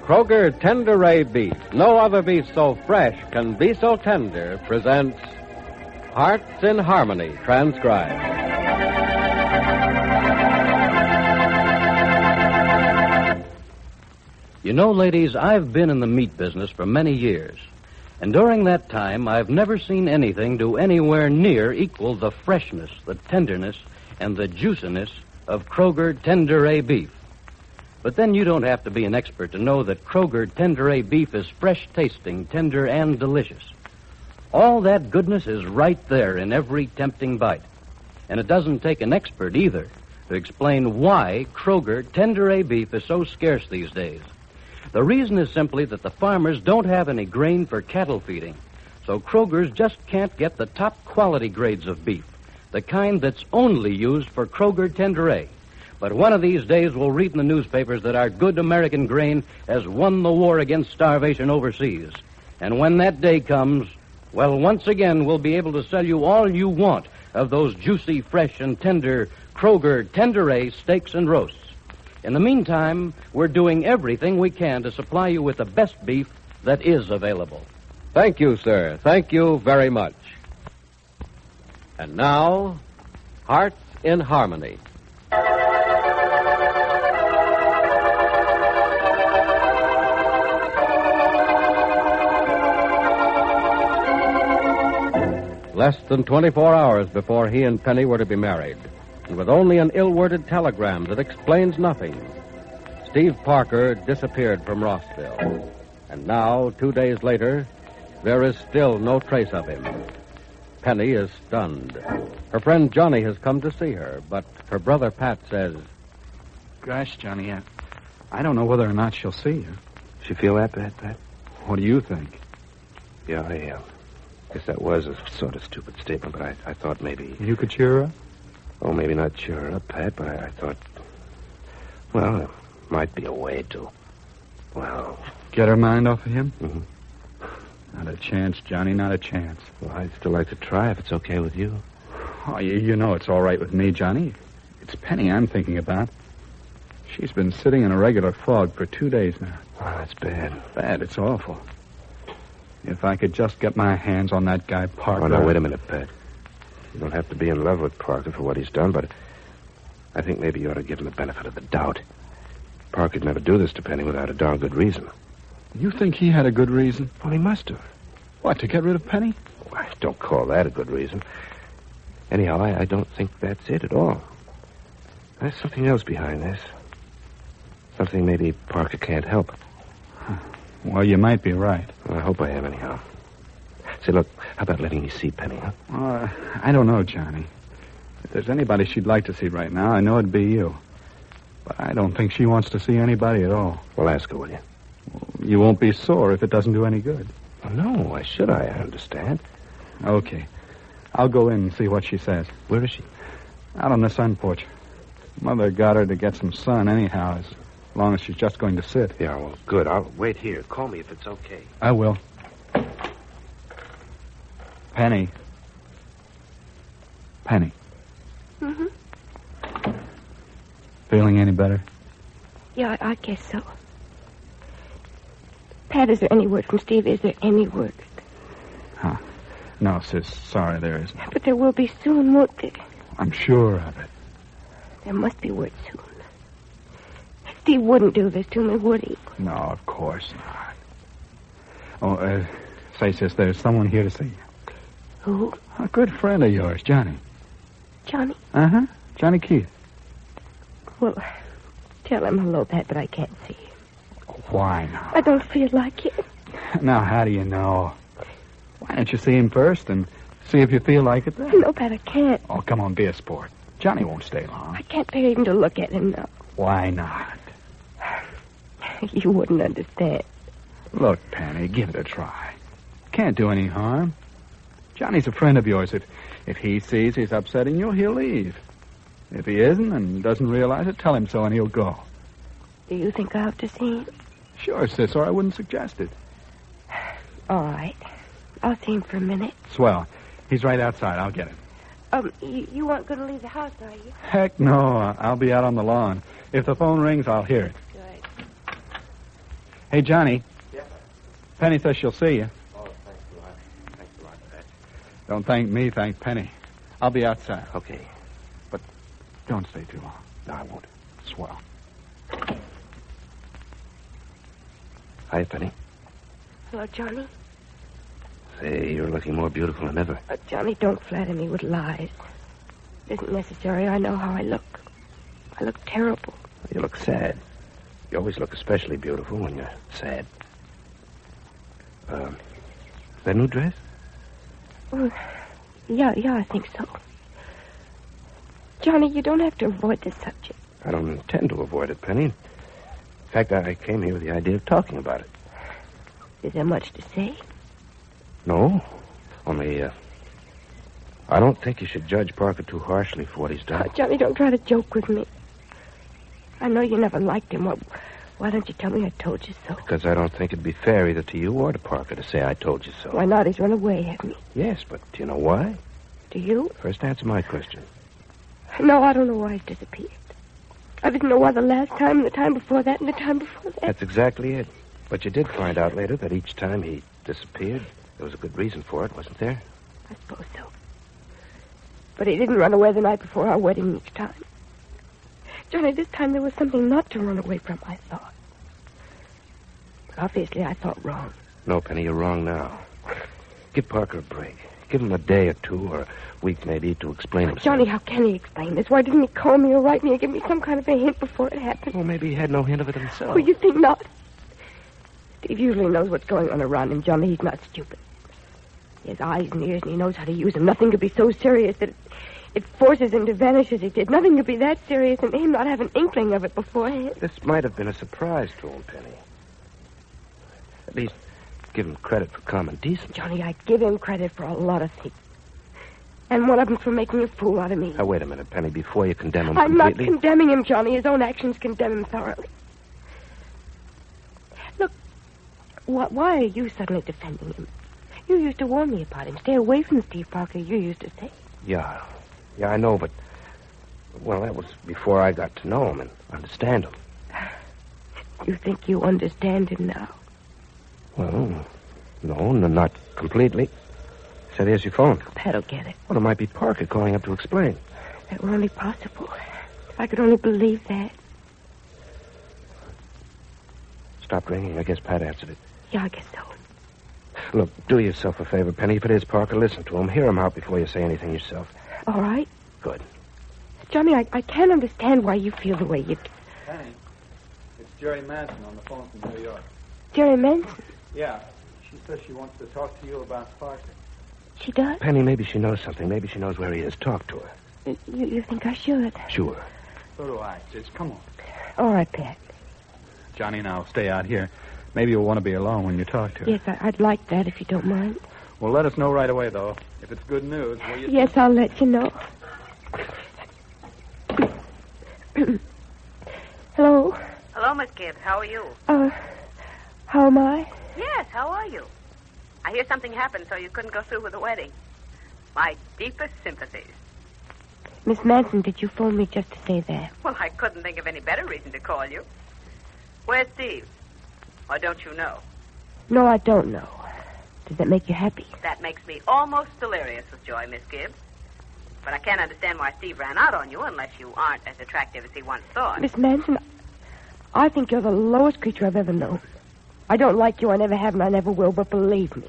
Kroger Tender A beef. No other beef so fresh can be so tender. Presents Hearts in Harmony, transcribed. You know, ladies, I've been in the meat business for many years. And during that time, I've never seen anything do anywhere near equal the freshness, the tenderness, and the juiciness of Kroger Tender A beef. But then you don't have to be an expert to know that Kroger Tender A beef is fresh-tasting, tender, and delicious. All that goodness is right there in every tempting bite. And it doesn't take an expert either to explain why Kroger Tender A beef is so scarce these days. The reason is simply that the farmers don't have any grain for cattle feeding, so Kroger's just can't get the top quality grades of beef, the kind that's only used for Kroger Tender A. But one of these days we'll read in the newspapers that our good American grain has won the war against starvation overseas. And when that day comes, well, once again we'll be able to sell you all you want of those juicy, fresh, and tender Kroger Tenderay steaks and roasts. In the meantime, we're doing everything we can to supply you with the best beef that is available. Thank you, sir. Thank you very much. And now, Hearts in Harmony. Less than 24 hours before he and Penny were to be married, and with only an ill-worded telegram that explains nothing, Steve Parker disappeared from Rossville. And now, 2 days later, there is still no trace of him. Penny is stunned. Her friend Johnny has come to see her, but her brother Pat says, Gosh, Johnny, I don't know whether or not she'll see you. She feel that bad, Pat? What do you think? Yeah, I guess that was a sort of stupid statement, but I thought maybe... You could cheer her up? Oh, maybe not cheer her up, Pat, but I thought... Well, there might be a way to... Well... Get her mind off of him? Mm-hmm. Not a chance, Johnny, not a chance. Well, I'd still like to try if it's okay with you. Oh, you know it's all right with me, Johnny. It's Penny I'm thinking about. She's been sitting in a regular fog for 2 days now. Oh, that's bad. Bad, it's awful. If I could just get my hands on that guy Parker... Oh, now, wait a minute, Pat. You don't have to be in love with Parker for what he's done, but I think maybe you ought to give him the benefit of the doubt. Parker'd never do this to Penny without a darn good reason. You think he had a good reason? Well, he must have. What, to get rid of Penny? Well, I don't call that a good reason. Anyhow, I don't think that's it at all. There's something else behind this. Something maybe Parker can't help. Well, you might be right. Well, I hope I am, anyhow. Say, look, how about letting me see Penny, huh? I don't know, Johnny. If there's anybody she'd like to see right now, I know it'd be you. But I don't think she wants to see anybody at all. Well, ask her, will you? Well, you won't be sore if it doesn't do any good. Well, no, why should I? I understand. Okay. I'll go in and see what she says. Where is she? Out on the sun porch. Mother got her to get some sun anyhow, as long as she's just going to sit. Yeah, well, good. I'll wait here. Call me if it's okay. I will. Penny. Penny. Mm-hmm. Feeling any better? Yeah, I guess so. Pat, is there any word from Steve? Is there any word? Huh. No, sis, sorry, there isn't. But there will be soon, won't there? I'm sure of it. There must be word soon. Steve wouldn't do this to me, would he? No, of course not. Oh, say, sis, there's someone here to see you. Who? A good friend of yours, Johnny. Johnny? Uh-huh. Johnny Keith. Well, tell him hello, Pat, but I can't see him. Why not? I don't feel like it. Now, how do you know? Why don't you see him first and see if you feel like it then? No, Pat, I can't. Oh, come on, be a sport. Johnny won't stay long. I can't bear even to look at him now. Why not? You wouldn't understand. Look, Penny, give it a try. Can't do any harm. Johnny's a friend of yours. If he sees he's upsetting you, he'll leave. If he isn't and doesn't realize it, tell him so and he'll go. Do you think I'll have to see him? Sure, sis, or I wouldn't suggest it. All right. I'll see him for a minute. Swell. He's right outside. I'll get him. You aren't going to leave the house, are you? Heck no. I'll be out on the lawn. If the phone rings, I'll hear it. Good. Hey, Johnny. Yes, sir. Penny says she'll see you. Oh, thanks a lot. Thanks a lot, Pat. Don't thank me, thank Penny. I'll be outside. Okay. But don't stay too long. No, I won't. Swell. Hi, Penny. Hello, Johnny. Say, you're looking more beautiful than ever. Johnny, don't flatter me with lies. It isn't necessary. I know how I look. I look terrible. You look sad. You always look especially beautiful when you're sad. That new dress? Oh, yeah, I think so. Johnny, you don't have to avoid this subject. I don't intend to avoid it, Penny. In fact, I came here with the idea of talking about it. Is there much to say? No. Only, I don't think you should judge Parker too harshly for what he's done. Johnny, don't try to joke with me. I know you never liked him. Why don't you tell me I told you so? Because I don't think it'd be fair either to you or to Parker to say I told you so. Why not? He's run away, hasn't he? Yes, but do you know why? Do you? First answer my question. No, I don't know why he's disappeared. I didn't know why the last time, and the time before that, and the time before that. That's exactly it. But you did find out later that each time he disappeared, there was a good reason for it, wasn't there? I suppose so. But he didn't run away the night before our wedding each time. Johnny, this time there was something not to run away from, I thought. But obviously I thought wrong. No, Penny, you're wrong now. Give Parker a break. Give him a day or two, or a week maybe, to explain himself. Johnny, how can he explain this? Why didn't he call me or write me or give me some kind of a hint before it happened? Well, maybe he had no hint of it himself. Oh, you think not? Steve usually knows what's going on around him, Johnny. He's not stupid. He has eyes and ears, and he knows how to use them. Nothing could be so serious that it forces him to vanish as he did. Nothing could be that serious and him not have an inkling of it beforehand. This might have been a surprise to him, Penny. At least give him credit for common decency. Johnny, I give him credit for a lot of things. And one of them for making a fool out of me. Now, wait a minute, Penny, before you condemn him I'm completely. not condemning him, Johnny. His own actions condemn him thoroughly. Look, why are you suddenly defending him? You used to warn me about him. Stay away from Steve Parker, you used to say. Yeah, I know, but... Well, that was before I got to know him and understand him. You think you understand him now? Well, no, not completely. So there's your phone. Pat'll get it. Well, it might be Parker calling up to explain. That were only possible. If I could only believe that. Stopped ringing. I guess Pat answered it. Yeah, I guess so. Look, do yourself a favor, Penny. If it is Parker, listen to him. Hear him out before you say anything yourself. All right. Good. Johnny, I can't understand why you feel the way you do. Penny, it's Jerry Manson on the phone from New York. Jerry Manson? Yeah. She says she wants to talk to you about Parker. She does? Penny, maybe she knows something. Maybe she knows where he is. Talk to her. You think I should? Sure. So do I. Just come on. All right, Pat. Johnny and I'll stay out here. Maybe you'll want to be alone when you talk to her. Yes, I'd like that if you don't mind. Well, let us know right away, though. If it's good news, will you? Yes, I'll let you know. Hello? Hello, Miss Gibbs. How are you? How am I? Yes, how are you? I hear something happened, so you couldn't go through with the wedding. My deepest sympathies. Miss Manson, did you phone me just to say that? Well, I couldn't think of any better reason to call you. Where's Steve? Or don't you know? No, I don't know. Does that make you happy? That makes me almost delirious with joy, Miss Gibbs. But I can't understand why Steve ran out on you unless you aren't as attractive as he once thought. Miss Manson, I think you're the lowest creature I've ever known. I don't like you, I never have, and I never will, but believe me.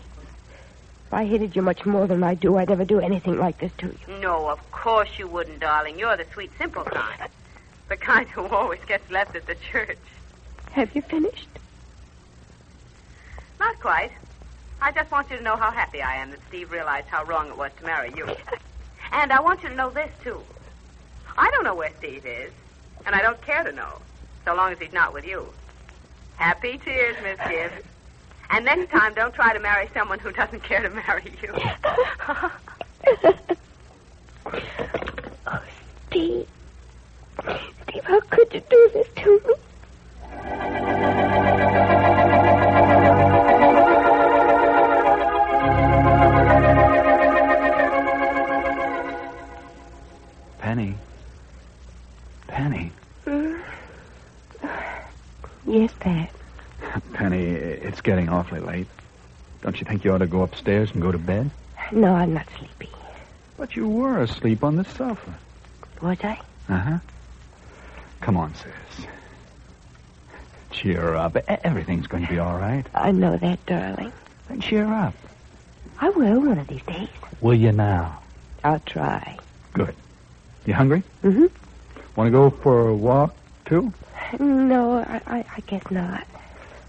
If I hated you much more than I do, I'd never do anything like this to you. No, of course you wouldn't, darling. You're the sweet, simple kind. The kind who always gets left at the church. Have you finished? Not quite. I just want you to know how happy I am that Steve realized how wrong it was to marry you. And I want you to know this, too. I don't know where Steve is, and I don't care to know, so long as he's not with you. Happy tears, Miss Gibbs. And next time, don't try to marry someone who doesn't care to marry you. Oh, Steve. Steve, how could you do this to me? Penny. Yes, Pat. Penny, it's getting awfully late. Don't you think you ought to go upstairs and go to bed? No, I'm not sleepy. But you were asleep on the sofa. Was I? Uh-huh. Come on, sis. Cheer up. Everything's going to be all right. I know that, darling. Then cheer up. I will one of these days. Will you now? I'll try. Good. You hungry? Mm-hmm. Want to go for a walk, too? No, I guess not.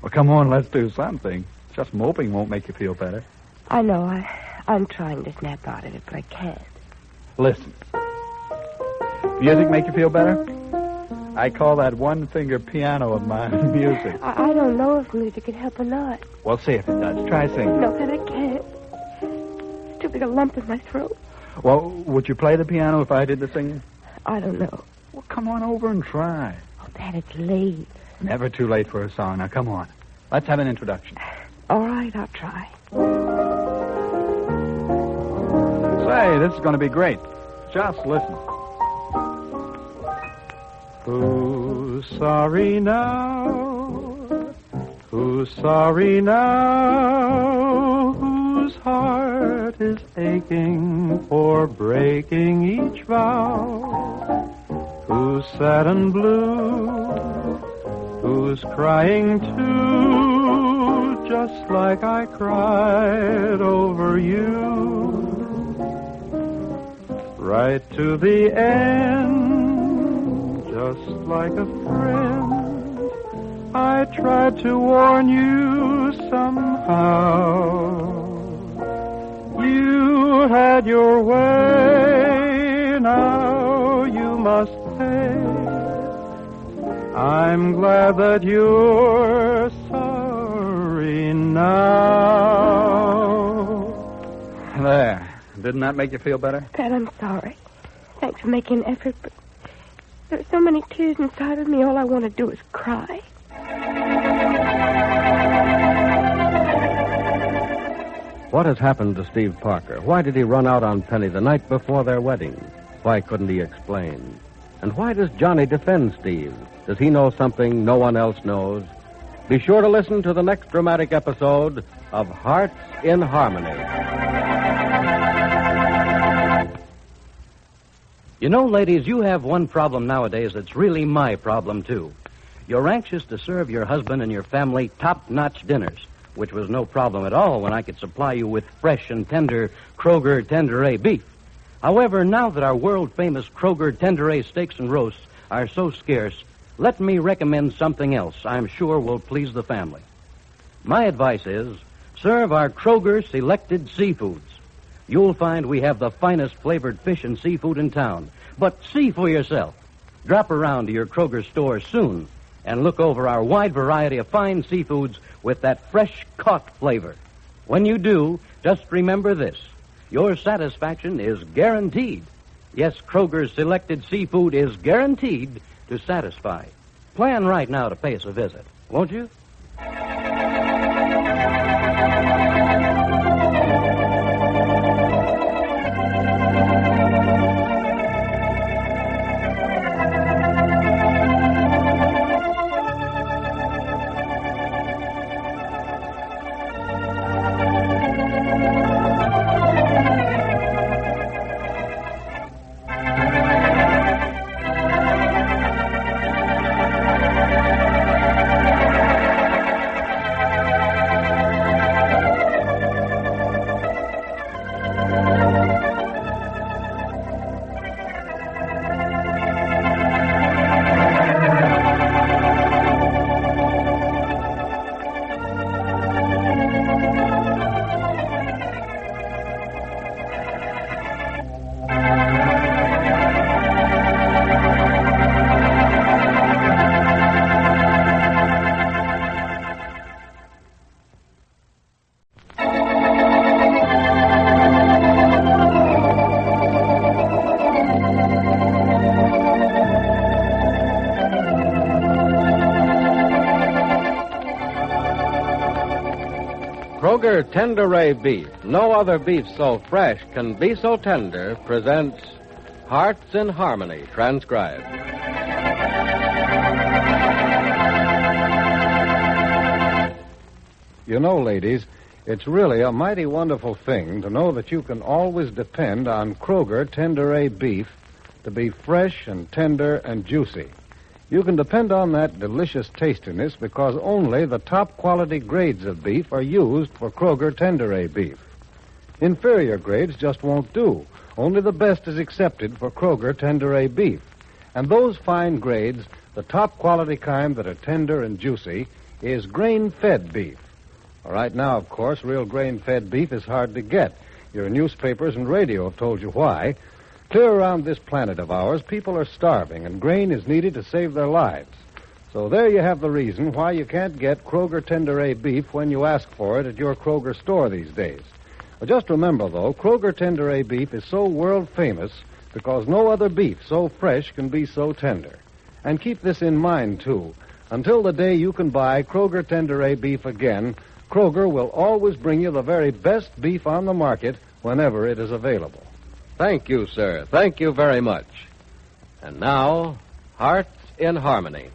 Well, come on, let's do something. Just moping won't make you feel better. I know. I'm trying to snap out of it, but I can't. Listen. Music make you feel better? I call that one-finger piano of mine music. I don't know if music can help or not. Well, see if it does. Try singing. No, but I can't. It's too big a lump in my throat. Well, would you play the piano if I did the singing? I don't know. Well, come on over and try. Oh, Pat, it's late. Never too late for a song. Now, come on. Let's have an introduction. All right, I'll try. Say, this is going to be great. Just listen. Who's sorry now? Who's sorry now? Whose heart is aching for breaking each vow? Who's sad and blue? Who's crying too? Just like I cried over you. Right to the end, just like a friend, I tried to warn you somehow. You had your way, now you must pay. I'm glad that you're sorry now. There. Didn't that make you feel better? Pat, I'm sorry. Thanks for making an effort, but there's so many tears inside of me, all I want to do is cry. What has happened to Steve Parker? Why did he run out on Penny the night before their wedding? Why couldn't he explain? And why does Johnny defend Steve? Does he know something no one else knows? Be sure to listen to the next dramatic episode of Hearts in Harmony. You know, ladies, you have one problem nowadays that's really my problem, too. You're anxious to serve your husband and your family top-notch dinners, which was no problem at all when I could supply you with fresh and tender Kroger Tenderay beef. However, now that our world-famous Kroger Tenderay steaks and roasts are so scarce, let me recommend something else I'm sure will please the family. My advice is, serve our Kroger Selected Seafoods. You'll find we have the finest flavored fish and seafood in town. But see for yourself. Drop around to your Kroger store soon and look over our wide variety of fine seafoods with that fresh-caught flavor. When you do, just remember this. Your satisfaction is guaranteed. Yes, Kroger's Selected Seafood is guaranteed to satisfy. Plan right now to pay us a visit, won't you? Kroger Tenderay Beef, no other beef so fresh can be so tender, presents Hearts in Harmony, transcribed. You know, ladies, it's really a mighty wonderful thing to know that you can always depend on Kroger Tenderay Beef to be fresh and tender and juicy. You can depend on that delicious tastiness because only the top quality grades of beef are used for Kroger Tenderay Beef. Inferior grades just won't do. Only the best is accepted for Kroger Tenderay Beef. And those fine grades, the top quality kind that are tender and juicy, is grain-fed beef. Right now, of course, real grain-fed beef is hard to get. Your newspapers and radio have told you why. Clear around this planet of ours, people are starving, and grain is needed to save their lives. So there you have the reason why you can't get Kroger Tenderay beef when you ask for it at your Kroger store these days. Well, just remember, though, Kroger Tenderay beef is so world famous because no other beef so fresh can be so tender. And keep this in mind, too. Until the day you can buy Kroger Tenderay beef again, Kroger will always bring you the very best beef on the market whenever it is available. Thank you, sir. Thank you very much. And now, Hearts in Harmony.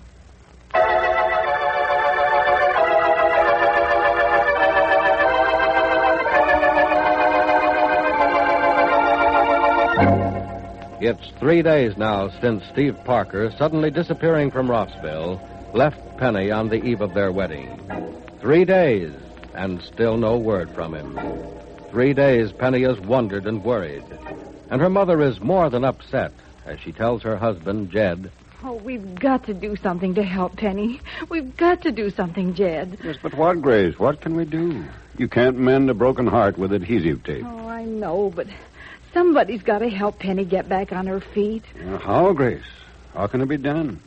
It's 3 days now since Steve Parker, suddenly disappearing from Rossville, left Penny on the eve of their wedding. 3 days, and still no word from him. 3 days Penny has wondered and worried. And her mother is more than upset as she tells her husband, Jed. Oh, we've got to do something to help Penny. We've got to do something, Jed. Yes, but what, Grace? What can we do? You can't mend a broken heart with adhesive tape. Oh, I know, but somebody's got to help Penny get back on her feet. How, Grace? How can it be done?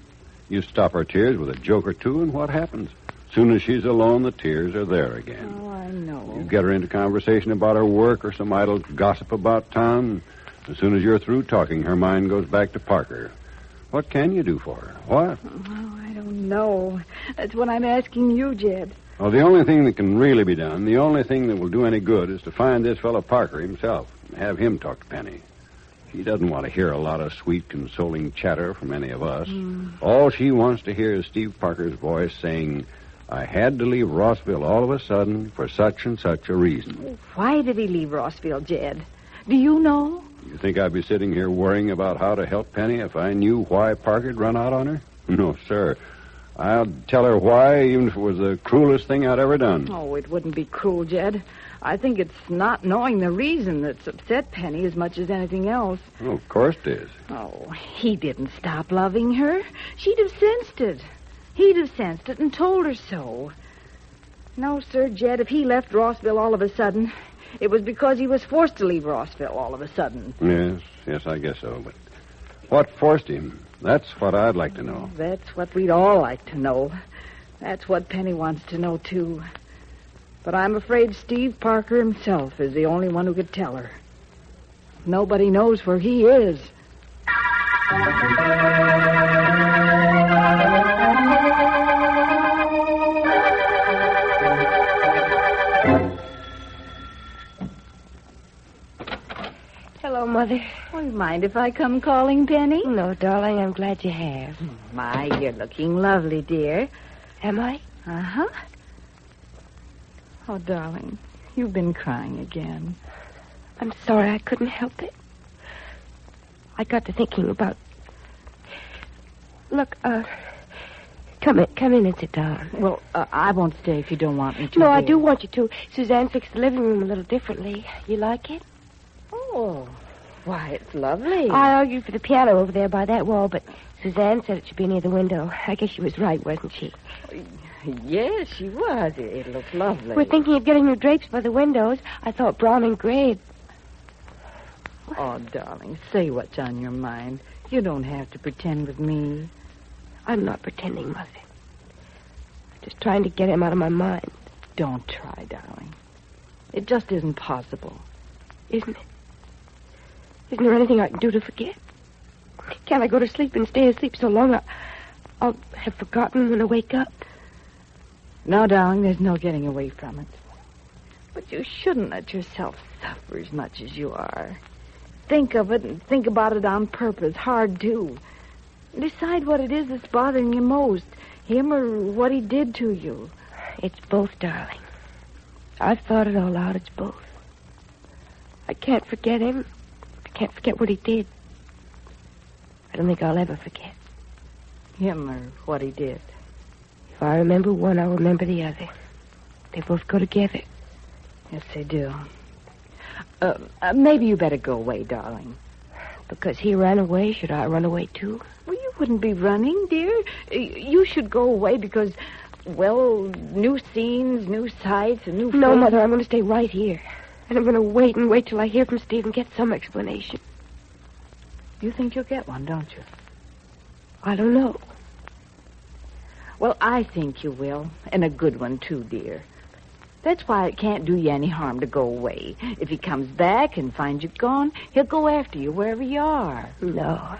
You stop her tears with a joke or two, and what happens? As soon as she's alone, the tears are there again. Oh, I know. You get her into conversation about her work or some idle gossip about town. As soon as you're through talking, her mind goes back to Parker. What can you do for her? What? Oh, I don't know. That's what I'm asking you, Jed. Well, the only thing that can really be done, the only thing that will do any good, is to find this fellow Parker himself and have him talk to Penny. She doesn't want to hear a lot of sweet, consoling chatter from any of us. All she wants to hear is Steve Parker's voice saying, I had to leave Rossville all of a sudden for such and such a reason. Why did he leave Rossville, Jed? Do you know? You think I'd be sitting here worrying about how to help Penny if I knew why Parker'd run out on her? No, sir. I'd tell her why, even if it was the cruelest thing I'd ever done. Oh, it wouldn't be cruel, Jed. I think it's not knowing the reason that's upset Penny as much as anything else. Oh, of course it is. Oh, he didn't stop loving her. She'd have sensed it. He'd have sensed it and told her so. No, sir, Jed, if he left Rossville all of a sudden, it was because he was forced to leave Rossville all of a sudden. Yes, I guess so. But what forced him? That's what I'd like to know. That's what we'd all like to know. That's what Penny wants to know, too. But I'm afraid Steve Parker himself is the only one who could tell her. Nobody knows where he is. Hello, Mother. Oh, you mind if I come calling, Penny? No, darling, I'm glad you have. My, you're looking lovely, dear. Am I? Uh-huh. Oh, darling, you've been crying again. I'm sorry, I couldn't help it. I got to thinking about... Look, come in and sit down. Well, I won't stay if you don't want me to. No, dear. I do want you to. Suzanne fixed the living room a little differently. You like it? Oh, why, it's lovely. I argued for the piano over there by that wall, but Suzanne said it should be near the window. I guess she was right, wasn't she? Yes, she was. It looks lovely. We're thinking of getting new drapes by the windows. I thought brown and gray. Oh, darling, say what's on your mind. You don't have to pretend with me. I'm not pretending, Mother. I'm just trying to get him out of my mind. Don't try, darling. It just isn't possible. Isn't it? Isn't there anything I can do to forget? Can't I go to sleep and stay asleep so long I'll have forgotten when I wake up? No, darling, there's no getting away from it. But you shouldn't let yourself suffer as much as you are. Think of it and think about it on purpose, hard too. Decide what it is that's bothering you most, him or what he did to you. It's both, darling. I've thought it all out. It's both. I can't forget him. I can't forget what he did. I don't think I'll ever forget. Him or what he did. If I remember one, I'll remember the other. They both go together. Yes, they do. Maybe you better go away, darling. Because he ran away, should I run away too? Well, you wouldn't be running, dear. You should go away because, well, new scenes, new sights, and new... No, Mother, I'm going to stay right here. And I'm going to wait till I hear from Steve and get some explanation. You think you'll get one, don't you? I don't know. Well, I think you will. And a good one, too, dear. That's why it can't do you any harm to go away. If he comes back and finds you gone, he'll go after you wherever you are. No,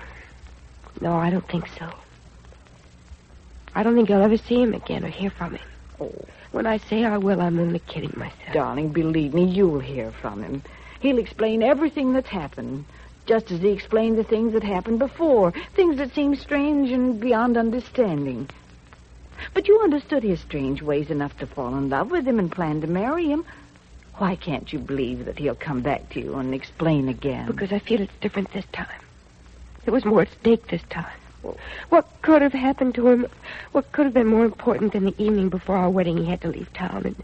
I don't think so. I don't think I'll ever see him again or hear from him. Oh. When I say I will, I'm only kidding myself. Darling, believe me, you'll hear from him. He'll explain everything that's happened, just as he explained the things that happened before, things that seem strange and beyond understanding. But you understood his strange ways enough to fall in love with him and plan to marry him. Why can't you believe that he'll come back to you and explain again? Because I feel it's different this time. There was more at stake this time. What could have happened to him? What could have been more important than the evening before our wedding he had to leave town? And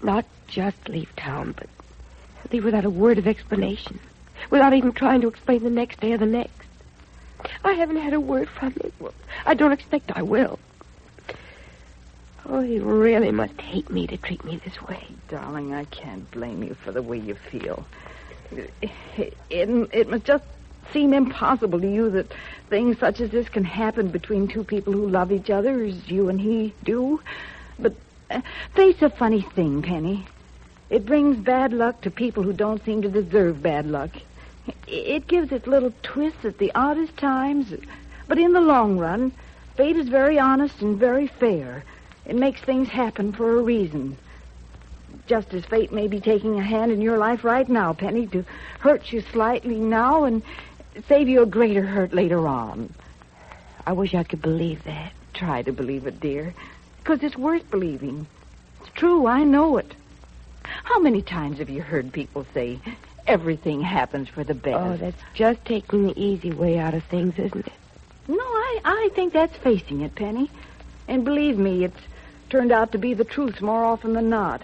not just leave town, but leave without a word of explanation. Without even trying to explain the next day or the next. I haven't had a word from him. I don't expect I will. Oh, he really must hate me to treat me this way. Darling, I can't blame you for the way you feel. It must just seem impossible to you that things such as this can happen between two people who love each other as you and he do. But fate's a funny thing, Penny. It brings bad luck to people who don't seem to deserve bad luck. It gives it little twists at the oddest times. But in the long run, fate is very honest and very fair. It makes things happen for a reason. Just as fate may be taking a hand in your life right now, Penny, to hurt you slightly now and save you a greater hurt later on. I wish I could believe that. Try to believe it, dear, because it's worth believing. It's true, I know it. How many times have you heard people say, everything happens for the best? Oh, that's just taking the easy way out of things, isn't it? No, I think that's facing it, Penny. And believe me, it's turned out to be the truth more often than not.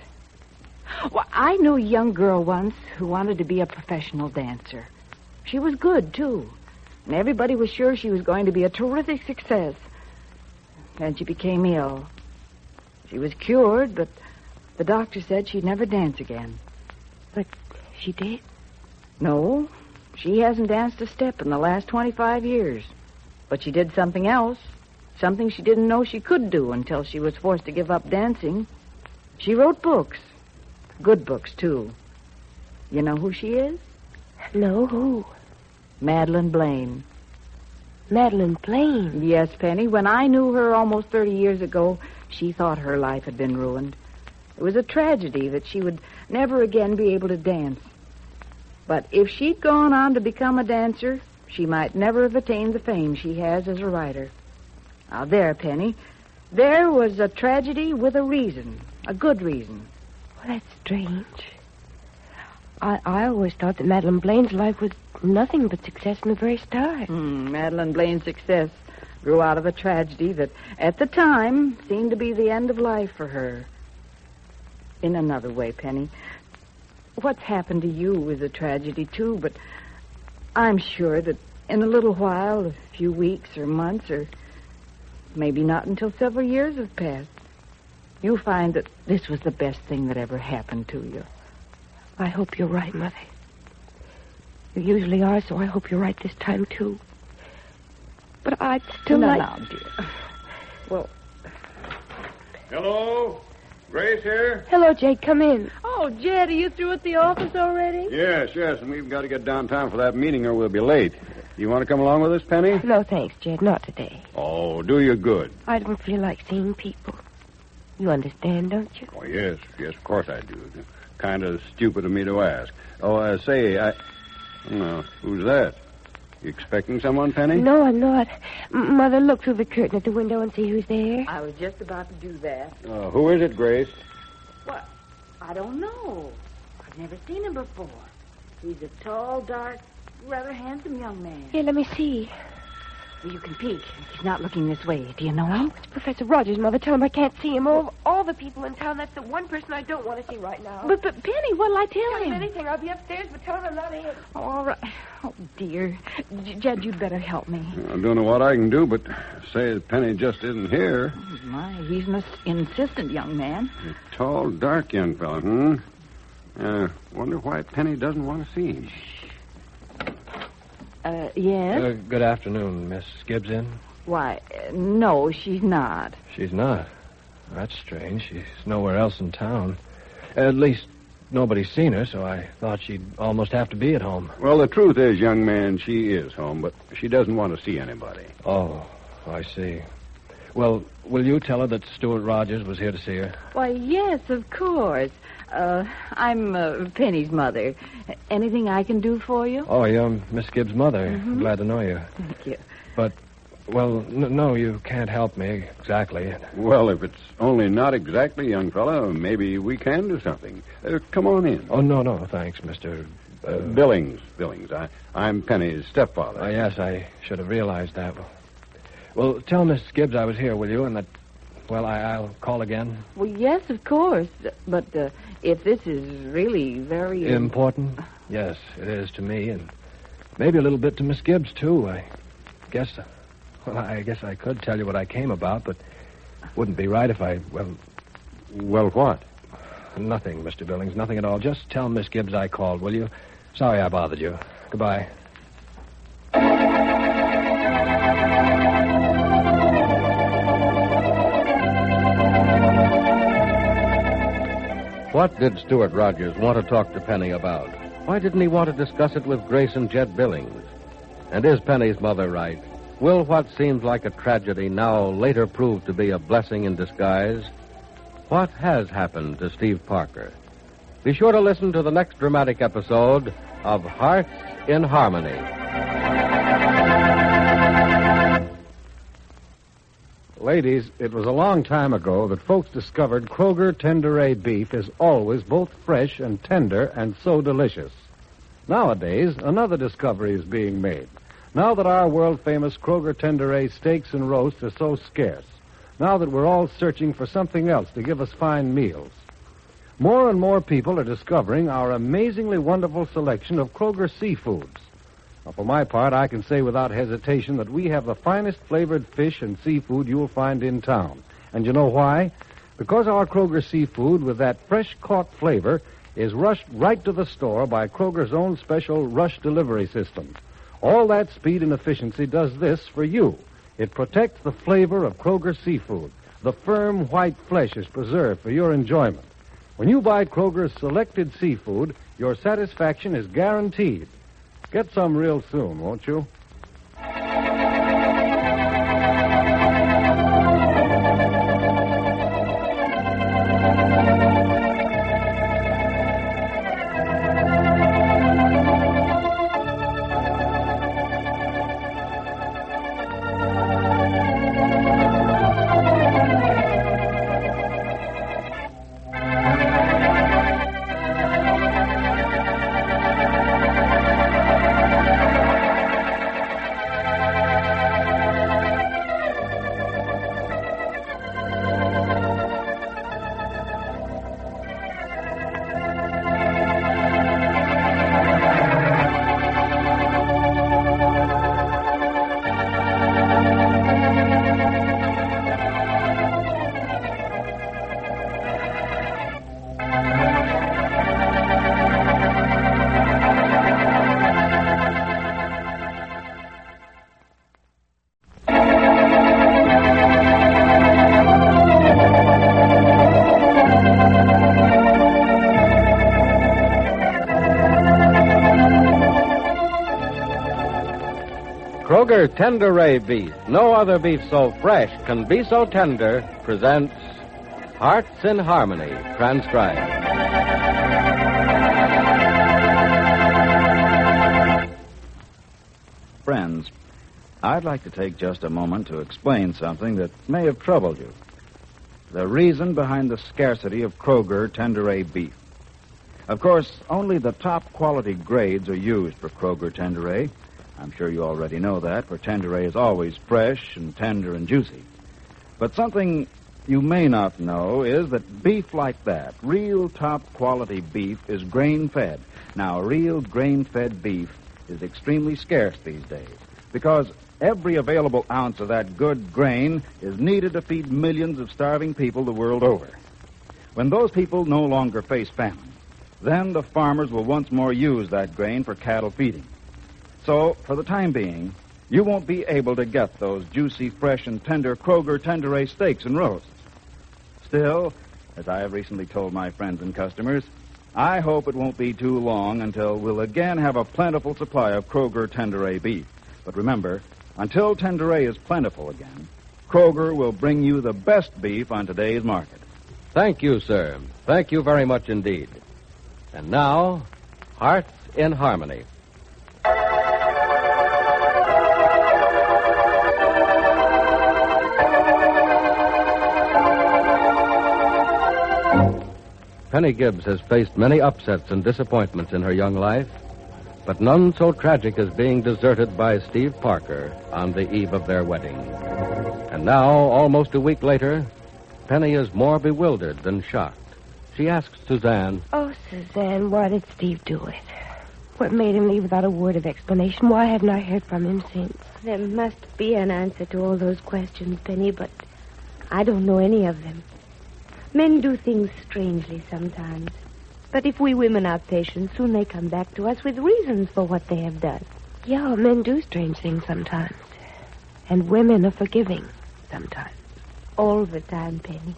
Well, I knew a young girl once who wanted to be a professional dancer. She was good, too. And everybody was sure she was going to be a terrific success. Then she became ill. She was cured, but the doctor said she'd never dance again. But she did? No, she hasn't danced a step in the last 25 years. But she did something else. Something she didn't know she could do until she was forced to give up dancing. She wrote books. Good books, too. You know who she is? No, who? Madeline Blaine. Madeline Blaine? Yes, Penny. When I knew her almost 30 years ago, she thought her life had been ruined. It was a tragedy that she would never again be able to dance. But if she'd gone on to become a dancer, she might never have attained the fame she has as a writer. Now, there, Penny. There was a tragedy with a reason. A good reason. Well, that's strange. I always thought that Madeline Blaine's life was nothing but success from the very start. Madeline Blaine's success grew out of a tragedy that, at the time, seemed to be the end of life for her. In another way, Penny, what's happened to you is a tragedy, too, but I'm sure that in a little while, a few weeks or months, or maybe not until several years have passed, you'll find that this was the best thing that ever happened to you. I hope you're right, Mother. You usually are, so I hope you're right this time, too. But I'd still like... No, dear. Well... Hello? Grace here? Hello, Jake. Come in. Oh, Jed, are you through at the office already? Yes, and we've got to get downtown for that meeting or we'll be late. You want to come along with us, Penny? No, thanks, Jed. Not today. Oh, do you good. I don't feel like seeing people. You understand, don't you? Oh, yes, of course I do. Kind of stupid of me to ask. Oh, say, who's that? You expecting someone, Penny? No, I'm not. Mother, look through the curtain at the window and see who's there. I was just about to do that. Who is it, Grace? What? I don't know. I've never seen him before. He's a tall, dark, rather handsome young man. Here, let me see. You can peek. He's not looking this way. Do you know him? Oh, it's Professor Rogers, Mother. Tell him I can't see him. All the people in town, that's the one person I don't want to see right now. But Penny, what'll I tell him? Anything. I'll be upstairs, but tell him I'm not in. Oh, all right. Oh, dear. Jed, you'd better help me. I don't know what I can do, but say that Penny just isn't here. Oh, my, he's an insistent young man. A tall, dark young fellow, wonder why Penny doesn't want to see him. Yes? Good afternoon, Miss Gibbs in? Why, no, she's not. She's not? That's strange. She's nowhere else in town. At least, nobody's seen her, so I thought she'd almost have to be at home. Well, the truth is, young man, she is home, but she doesn't want to see anybody. Oh, I see. Well, will you tell her that Stuart Rogers was here to see her? Why, yes, of course. I'm Penny's mother. Anything I can do for you? Oh, you're Miss Gibbs' mother. Mhm. I'm glad to know you. Thank you. But, well, no, you can't help me exactly. Well, if it's only not exactly, young fella, maybe we can do something. Come on in. Oh, no, thanks, Mr. Billings. I'm Penny's stepfather. Oh, yes, I should have realized that. Well, tell Miss Gibbs I was here, will you, and that, well, I'll call again. Well, yes, of course. But if this is really very... Important? Yes, it is to me, and maybe a little bit to Miss Gibbs, too. I guess I could tell you what I came about, but wouldn't be right if I, Well, what? Nothing, Mr. Billings, nothing at all. Just tell Miss Gibbs I called, will you? Sorry I bothered you. Goodbye. What did Stuart Rogers want to talk to Penny about? Why didn't he want to discuss it with Grace and Jed Billings? And is Penny's mother right? Will what seems like a tragedy now later prove to be a blessing in disguise? What has happened to Steve Parker? Be sure to listen to the next dramatic episode of Hearts in Harmony. Ladies, it was a long time ago that folks discovered Kroger Tenderay beef is always both fresh and tender and so delicious. Nowadays, another discovery is being made. Now that our world-famous Kroger Tenderay steaks and roasts are so scarce, now that we're all searching for something else to give us fine meals, more and more people are discovering our amazingly wonderful selection of Kroger seafoods. Now, for my part, I can say without hesitation that we have the finest flavored fish and seafood you'll find in town. And you know why? Because our Kroger seafood with that fresh-caught flavor is rushed right to the store by Kroger's own special rush delivery system. All that speed and efficiency does this for you. It protects the flavor of Kroger seafood. The firm white flesh is preserved for your enjoyment. When you buy Kroger's selected seafood, your satisfaction is guaranteed. Get some real soon, won't you? Kroger Tenderay beef, no other beef so fresh can be so tender, presents Hearts in Harmony, transcribed. Friends, I'd like to take just a moment to explain something that may have troubled you. The reason behind the scarcity of Kroger Tenderay beef. Of course, only the top quality grades are used for Kroger Tenderay. I'm sure you already know that, for Tenderay is always fresh and tender and juicy. But something you may not know is that beef like that, real top-quality beef, is grain-fed. Now, real grain-fed beef is extremely scarce these days because every available ounce of that good grain is needed to feed millions of starving people the world over. When those people no longer face famine, then the farmers will once more use that grain for cattle feeding. So, for the time being, you won't be able to get those juicy, fresh, and tender Kroger Tenderay steaks and roasts. Still, as I have recently told my friends and customers, I hope it won't be too long until we'll again have a plentiful supply of Kroger Tenderay beef. But remember, until Tenderay is plentiful again, Kroger will bring you the best beef on today's market. Thank you, sir. Thank you very much indeed. And now, Hearts in Harmony. Penny Gibbs has faced many upsets and disappointments in her young life, but none so tragic as being deserted by Steve Parker on the eve of their wedding. And now, almost a week later, Penny is more bewildered than shocked. She asks Suzanne, "Oh, Suzanne, why did Steve do it? What made him leave without a word of explanation? Why hadn't I heard from him since?" There must be an answer to all those questions, Penny, but I don't know any of them. Men do things strangely sometimes. But if we women are patient, soon they come back to us with reasons for what they have done. Yeah, men do strange things sometimes. And women are forgiving sometimes. All the time, Penny.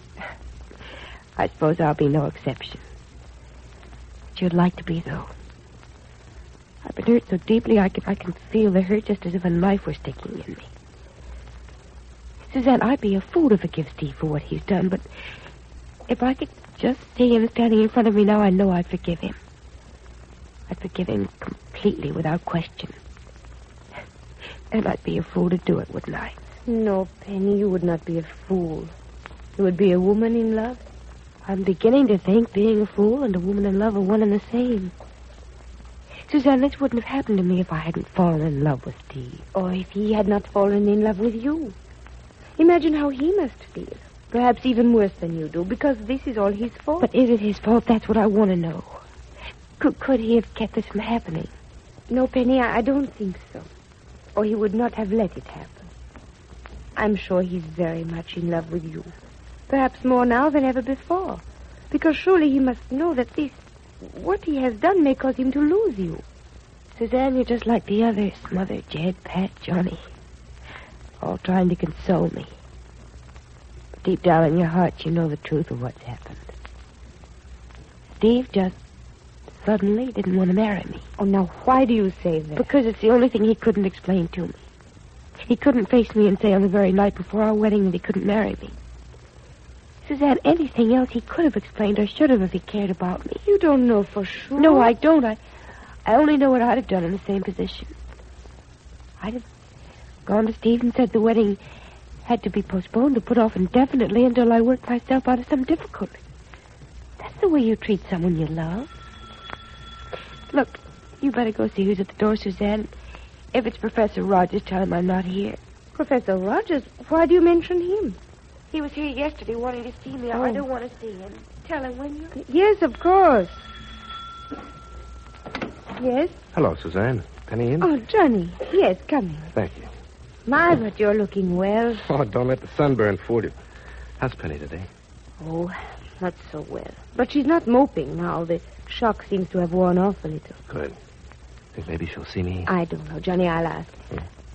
I suppose I'll be no exception. But you'd like to be, though. I've been hurt so deeply I can feel the hurt just as if a knife were sticking in me. Suzanne, I'd be a fool to forgive Steve for what he's done, but if I could just see him standing in front of me now, I know I'd forgive him. I'd forgive him completely, without question. And I'd be a fool to do it, wouldn't I? No, Penny, you would not be a fool. You would be a woman in love. I'm beginning to think being a fool and a woman in love are one and the same. Suzanne, this wouldn't have happened to me if I hadn't fallen in love with Steve. Or if he had not fallen in love with you. Imagine how he must feel. Perhaps even worse than you do, because this is all his fault. But is it his fault? That's what I want to know. Could he have kept this from happening? No, Penny, I don't think so. Or he would not have let it happen. I'm sure he's very much in love with you. Perhaps more now than ever before. Because surely he must know that what he has done may cause him to lose you. Suzanne, you're just like the others. Mother, Jed, Pat, Johnny. All trying to console me. But deep down in your heart, you know the truth of what's happened. Steve just suddenly didn't want to marry me. Oh, now why do you say that? Because it's the only thing he couldn't explain to me. He couldn't face me and say on the very night before our wedding that he couldn't marry me. Suzanne, anything else he could have explained or should have if he cared about me. You don't know for sure. No, I don't. I only know what I'd have done in the same position. I'd have gone to Steve and said the wedding had to be postponed or put off indefinitely until I worked myself out of some difficulty. That's the way you treat someone you love. Look, you better go see who's at the door, Suzanne. If it's Professor Rogers, tell him I'm not here. Professor Rogers? Why do you mention him? He was here yesterday wanting to see me. Oh. I don't want to see him. Tell him, will you? Yes, of course. Yes? Hello, Suzanne. Penny in? Oh, Johnny. Yes, come in. Thank you. My, but you're looking well. Oh, don't let the sunburn fool you. How's Penny today? Oh, not so well. But she's not moping now. The shock seems to have worn off a little. Good. Think maybe she'll see me? I don't know, Johnny. I'll ask.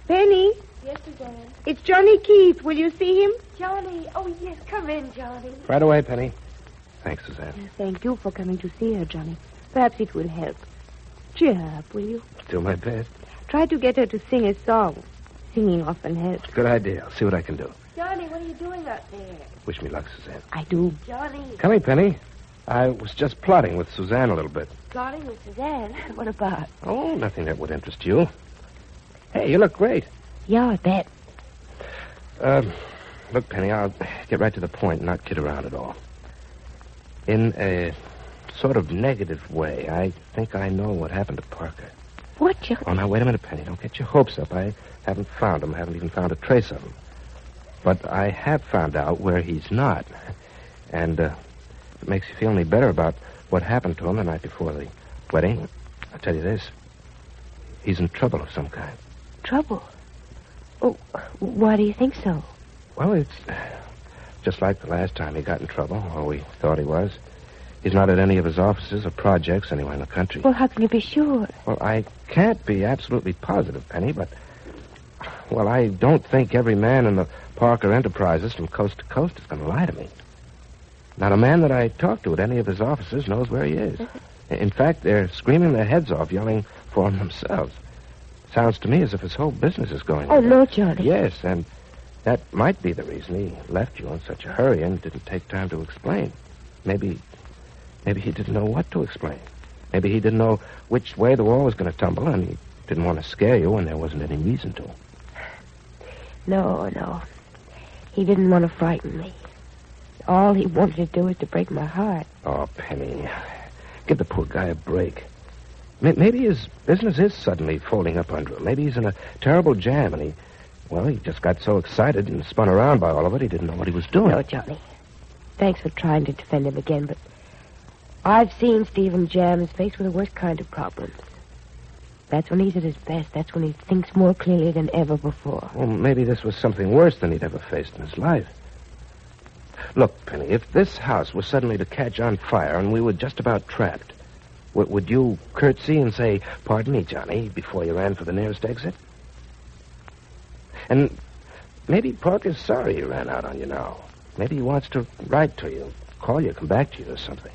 Penny? Yes, Suzanne. It's Johnny Keith. Will you see him? Johnny. Oh, yes. Come in, Johnny. Right away, Penny. Thanks, Suzanne. Thank you for coming to see her, Johnny. Perhaps it will help. Cheer her up, will you? Do my best. Try to get her to sing a song. Singing often helps. Good idea. I'll see what I can do. Johnny, what are you doing out there? Wish me luck, Suzanne. I do. Johnny. Come in, Penny. I was just plotting with Suzanne a little bit. Plotting with Suzanne? What about? Oh, nothing that would interest you. Hey, you look great. Yeah, I bet. Look, Penny, I'll get right to the point and not kid around at all. In a sort of negative way, I think I know what happened to Parker. What, Johnny? Oh, now, wait a minute, Penny. Don't get your hopes up. I haven't found him. I haven't even found a trace of him. But I have found out where he's not. And if it makes you feel any better about what happened to him the night before the wedding, I'll tell you this. He's in trouble of some kind. Trouble? Oh, why do you think so? Well, it's just like the last time he got in trouble, or we thought he was. He's not at any of his offices or projects anywhere in the country. Well, how can you be sure? Well, I can't be absolutely positive, Penny, but... Well, I don't think every man in the Parker Enterprises from coast to coast is going to lie to me. Not a man that I talk to at any of his offices knows where he is. In fact, they're screaming their heads off, yelling for him themselves. Sounds to me as if his whole business is going Oh, under. no, Johnny. Yes, and That might be the reason he left you in such a hurry and didn't take time to explain. Maybe he didn't know what to explain. Maybe he didn't know which way the wall was going to tumble, and he didn't want to scare you when there wasn't any reason to. No. He didn't want to frighten me. All he wanted to do was to break my heart. Oh, Penny, give the poor guy a break. Maybe his business is suddenly folding up under him. Maybe he's in a terrible jam, and he just got so excited and spun around by all of it, he didn't know what he was doing. No, Johnny. Thanks for trying to defend him again, but I've seen Stephen Jam faced with the worst kind of problems. That's when he's at his best. That's when he thinks more clearly than ever before. Well, maybe this was something worse than he'd ever faced in his life. Look, Penny, if this house was suddenly to catch on fire and we were just about trapped, would you curtsy and say, "Pardon me, Johnny," before you ran for the nearest exit? And maybe Parker's sorry he ran out on you now. Maybe he wants to write to you, call you, come back to you or something.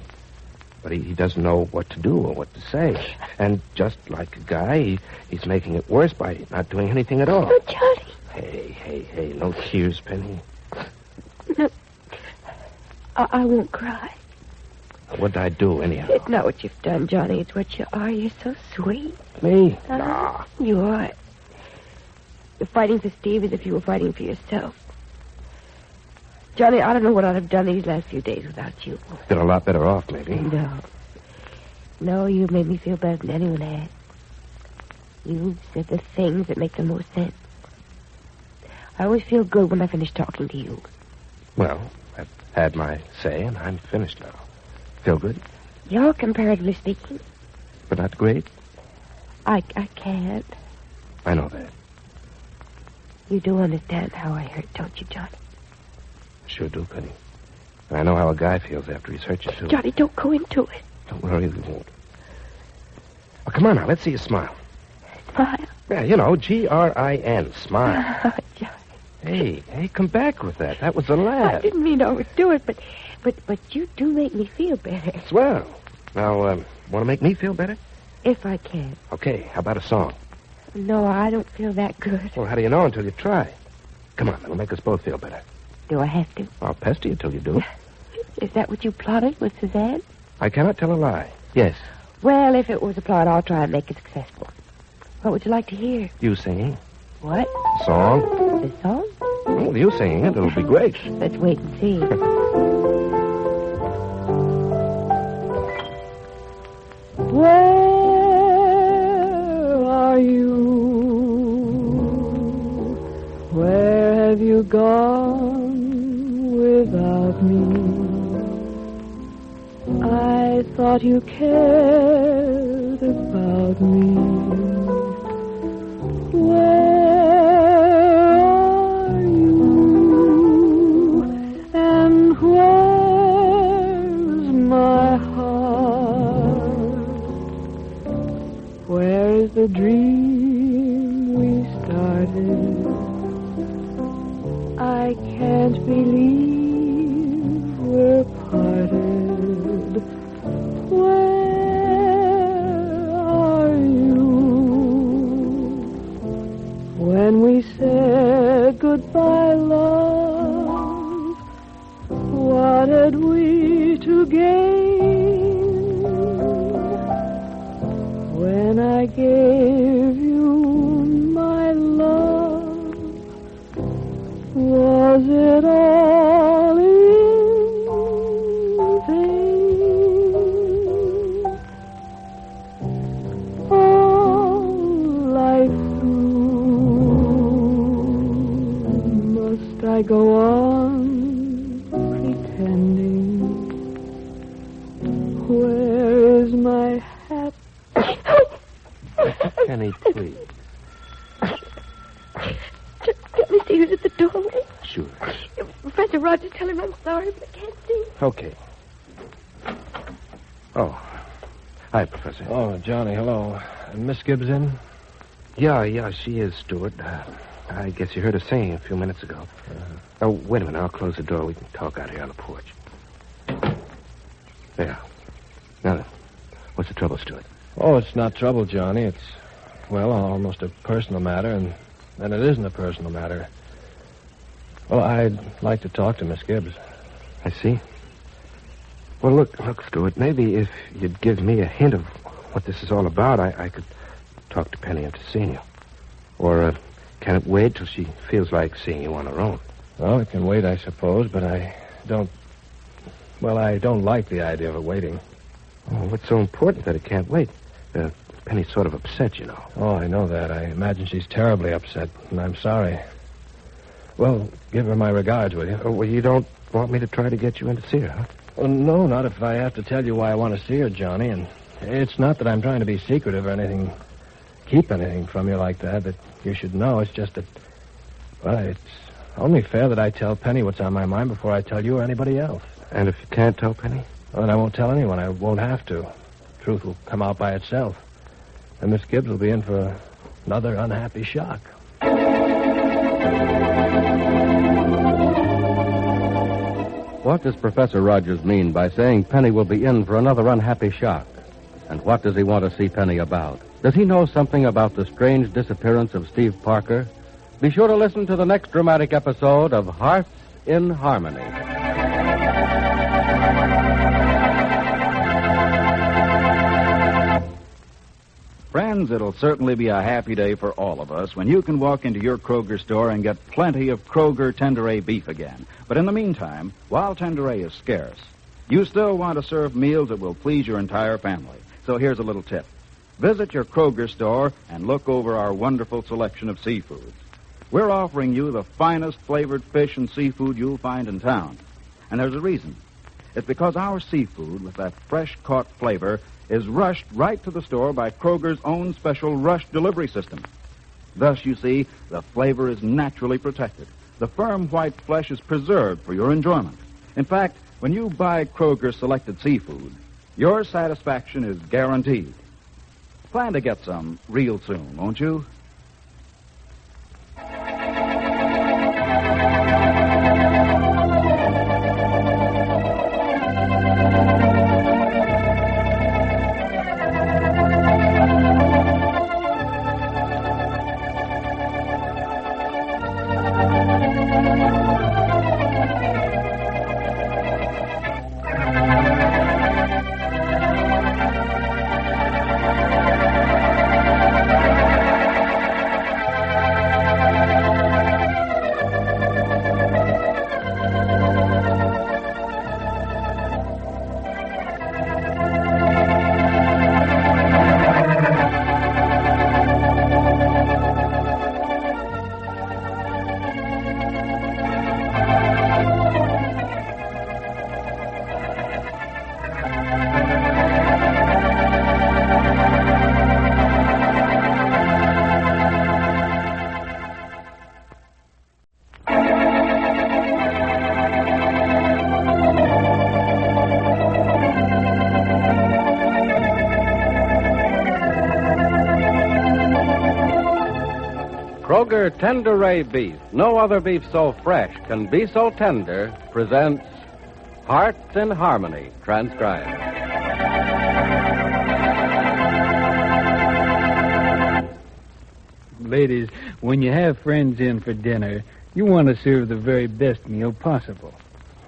But he doesn't know what to do or what to say. And just like a guy, he's making it worse by not doing anything at all. Oh, Johnny. Hey, no tears, Penny. No. I won't cry. What'd I do, anyhow? It's not what you've done, Johnny. It's what you are. You're so sweet. Me? Nah. You are. You're fighting for Steve as if you were fighting for yourself. Johnny, I don't know what I'd have done these last few days without you. Been a lot better off, maybe. No, you made me feel better than anyone had. You said the things that make the most sense. I always feel good when I finish talking to you. Well, I've had my say, and I'm finished now. Feel good? You're comparatively speaking. But not great? I can't. I know that. You do understand how I hurt, don't you, Johnny? Sure do, Penny. And I know how a guy feels after he's hurt you, too. Johnny, don't go into it. Don't worry, we won't. Oh, come on now, let's see you smile. Smile? Yeah, you know, Grin, smile. Oh, Johnny. Hey, come back with that. That was a laugh. I didn't mean to overdo it, but you do make me feel better. Swell. Now, want to make me feel better? If I can. Okay, how about a song? No, I don't feel that good. Well, how do you know until you try? Come on, it'll make us both feel better. Do I have to? I'll pester you till you do. Is that what you plotted with Suzanne? I cannot tell a lie. Yes. Well, if it was a plot, I'll try and make it successful. What would you like to hear? You singing. What? Song. The song? Well, you singing it. It'll be great. Let's wait and see. Where are you? Where have you gone without me? I thought you cared about me. Where are you? And where's my heart? Where is the dream we started? I can't believe we're parted. Where are you? When we said goodbye, love, what had we to gain? When I gave you my love, was it all in vain? All life through, must I go on pretending? Where is my hat? Penny, please. Let me see who's at the doorway. Sure. Professor Rogers, tell him I'm sorry, but I can't see. Okay. Oh. Hi, Professor. Oh, Johnny, hello. Miss Gibbs in? Yeah, she is, Stewart. I guess you heard her singing a few minutes ago. Oh, wait a minute. I'll close the door. We can talk out here on the porch. There. Now then, what's the trouble, Stewart? Oh, it's not trouble, Johnny. It's, well, almost a personal matter, and then it isn't a personal matter. Well, I'd like to talk to Miss Gibbs. I see. Well, look, Stuart, maybe if you'd give me a hint of what this is all about, I could talk to Penny into seeing you. Or can it wait till she feels like seeing you on her own? Well, it can wait, I suppose, but I don't like the idea of it waiting. Oh, what's so important that it can't wait? Penny's sort of upset, you know. Oh, I know that. I imagine she's terribly upset, and I'm sorry. Well, give her my regards, will you? Oh, well, you don't want me to try to get you in to see her, huh? Well, no, not if I have to tell you why I want to see her, Johnny. And it's not that I'm trying to be secretive or anything, keep anything from you like that you should know. It's just that, well, it's only fair that I tell Penny what's on my mind before I tell you or anybody else. And if you can't tell Penny? Well, then I won't tell anyone. I won't have to. The truth will come out by itself. And Miss Gibbs will be in for another unhappy shock. What does Professor Rogers mean by saying Penny will be in for another unhappy shock? And what does he want to see Penny about? Does he know something about the strange disappearance of Steve Parker? Be sure to listen to the next dramatic episode of Hearts in Harmony. Friends, it'll certainly be a happy day for all of us when you can walk into your Kroger store and get plenty of Kroger Tender-A beef again. But in the meantime, while Tender-A is scarce, you still want to serve meals that will please your entire family. So here's a little tip. Visit your Kroger store and look over our wonderful selection of seafoods. We're offering you the finest flavored fish and seafood you'll find in town. And there's a reason. It's because our seafood, with that fresh-caught flavor, is rushed right to the store by Kroger's own special rush delivery system. Thus, you see, the flavor is naturally protected. The firm white flesh is preserved for your enjoyment. In fact, when you buy Kroger selected seafood, your satisfaction is guaranteed. Plan to get some real soon, won't you? Kroger Tender-A Beef, no other beef so fresh can be so tender, presents Hearts in Harmony, transcribed. Ladies, when you have friends in for dinner, you want to serve the very best meal possible.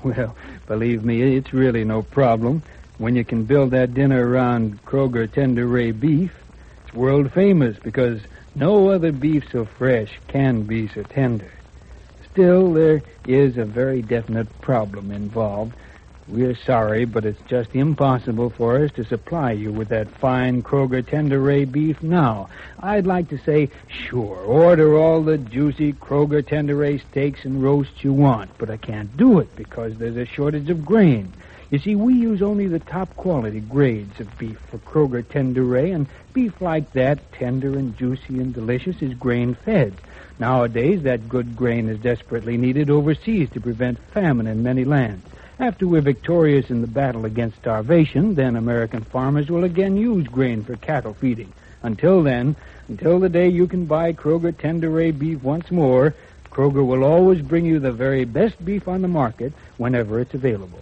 Well, believe me, it's really no problem. When you can build that dinner around Kroger Tender-A Beef, it's world famous because no other beef so fresh can be so tender. Still, there is a very definite problem involved. We're sorry, but it's just impossible for us to supply you with that fine Kroger Tender-A beef now. I'd like to say, sure, order all the juicy Kroger Tender-A steaks and roasts you want, but I can't do it because there's a shortage of grain. You see, we use only the top-quality grades of beef for Kroger Tender-A, and beef like that, tender and juicy and delicious, is grain-fed. Nowadays, that good grain is desperately needed overseas to prevent famine in many lands. After we're victorious in the battle against starvation, then American farmers will again use grain for cattle feeding. Until then, until the day you can buy Kroger Tender-A beef once more, Kroger will always bring you the very best beef on the market whenever it's available.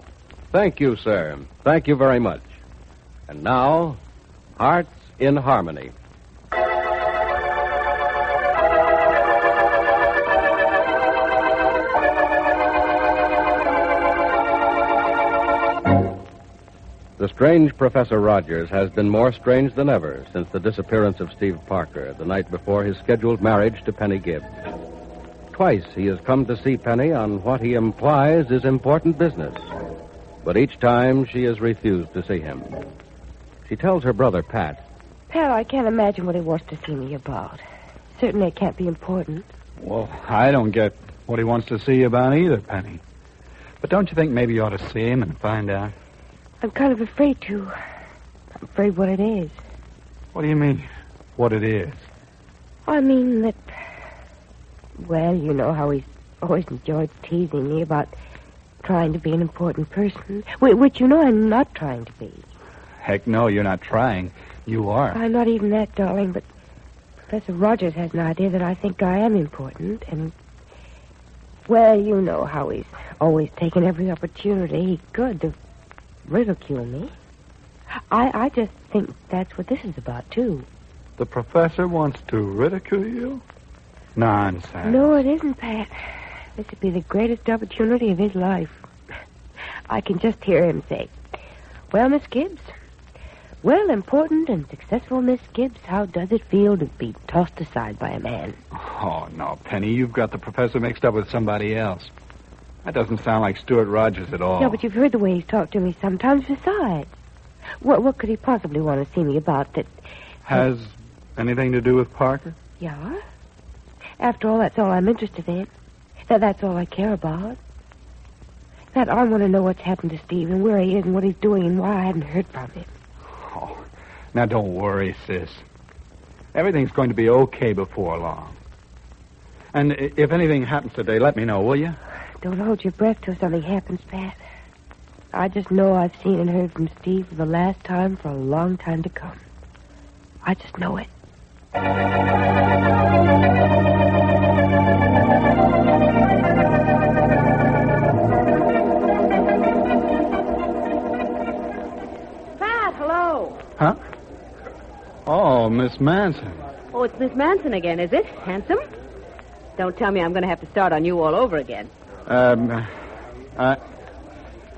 Thank you, sir. Thank you very much. And now, Hearts in Harmony. The strange Professor Rogers has been more strange than ever since the disappearance of Steve Parker the night before his scheduled marriage to Penny Gibbs. Twice he has come to see Penny on what he implies is important business, but each time she has refused to see him. She tells her brother, Pat. Pat, I can't imagine what he wants to see me about. Certainly it can't be important. Well, I don't get what he wants to see you about either, Penny. But don't you think maybe you ought to see him and find out? I'm kind of afraid to. I'm afraid what it is. What do you mean, what it is? I mean that... Well, you know how he's always enjoyed teasing me about trying to be an important person, which you know I'm not trying to be. Heck no, you're not trying. You are. I'm not even that, darling, but Professor Rogers has an idea that I think I am important, and... Well, you know how he's always taken every opportunity he could to ridicule me. I just think that's what this is about, too. The professor wants to ridicule you? Nonsense. No, it isn't, Pat. This would be the greatest opportunity of his life. I can just hear him say, "Well, Miss Gibbs, well, important and successful Miss Gibbs, how does it feel to be tossed aside by a man?" Oh, no, Penny, you've got the professor mixed up with somebody else. That doesn't sound like Stuart Rogers at all. No, but you've heard the way he's talked to me sometimes besides. What could he possibly want to see me about that... Has anything to do with Parker? Yeah. After all, that's all I'm interested in. That's all I care about. That I want to know what's happened to Steve and where he is and what he's doing and why I haven't heard from him. Oh, now don't worry, sis. Everything's going to be okay before long. And if anything happens today, let me know, will you? Don't hold your breath till something happens, Pat. I just know I've seen and heard from Steve for the last time for a long time to come. I just know it. Pat, hello. Huh? Oh, Miss Manson. Oh, it's Miss Manson again, is it? Handsome? Don't tell me I'm going to have to start on you all over again. I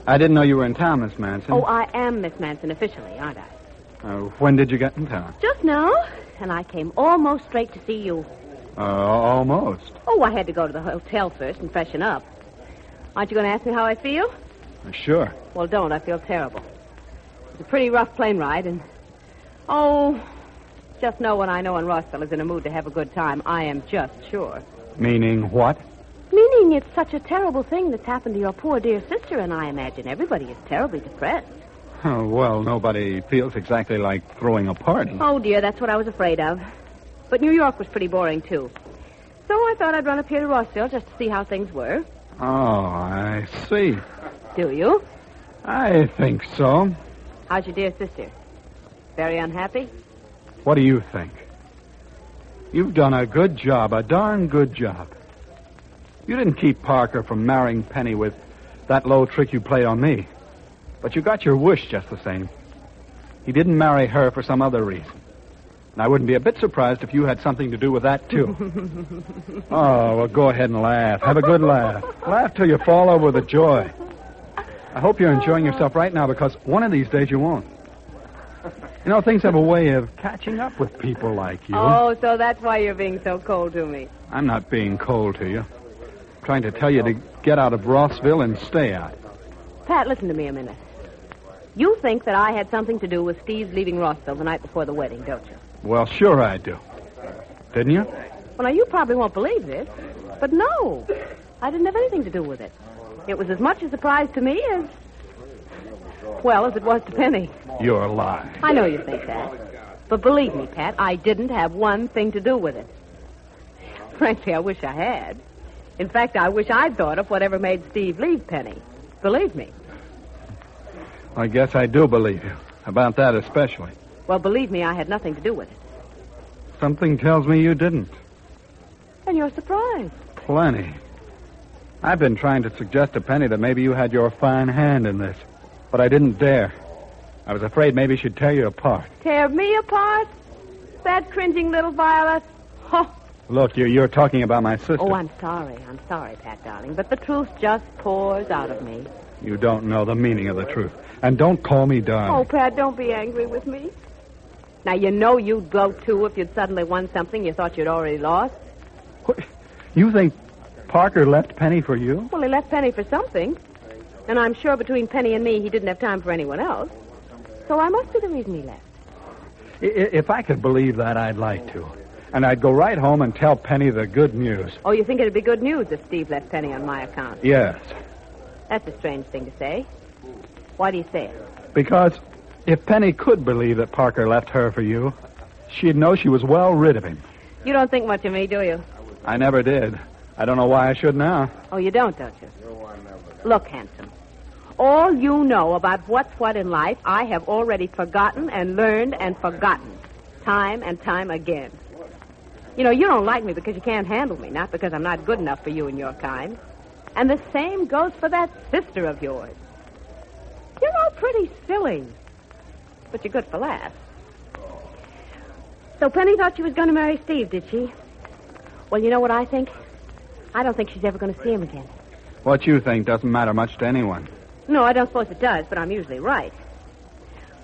didn't know you were in town, Miss Manson. Oh, I am Miss Manson officially, aren't I? When did you get in town? Just now. And I came almost straight to see you. Almost. Oh, I had to go to the hotel first and freshen up. Aren't you going to ask me how I feel? Sure. Well, don't. I feel terrible. It's a pretty rough plane ride, and... Oh, just know when I know when Rossville is in a mood to have a good time, I am just sure. Meaning what? Meaning it's such a terrible thing that's happened to your poor dear sister, and I imagine everybody is terribly depressed. Oh, well, nobody feels exactly like throwing a party. Oh, dear, that's what I was afraid of. But New York was pretty boring, too. So I thought I'd run up here to Rossville just to see how things were. Oh, I see. Do you? I think so. How's your dear sister? Very unhappy? What do you think? You've done a good job, a darn good job. You didn't keep Parker from marrying Penny with that low trick you played on me. But you got your wish just the same. He didn't marry her for some other reason. And I wouldn't be a bit surprised if you had something to do with that, too. Oh, well, go ahead and laugh. Have a good laugh. Laugh till you fall over with joy. I hope you're enjoying yourself right now, because one of these days you won't. You know, things have a way of catching up with people like you. Oh, so that's why you're being so cold to me. I'm not being cold to you. I'm trying to tell you to get out of Rossville and stay out. Pat, listen to me a minute. You think that I had something to do with Steve's leaving Rossville the night before the wedding, don't you? Well, sure I do. Didn't you? Well, now, you probably won't believe this, but no. I didn't have anything to do with it. It was as much a surprise to me as... well, as it was to Penny. You're lying. I know you think that. But believe me, Pat, I didn't have one thing to do with it. Frankly, I wish I had. In fact, I wish I'd thought of whatever made Steve leave Penny. Believe me. I guess I do believe you. About that especially. Well, believe me, I had nothing to do with it. Something tells me you didn't. And you're surprised. Plenty. I've been trying to suggest to Penny that maybe you had your fine hand in this. But I didn't dare. I was afraid maybe she'd tear you apart. Tear me apart? That cringing little Violet? Oh. Look, you're talking about my sister. Oh, I'm sorry, Pat, darling. But the truth just pours out of me. You don't know the meaning of the truth. And don't call me darling. Oh, Pat, don't be angry with me. Now, you know you'd gloat, too, if you'd suddenly won something you thought you'd already lost. What? You think Parker left Penny for you? Well, he left Penny for something. And I'm sure between Penny and me, he didn't have time for anyone else. So I must be the reason he left. If I could believe that, I'd like to. And I'd go right home and tell Penny the good news. Oh, you think it'd be good news if Steve left Penny on my account? Yes. That's a strange thing to say. Why do you say it? Because if Penny could believe that Parker left her for you, she'd know she was well rid of him. You don't think much of me, do you? I never did. I don't know why I should now. Oh, you don't you? Look, handsome. All you know about what's what in life, I have already forgotten and learned and forgotten. Time and time again. You know, you don't like me because you can't handle me, not because I'm not good enough for you and your kind. And the same goes for that sister of yours. You're all pretty silly, but you're good for laughs. So Penny thought she was going to marry Steve, did she? Well, you know what I think? I don't think she's ever going to see him again. What you think doesn't matter much to anyone. No, I don't suppose it does, but I'm usually right.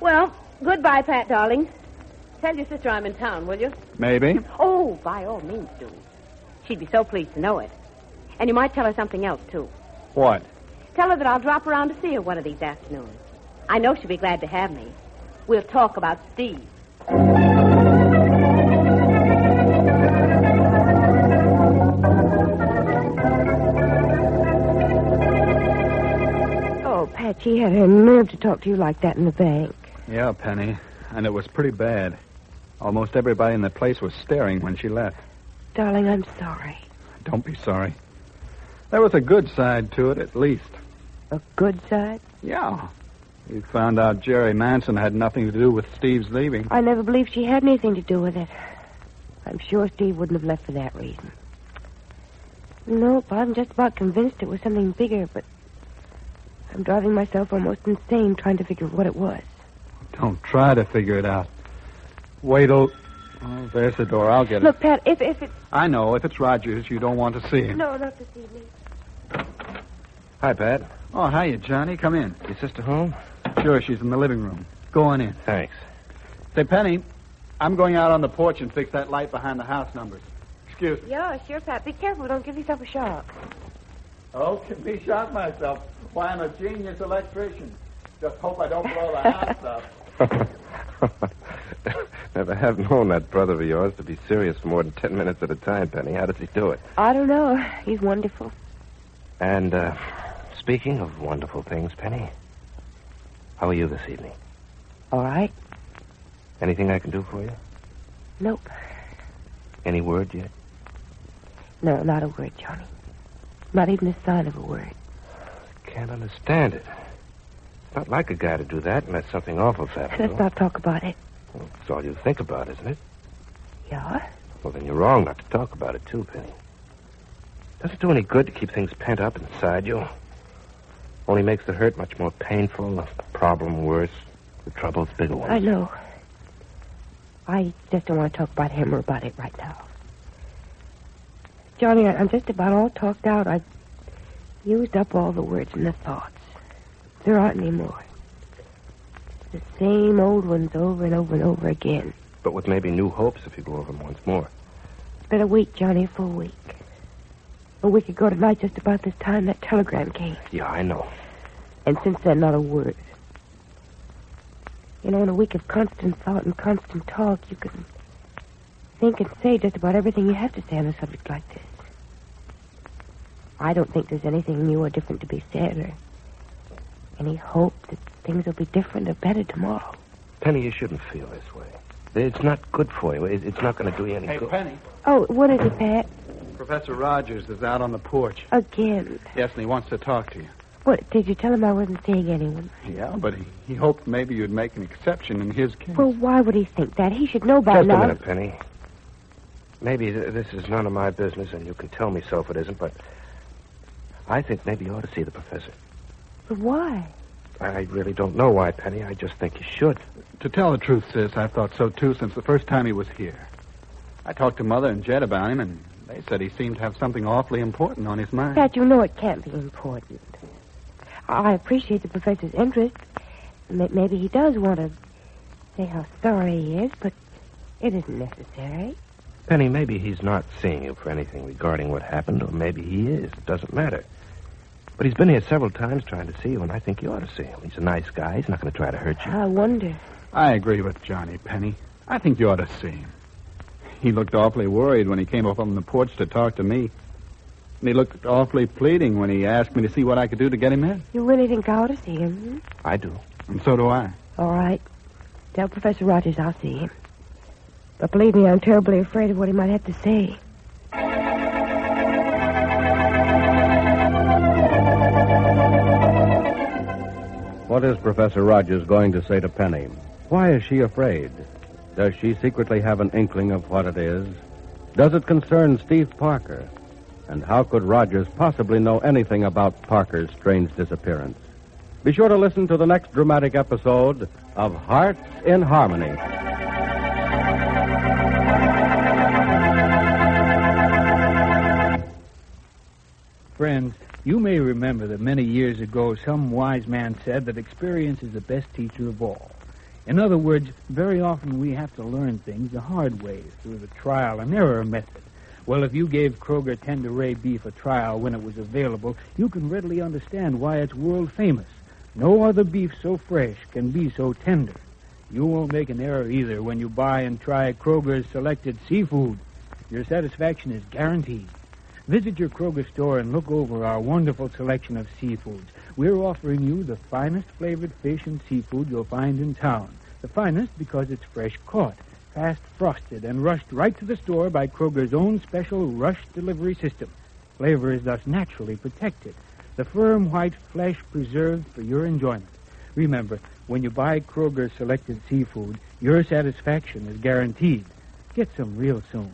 Well, goodbye, Pat, darling. Tell your sister I'm in town, will you? Maybe. Oh, by all means, do. She'd be so pleased to know it. And you might tell her something else, too. What? Tell her that I'll drop around to see her one of these afternoons. I know she'll be glad to have me. We'll talk about Steve. Oh, Pat, she had her nerve to talk to you like that in the bank. Yeah, Penny. And it was pretty bad. Almost everybody in the place was staring when she left. Darling, I'm sorry. Don't be sorry. There was a good side to it, at least. A good side? Yeah. You found out Jerry Manson had nothing to do with Steve's leaving. I never believed she had anything to do with it. I'm sure Steve wouldn't have left for that reason. Nope, I'm just about convinced it was something bigger, but I'm driving myself almost insane trying to figure what it was. Don't try to figure it out. Wait till... Oh, there's the door. I'll get it. Look, Pat, if it's... I know. If it's Rogers, you don't want to see him. No, not this evening. Hi, Pat. Oh, hiya, Johnny. Come in. Your sister home? Sure, she's in the living room. Go on in. Thanks. Say, Penny, I'm going out on the porch and fix that light behind the house numbers. Excuse me. Yeah, sure, Pat. Be careful. Don't give yourself a shock. Oh, can be shot myself. Why, I'm a genius electrician. Just hope I don't blow the house up. Never have known that brother of yours to be serious for more than 10 minutes at a time, Penny. How does he do it? I don't know. He's wonderful. And, speaking of wonderful things, Penny, how are you this evening? All right. Anything I can do for you? Nope. Any word yet? No, not a word, Johnny. Not even a sign of a word. Can't understand it. It's not like a guy to do that unless something awful's happened. Let's not talk about it. Well, it's all you think about, isn't it? Yeah? Well, then you're wrong not to talk about it, too, Penny. Doesn't do any good to keep things pent up inside you. Only makes the hurt much more painful, the problem worse, the trouble's bigger one. I know. I just don't want to talk about him or about it right now. Johnny, I'm just about all talked out. I've used up all the words and the thoughts. There aren't any more. The same old ones over and over and over again. But with maybe new hopes if you go over them once more. Better wait, Johnny, for a week. A week ago tonight, just about this time, that telegram came. Yeah, I know. And since then, not a word. You know, in a week of constant thought and constant talk, you can think and say just about everything you have to say on a subject like this. I don't think there's anything new or different to be said, or any hope that things will be different or better tomorrow. Penny, you shouldn't feel this way. It's not good for you. It's not going to do you any good. Hey, Penny. Oh, what is it, Pat? Professor Rogers is out on the porch. Again? Yes, and he wants to talk to you. What, did you tell him I wasn't seeing anyone? Yeah, but he hoped maybe you'd make an exception in his case. Well, why would he think that? He should know by Just now. a minute, Penny. Maybe this is none of my business, and you can tell me so if it isn't, but I think maybe you ought to see the professor. But why? I really don't know why, Penny. I just think you should. To tell the truth, sis, I've thought so, too, since the first time he was here. I talked to Mother and Jed about him, and they said he seemed to have something awfully important on his mind. Pat, you know it can't be important. I appreciate the professor's interest. Maybe he does want to say how sorry he is, but it isn't necessary. Penny, maybe he's not seeing you for anything regarding what happened, or maybe he is. It doesn't matter. But he's been here several times trying to see you, and I think you ought to see him. He's a nice guy. He's not going to try to hurt you. I wonder. I agree with Johnny, Penny. I think you ought to see him. He looked awfully worried when he came up on the porch to talk to me. And he looked awfully pleading when he asked me to see what I could do to get him in. You really think I ought to see him? I do. And so do I. All right. Tell Professor Rogers I'll see him. But believe me, I'm terribly afraid of what he might have to say. What is Professor Rogers going to say to Penny? Why is she afraid? Does she secretly have an inkling of what it is? Does it concern Steve Parker? And how could Rogers possibly know anything about Parker's strange disappearance? Be sure to listen to the next dramatic episode of Hearts in Harmony. Friends, you may remember that many years ago some wise man said that experience is the best teacher of all. In other words, very often we have to learn things the hard way through the trial and error method. Well, if you gave Kroger Tenderay beef a trial when it was available, you can readily understand why it's world famous. No other beef so fresh can be so tender. You won't make an error either when you buy and try Kroger's selected seafood. Your satisfaction is guaranteed. Visit your Kroger store and look over our wonderful selection of seafoods. We're offering you the finest flavored fish and seafood you'll find in town. The finest because it's fresh caught, fast frosted, and rushed right to the store by Kroger's own special rush delivery system. Flavor is thus naturally protected. The firm white flesh preserved for your enjoyment. Remember, when you buy Kroger selected seafood, your satisfaction is guaranteed. Get some real soon.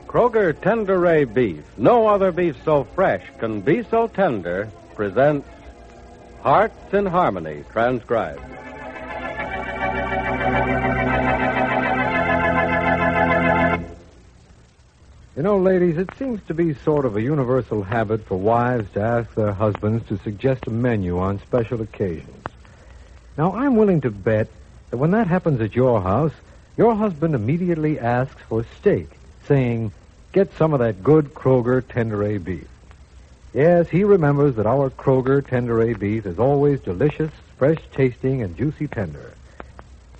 Kroger Tenderay Beef, no other beef so fresh can be so tender, presents Hearts in Harmony, transcribed. You know, ladies, it seems to be sort of a universal habit for wives to ask their husbands to suggest a menu on special occasions. Now, I'm willing to bet that when that happens at your house, your husband immediately asks for steak, saying, "Get some of that good Kroger Tenderay beef." Yes, he remembers that our Kroger Tenderay beef is always delicious, fresh-tasting, and juicy tender.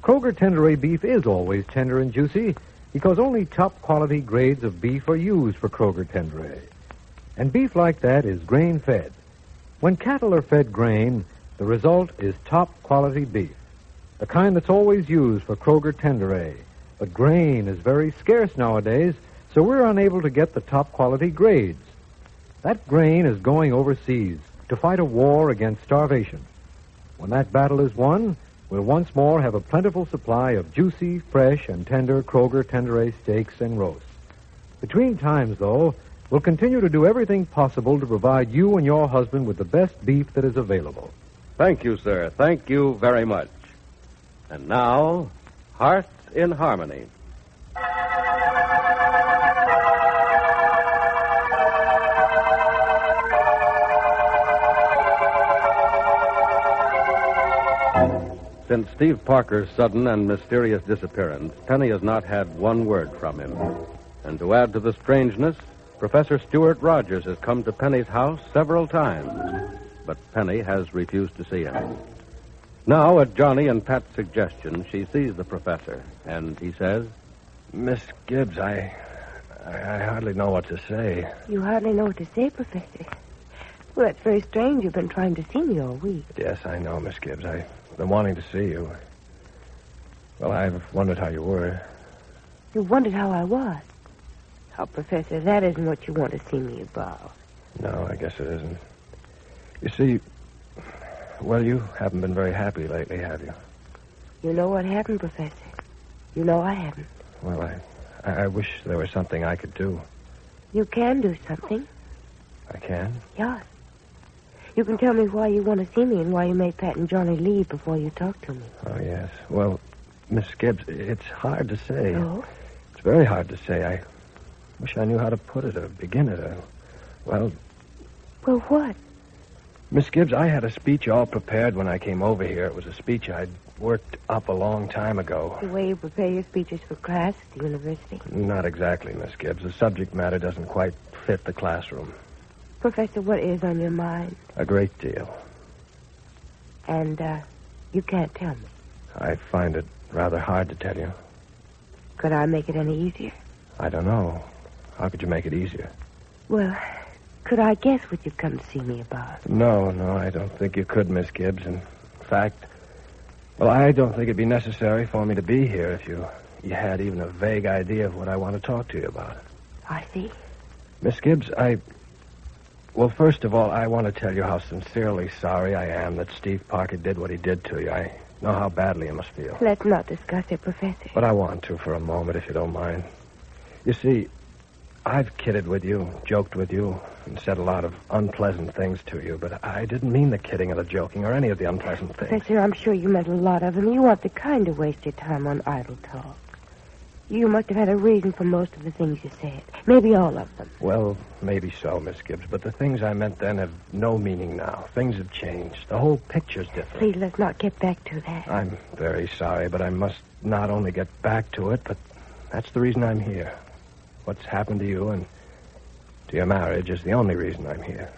Kroger Tenderay beef is always tender and juicy because only top-quality grades of beef are used for Kroger Tenderay. And beef like that is grain-fed. When cattle are fed grain, the result is top-quality beef, the kind that's always used for Kroger Tenderay. But grain is very scarce nowadays, so we're unable to get the top-quality grades. That grain is going overseas to fight a war against starvation. When that battle is won, we'll once more have a plentiful supply of juicy, fresh, and tender Kroger Tenderay steaks and roasts. Between times, though, we'll continue to do everything possible to provide you and your husband with the best beef that is available. Thank you, sir. Thank you very much. And now, Hearts in Harmony. Since Steve Parker's sudden and mysterious disappearance, Penny has not had one word from him. And to add to the strangeness, Professor Stuart Rogers has come to Penny's house several times, but Penny has refused to see him. Now, at Johnny and Pat's suggestion, she sees the professor, and he says, Miss Gibbs, I hardly know what to say. You hardly know what to say, Professor. Well, that's very strange. You've been trying to see me all week. Yes, I know, Miss Gibbs. I've been wanting to see you. Well, I've wondered how you were. You wondered how I was. Oh, Professor, that isn't what you want to see me about. No, I guess it isn't. You see, well, you haven't been very happy lately, have you? You know what happened, Professor? You know I haven't. Well, I wish there was something I could do. You can do something. I can? Yes. You can tell me why you want to see me and why you made Pat and Johnny leave before you talk to me. Oh, yes. Well, Miss Gibbs, it's hard to say. Oh? It's very hard to say. I wish I knew how to put it or begin it. Well, what? Miss Gibbs, I had a speech all prepared when I came over here. It was a speech I'd worked up a long time ago. The way you prepare your speeches for class at the university? Not exactly, Miss Gibbs. The subject matter doesn't quite fit the classroom. Professor, what is on your mind? A great deal. And, you can't tell me. I find it rather hard to tell you. Could I make it any easier? I don't know. How could you make it easier? Well, could I guess what you've come to see me about? No, I don't think you could, Miss Gibbs. In fact, well, I don't think it'd be necessary for me to be here if you had even a vague idea of what I want to talk to you about. I see. Miss Gibbs, well, first of all, I want to tell you how sincerely sorry I am that Steve Parker did what he did to you. I know how badly you must feel. Let's not discuss it, Professor. But I want to for a moment, if you don't mind. You see, I've kidded with you, joked with you, and said a lot of unpleasant things to you, but I didn't mean the kidding or the joking or any of the unpleasant things. Professor, I'm sure you meant a lot of them. You aren't the kind to waste your time on idle talk. You must have had a reason for most of the things you said. Maybe all of them. Well, maybe so, Miss Gibbs, but the things I meant then have no meaning now. Things have changed. The whole picture's different. Please, let's not get back to that. I'm very sorry, but I must not only get back to it, but that's the reason I'm here. What's happened to you and to your marriage is the only reason I'm here.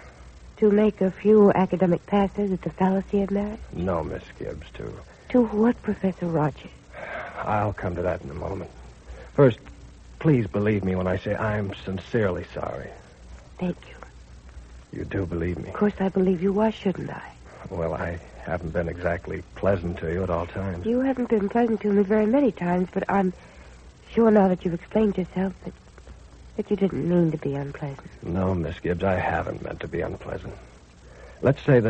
To make a few academic passes at the fallacy of marriage? No, Miss Gibbs, To what, Professor Rogers? I'll come to that in a moment. First, please believe me when I say I'm sincerely sorry. Thank you. You do believe me? Of course I believe you. Why shouldn't I? Well, I haven't been exactly pleasant to you at all times. You haven't been pleasant to me very many times, but I'm sure now that you've explained yourself that you didn't mean to be unpleasant. No, Miss Gibbs, I haven't meant to be unpleasant. Let's say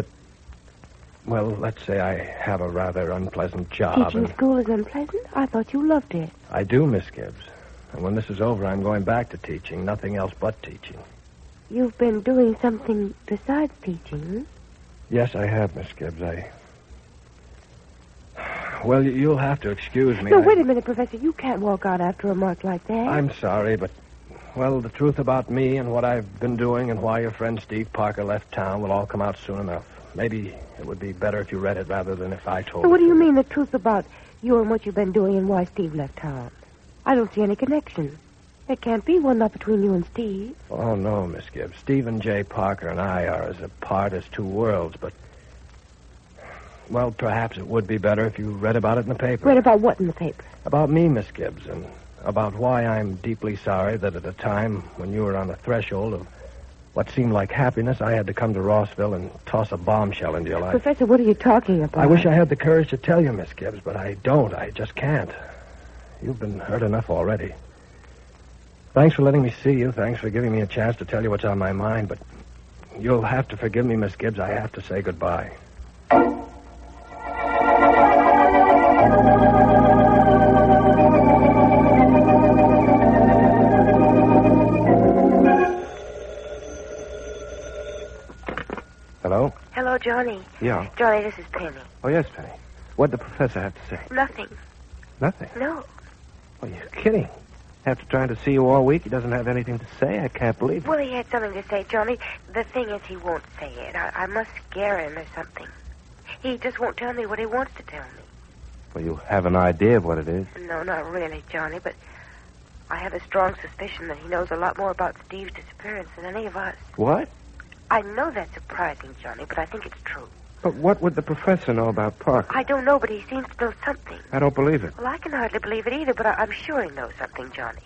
I have a rather unpleasant job. Teaching school is unpleasant? I thought you loved it. I do, Miss Gibbs. And when this is over, I'm going back to teaching, nothing else but teaching. You've been doing something besides teaching? Yes, I have, Miss Gibbs. Well, you'll have to excuse me. No, wait a minute, Professor. You can't walk out after a remark like that. I'm sorry, but, well, the truth about me and what I've been doing and why your friend Steve Parker left town will all come out soon enough. Maybe it would be better if you read it rather than if I told So what it. do you mean, the truth about you and what you've been doing and why Steve left town? I don't see any connection. There can't be one, not between you and Steve. Oh, no, Miss Gibbs. Stephen J. Parker and I are as apart as two worlds, but, well, perhaps it would be better if you read about it in the paper. Read about what in the paper? About me, Miss Gibbs, and about why I'm deeply sorry that at a time when you were on the threshold of what seemed like happiness, I had to come to Rossville and toss a bombshell into your life. Professor, what are you talking about? I wish I had the courage to tell you, Miss Gibbs, but I don't. I just can't. You've been hurt enough already. Thanks for letting me see you. Thanks for giving me a chance to tell you what's on my mind, but you'll have to forgive me, Miss Gibbs. I have to say goodbye. Hello? Hello, Johnny. Yeah. Johnny, this is Penny. Oh, yes, Penny. What'd the professor have to say? Nothing. Nothing? No. Oh, you're kidding. After trying to see you all week, he doesn't have anything to say? I can't believe it. Well, he had something to say, Johnny. The thing is, he won't say it. I must scare him or something. He just won't tell me what he wants to tell me. Well, you have an idea of what it is. No, not really, Johnny, but I have a strong suspicion that he knows a lot more about Steve's disappearance than any of us. What? I know that's surprising, Johnny, but I think it's true. But what would the professor know about Parker? I don't know, but he seems to know something. I don't believe it. Well, I can hardly believe it either, but I'm sure he knows something, Johnny.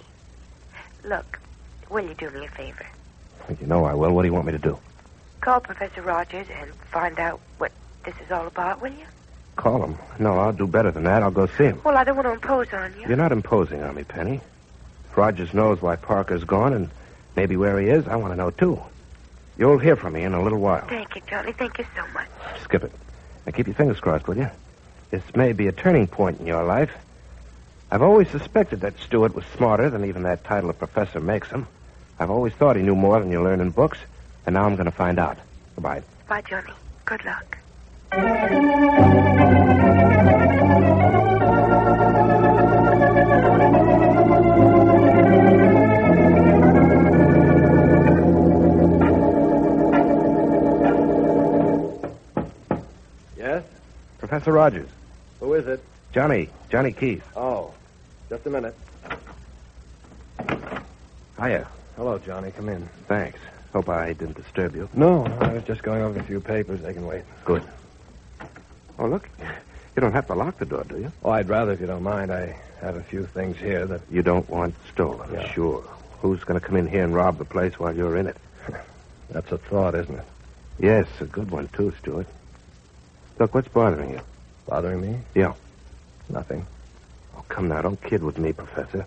Look, will you do me a favor? You know I will. What do you want me to do? Call Professor Rogers and find out what this is all about, will you? Call him? No, I'll do better than that. I'll go see him. Well, I don't want to impose on you. You're not imposing on me, Penny. If Rogers knows why Parker's gone and maybe where he is, I want to know, too. You'll hear from me in a little while. Thank you, Johnny. Thank you so much. Skip it. Now keep your fingers crossed, will you? This may be a turning point in your life. I've always suspected that Stewart was smarter than even that title of professor makes him. I've always thought he knew more than you learn in books, and now I'm going to find out. Goodbye. Bye, Johnny. Good luck. Yes? Professor Rogers. Who is it? Johnny Keith. Oh, just a minute. Hiya. Hello, Johnny. Come in. Thanks. Hope I didn't disturb you. No, I was just going over a few papers. They can wait. Good. Oh, look. You don't have to lock the door, do you? Oh, I'd rather if you don't mind. I have a few things here that... You don't want stolen, Yeah. Sure. Who's going to come in here and rob the place while you're in it? That's a thought, isn't it? Yes, a good one, too, Stewart. Look, what's bothering you? Bothering me? Yeah. Nothing. Oh, come now. Don't kid with me, Professor.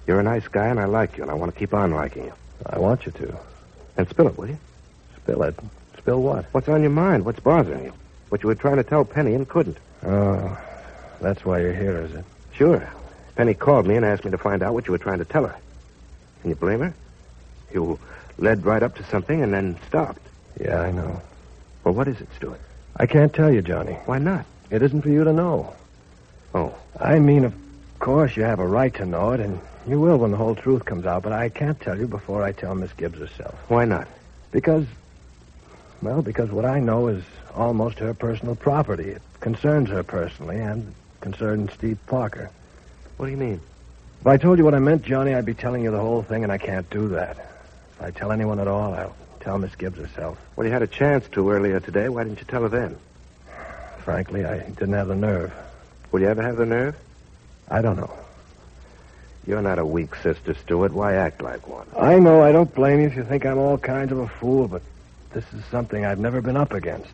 You're a nice guy, and I like you, and I want to keep on liking you. I want you to. And spill it, will you? Spill it? Spill what? What's on your mind? What's bothering you? What you were trying to tell Penny and couldn't. Oh, that's why you're here, is it? Sure. Penny called me and asked me to find out what you were trying to tell her. Can you blame her? You led right up to something and then stopped. Yeah, I know. Well, what is it, Stewart? I can't tell you, Johnny. Why not? It isn't for you to know. Oh. I mean, of course, you have a right to know it, and you will when the whole truth comes out, but I can't tell you before I tell Miss Gibbs herself. Why not? Because what I know is almost her personal property. It concerns her personally and concerns Steve Parker. What do you mean? If I told you what I meant, Johnny, I'd be telling you the whole thing, and I can't do that. If I tell anyone at all, I'll tell Miss Gibbs herself. Well, you had a chance to earlier today. Why didn't you tell her then? Frankly, I didn't have the nerve. Will you ever have the nerve? I don't know. You're not a weak sister, Stewart. Why act like one? I know. I don't blame you if you think I'm all kinds of a fool, but this is something I've never been up against.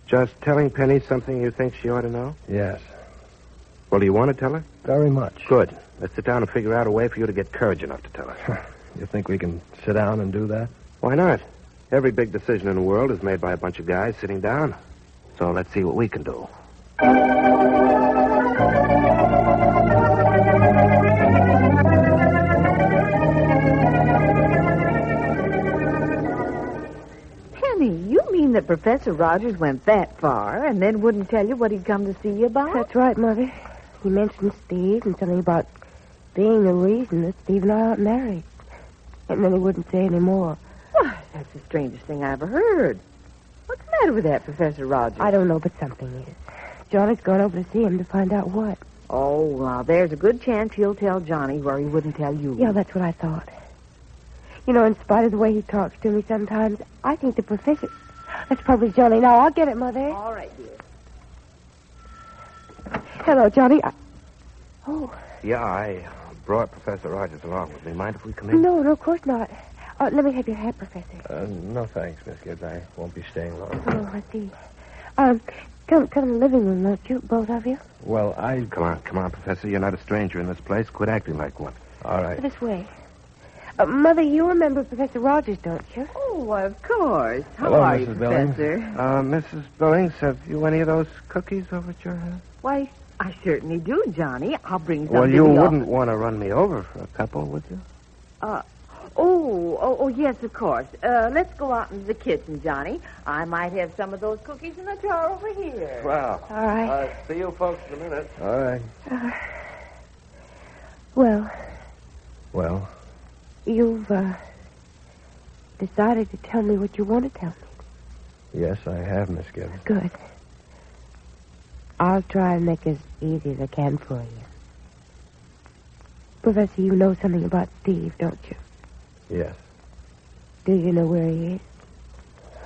Just telling Penny something you think she ought to know? Yes. Well, do you want to tell her? Very much. Good. Let's sit down and figure out a way for you to get courage enough to tell her. You think we can sit down and do that? Why not? Every big decision in the world is made by a bunch of guys sitting down. So let's see what we can do. Penny, you mean that Professor Rogers went that far and then wouldn't tell you what he'd come to see you about? That's right, Mother. He mentioned Steve and something about being the reason that Steve and I aren't married. And then he wouldn't say any more. Why, that's the strangest thing I ever heard. What's the matter with that, Professor Rogers? I don't know, but something is. Johnny's gone over to see him to find out what. Oh, well, there's a good chance he'll tell Johnny where he wouldn't tell you. Yeah, that's what I thought. You know, in spite of the way he talks to me sometimes, I think the professor... That's probably Johnny. Now, I'll get it, Mother. All right, dear. Hello, Johnny. Oh. Yeah, I brought Professor Rogers along with me. Mind if we come in? No, of course not. Let me have your hat, Professor. No, thanks, Miss Gibbs. I won't be staying long. Oh, I see. Come in the living room, won't you, both of you? Well, Come on, Professor. You're not a stranger in this place. Quit acting like one. All right. This way. Mother, you remember Professor Rogers, don't you? Oh, of course. How Hello, are Mrs. you, Billings. Professor? Mrs. Billings, have you any of those cookies over at your house? Why, I certainly do, Johnny. I'll bring some Well, to you the wouldn't office. want to run me over for a couple, would you? Oh, yes, of course. Let's go out into the kitchen, Johnny. I might have some of those cookies in the jar over here. Well. All right. See you folks in a minute. All right. Well, you've decided to tell me what you want to tell me. Yes, I have, Miss Gibbs. Good. I'll try and make it as easy as I can for you. Professor, you know something about Steve, don't you? Yes. Do you know where he is?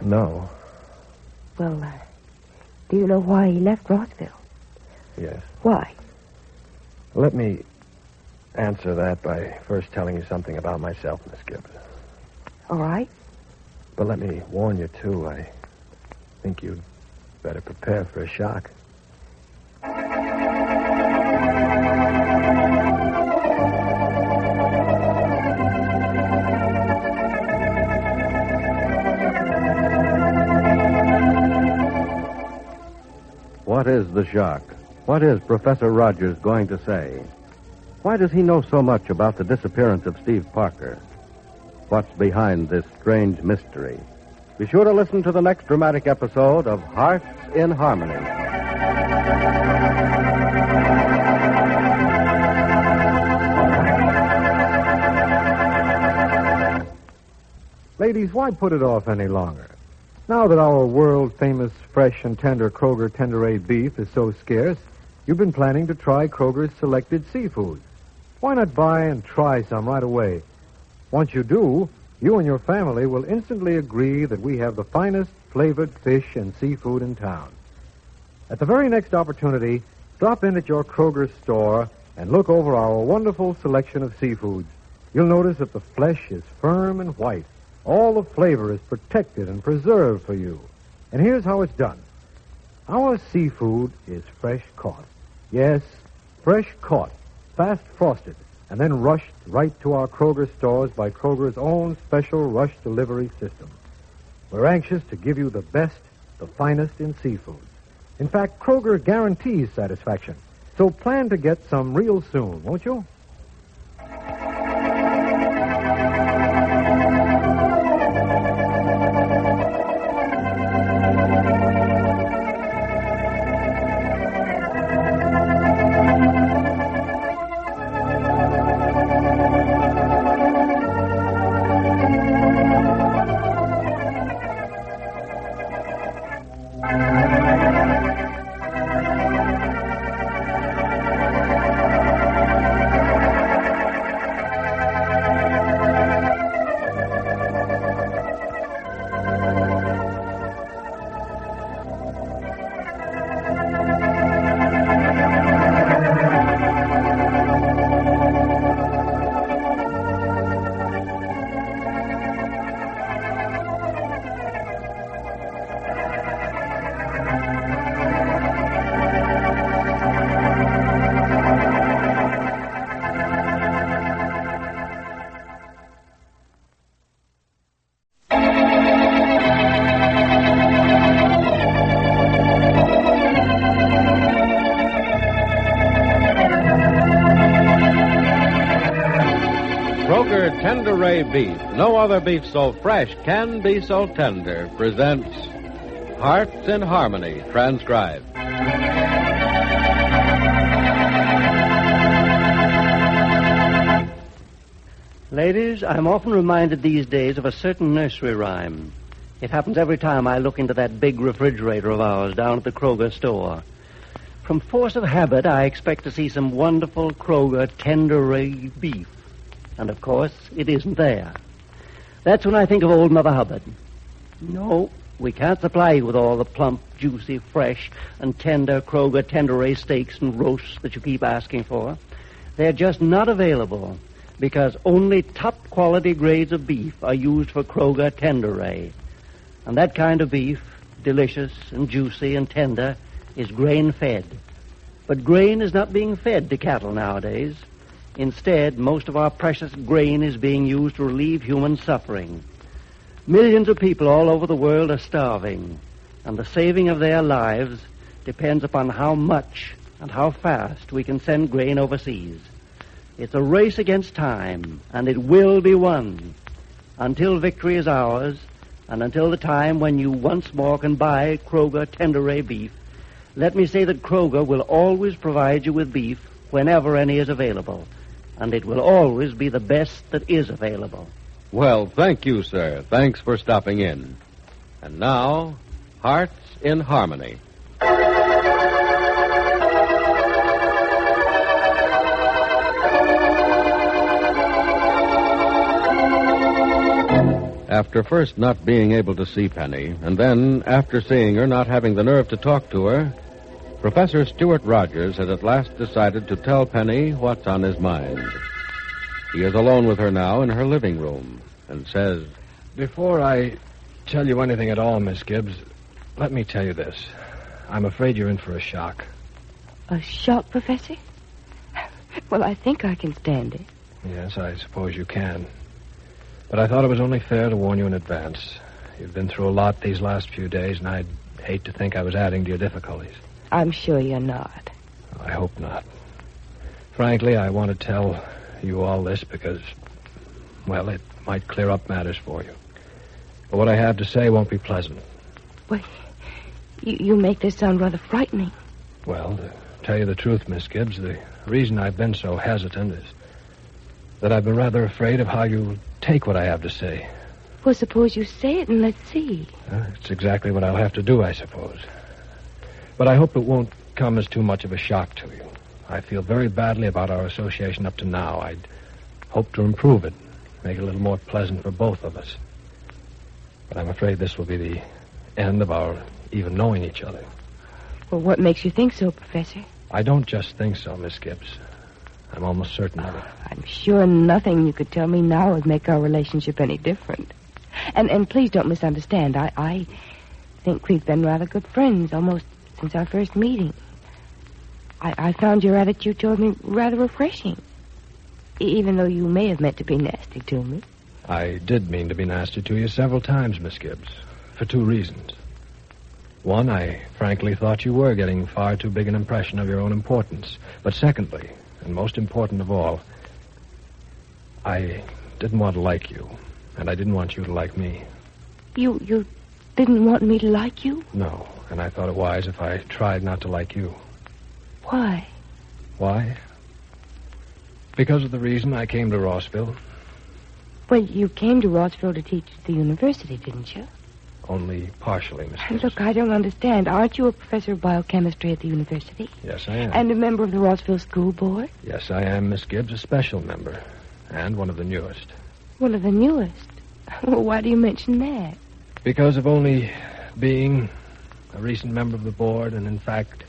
No. Well, do you know why he left Rossville? Yes. Why? Let me answer that by first telling you something about myself, Miss Gibbs. All right. But let me warn you, too. I think you'd better prepare for a shock. What is the shock? What is Professor Rogers going to say? Why does he know so much about the disappearance of Steve Parker? What's behind this strange mystery? Be sure to listen to the next dramatic episode of Hearts in Harmony. Ladies, why put it off any longer? Now that our world-famous fresh and tender Kroger Tender-A beef is so scarce, you've been planning to try Kroger's selected seafood. Why not buy and try some right away? Once you do, you and your family will instantly agree that we have the finest flavored fish and seafood in town. At the very next opportunity, drop in at your Kroger store and look over our wonderful selection of seafoods. You'll notice that the flesh is firm and white. All the flavor is protected and preserved for you. And here's how it's done. Our seafood is fresh caught. Yes, fresh caught, fast frosted, and then rushed right to our Kroger stores by Kroger's own special rush delivery system. We're anxious to give you the best, the finest in seafood. In fact, Kroger guarantees satisfaction. So plan to get some real soon, won't you? Kroger Tender-A Beef, no other beef so fresh can be so tender, presents Hearts in Harmony, transcribed. Ladies, I'm often reminded these days of a certain nursery rhyme. It happens every time I look into that big refrigerator of ours down at the Kroger store. From force of habit, I expect to see some wonderful Kroger Tender-A beef. And, of course, it isn't there. That's when I think of old Mother Hubbard. No, we can't supply you with all the plump, juicy, fresh, and tender Kroger Tender-A steaks and roasts that you keep asking for. They're just not available because only top-quality grades of beef are used for Kroger Tender-A. And that kind of beef, delicious and juicy and tender, is grain-fed. But grain is not being fed to cattle nowadays. Instead, most of our precious grain is being used to relieve human suffering. Millions of people all over the world are starving, and the saving of their lives depends upon how much and how fast we can send grain overseas. It's a race against time, and it will be won. Until victory is ours, and until the time when you once more can buy Kroger Tender-A beef, let me say that Kroger will always provide you with beef whenever any is available. And it will always be the best that is available. Well, thank you, sir. Thanks for stopping in. And now, Hearts in Harmony. After first not being able to see Penny, and then, after seeing her, not having the nerve to talk to her, Professor Stuart Rogers has at last decided to tell Penny what's on his mind. He is alone with her now in her living room and says, Before I tell you anything at all, Miss Gibbs, let me tell you this. I'm afraid you're in for a shock. A shock, Professor? Well, I think I can stand it. Yes, I suppose you can. But I thought it was only fair to warn you in advance. You've been through a lot these last few days, and I'd hate to think I was adding to your difficulties. I'm sure you're not. I hope not. Frankly, I want to tell you all this because, well, it might clear up matters for you. But what I have to say won't be pleasant. Well, you make this sound rather frightening. Well, to tell you the truth, Miss Gibbs, the reason I've been so hesitant is that I've been rather afraid of how you'll take what I have to say. Well, suppose you say it and let's see. It's exactly what I'll have to do, I suppose. But I hope it won't come as too much of a shock to you. I feel very badly about our association up to now. I'd hope to improve it, make it a little more pleasant for both of us. But I'm afraid this will be the end of our even knowing each other. Well, what makes you think so, Professor? I don't just think so, Miss Gibbs. I'm almost certain of it. I'm sure nothing you could tell me now would make our relationship any different. And please don't misunderstand. I think we've been rather good friends almost since our first meeting. I found your attitude toward me rather refreshing, even though you may have meant to be nasty to me. I did mean to be nasty to you several times, Miss Gibbs, for two reasons. One, I frankly thought you were getting far too big an impression of your own importance. But secondly, and most important of all, I didn't want to like you, and I didn't want you to like me. You didn't want me to like you? No, and I thought it wise if I tried not to like you. Why? Why? Because of the reason I came to Rossville. Well, you came to Rossville to teach at the university, didn't you? Only partially, Miss Gibbs. Look, I don't understand. Aren't you a professor of biochemistry at the university? Yes, I am. And a member of the Rossville School Board? Yes, I am, Miss Gibbs, a special member. And one of the newest. One of the newest? Well, why do you mention that? Because of only being a recent member of the board and, in fact,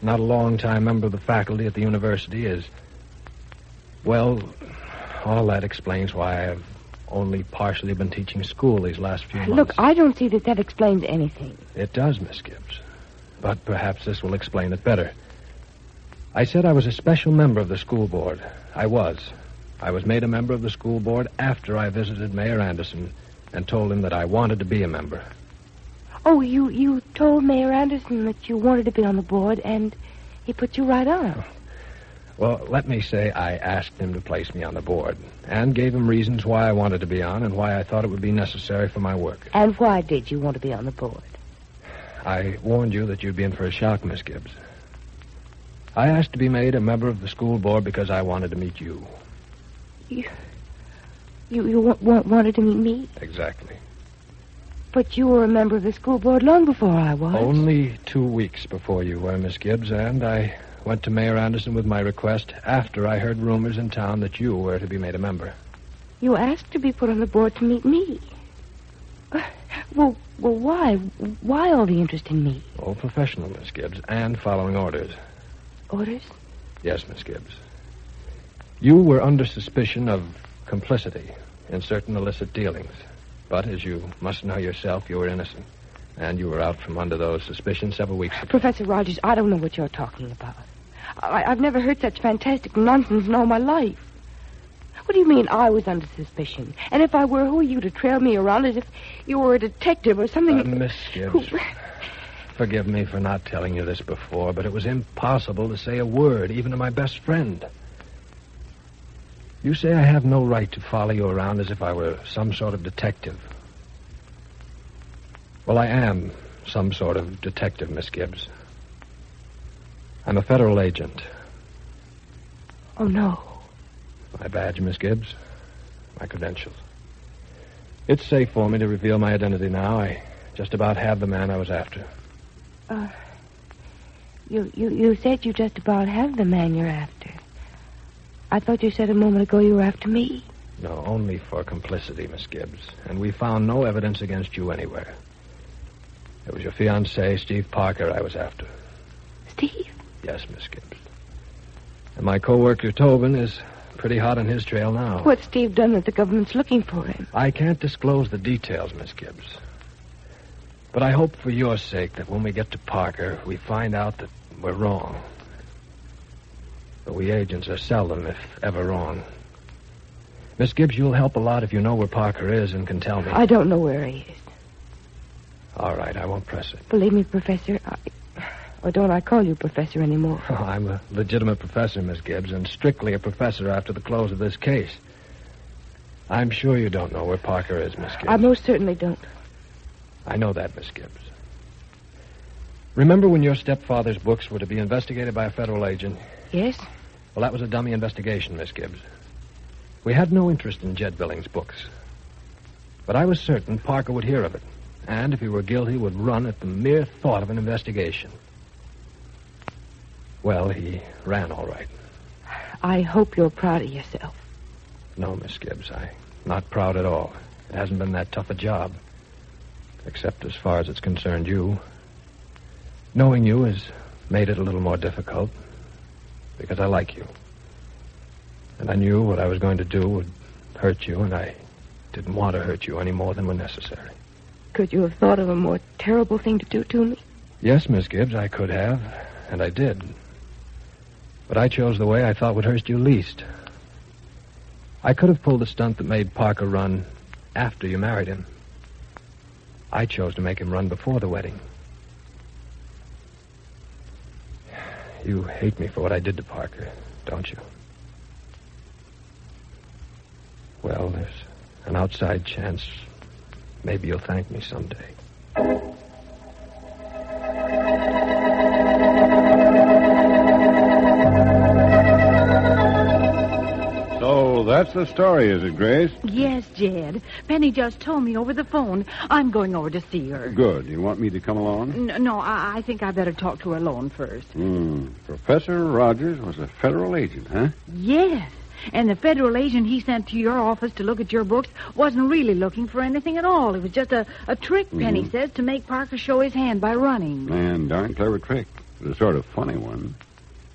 not a long-time member of the faculty at the university is... Well, all that explains why I've only partially been teaching school these last few months. Look, I don't see that explains anything. It does, Miss Gibbs. But perhaps this will explain it better. I said I was a special member of the school board. I was. I was made a member of the school board after I visited Mayor Anderson and told him that I wanted to be a member. Oh, you told Mayor Anderson that you wanted to be on the board, and he put you right on. Well, let me say I asked him to place me on the board and gave him reasons why I wanted to be on and why I thought it would be necessary for my work. And why did you want to be on the board? I warned you that you'd be in for a shock, Miss Gibbs. I asked to be made a member of the school board because I wanted to meet you. You wanted to meet me? Exactly. But you were a member of the school board long before I was. Only 2 weeks before you were, Miss Gibbs, and I went to Mayor Anderson with my request after I heard rumors in town that you were to be made a member. You asked to be put on the board to meet me. Well, why? Why all the interest in me? Oh, professional, Miss Gibbs, and following orders. Orders? Yes, Miss Gibbs. You were under suspicion of complicity in certain illicit dealings. But, as you must know yourself, you were innocent. And you were out from under those suspicions several weeks ago. Professor Rogers, I don't know what you're talking about. I've never heard such fantastic nonsense in all my life. What do you mean I was under suspicion? And if I were, who are you to trail me around as if you were a detective or something? Miss Gibbs, forgive me for not telling you this before, but it was impossible to say a word, even to my best friend. You say I have no right to follow you around as if I were some sort of detective. Well, I am some sort of detective, Miss Gibbs. I'm a federal agent. Oh, no. My badge, Miss Gibbs. My credentials. It's safe for me to reveal my identity now. I just about have the man I was after. You said you just about have the man you're after. I thought you said a moment ago you were after me. No, only for complicity, Miss Gibbs. And we found no evidence against you anywhere. It was your fiancé, Steve Parker, I was after. Steve? Yes, Miss Gibbs. And my co-worker, Tobin, is pretty hot on his trail now. What's Steve done that the government's looking for him? I can't disclose the details, Miss Gibbs. But I hope for your sake that when we get to Parker, we find out that we're wrong. But we agents are seldom, if ever, wrong. Miss Gibbs, you'll help a lot if you know where Parker is and can tell me. I don't know where he is. All right, I won't press it. Believe me, Professor, or don't I call you Professor anymore? Oh, I'm a legitimate professor, Miss Gibbs, and strictly a professor after the close of this case. I'm sure you don't know where Parker is, Miss Gibbs. I most certainly don't. I know that, Miss Gibbs. Remember when your stepfather's books were to be investigated by a federal agent? Yes? Well, that was a dummy investigation, Miss Gibbs. We had no interest in Jed Billings' books. But I was certain Parker would hear of it, and if he were guilty, would run at the mere thought of an investigation. Well, he ran all right. I hope you're proud of yourself. No, Miss Gibbs, I'm not proud at all. It hasn't been that tough a job. Except as far as it's concerned you. Knowing you has made it a little more difficult. Because I like you. And I knew what I was going to do would hurt you, and I didn't want to hurt you any more than were necessary. Could you have thought of a more terrible thing to do to me? Yes, Miss Gibbs, I could have, and I did. But I chose the way I thought would hurt you least. I could have pulled the stunt that made Parker run after you married him. I chose to make him run before the wedding. You hate me for what I did to Parker, don't you? Well, there's an outside chance maybe you'll thank me someday. So that's the story, is it, Grace? Yes, Jed. Penny just told me over the phone. I'm going over to see her. Good. You want me to come along? No, I think I better talk to her alone first. Professor Rogers was a federal agent, huh? Yes. And the federal agent he sent to your office to look at your books wasn't really looking for anything at all. It was just a trick, Penny says, to make Parker show his hand by running. Man, darn clever trick. But a sort of funny one.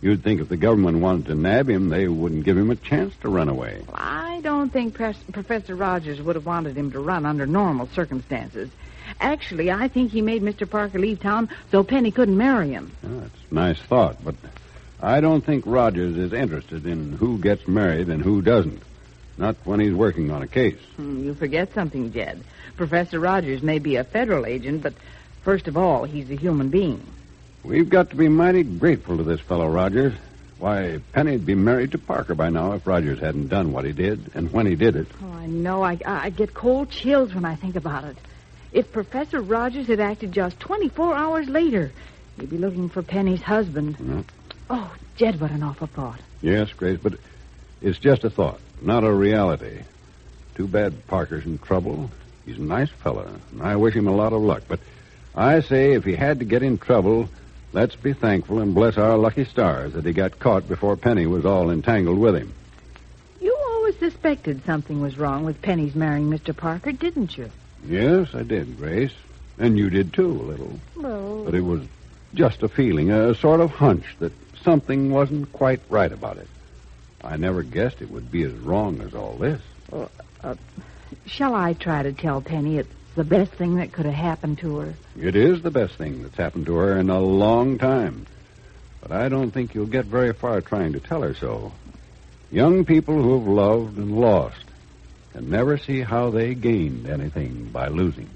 You'd think if the government wanted to nab him, they wouldn't give him a chance to run away. Well, I don't think Professor Rogers would have wanted him to run under normal circumstances. Actually, I think he made Mr. Parker leave town so Penny couldn't marry him. Oh, that's a nice thought, but I don't think Rogers is interested in who gets married and who doesn't. Not when he's working on a case. You forget something, Jed. Professor Rogers may be a federal agent, but first of all, he's a human being. We've got to be mighty grateful to this fellow Rogers. Why, Penny'd be married to Parker by now if Rogers hadn't done what he did and when he did it. Oh, I know. I get cold chills when I think about it. If Professor Rogers had acted just 24 hours later, he'd be looking for Penny's husband. Yeah. Oh, Jed, what an awful thought. Yes, Grace, but it's just a thought, not a reality. Too bad Parker's in trouble. He's a nice fella, and I wish him a lot of luck. But I say if he had to get in trouble, let's be thankful and bless our lucky stars that he got caught before Penny was all entangled with him. You always suspected something was wrong with Penny's marrying Mr. Parker, didn't you? Yes, I did, Grace. And you did, too, a little. Well... But it was just a feeling, a sort of hunch that something wasn't quite right about it. I never guessed it would be as wrong as all this. Shall I try to tell Penny it's the best thing that could have happened to her? It is the best thing that's happened to her in a long time. But I don't think you'll get very far trying to tell her so. Young people who have loved and lost can never see how they gained anything by losing.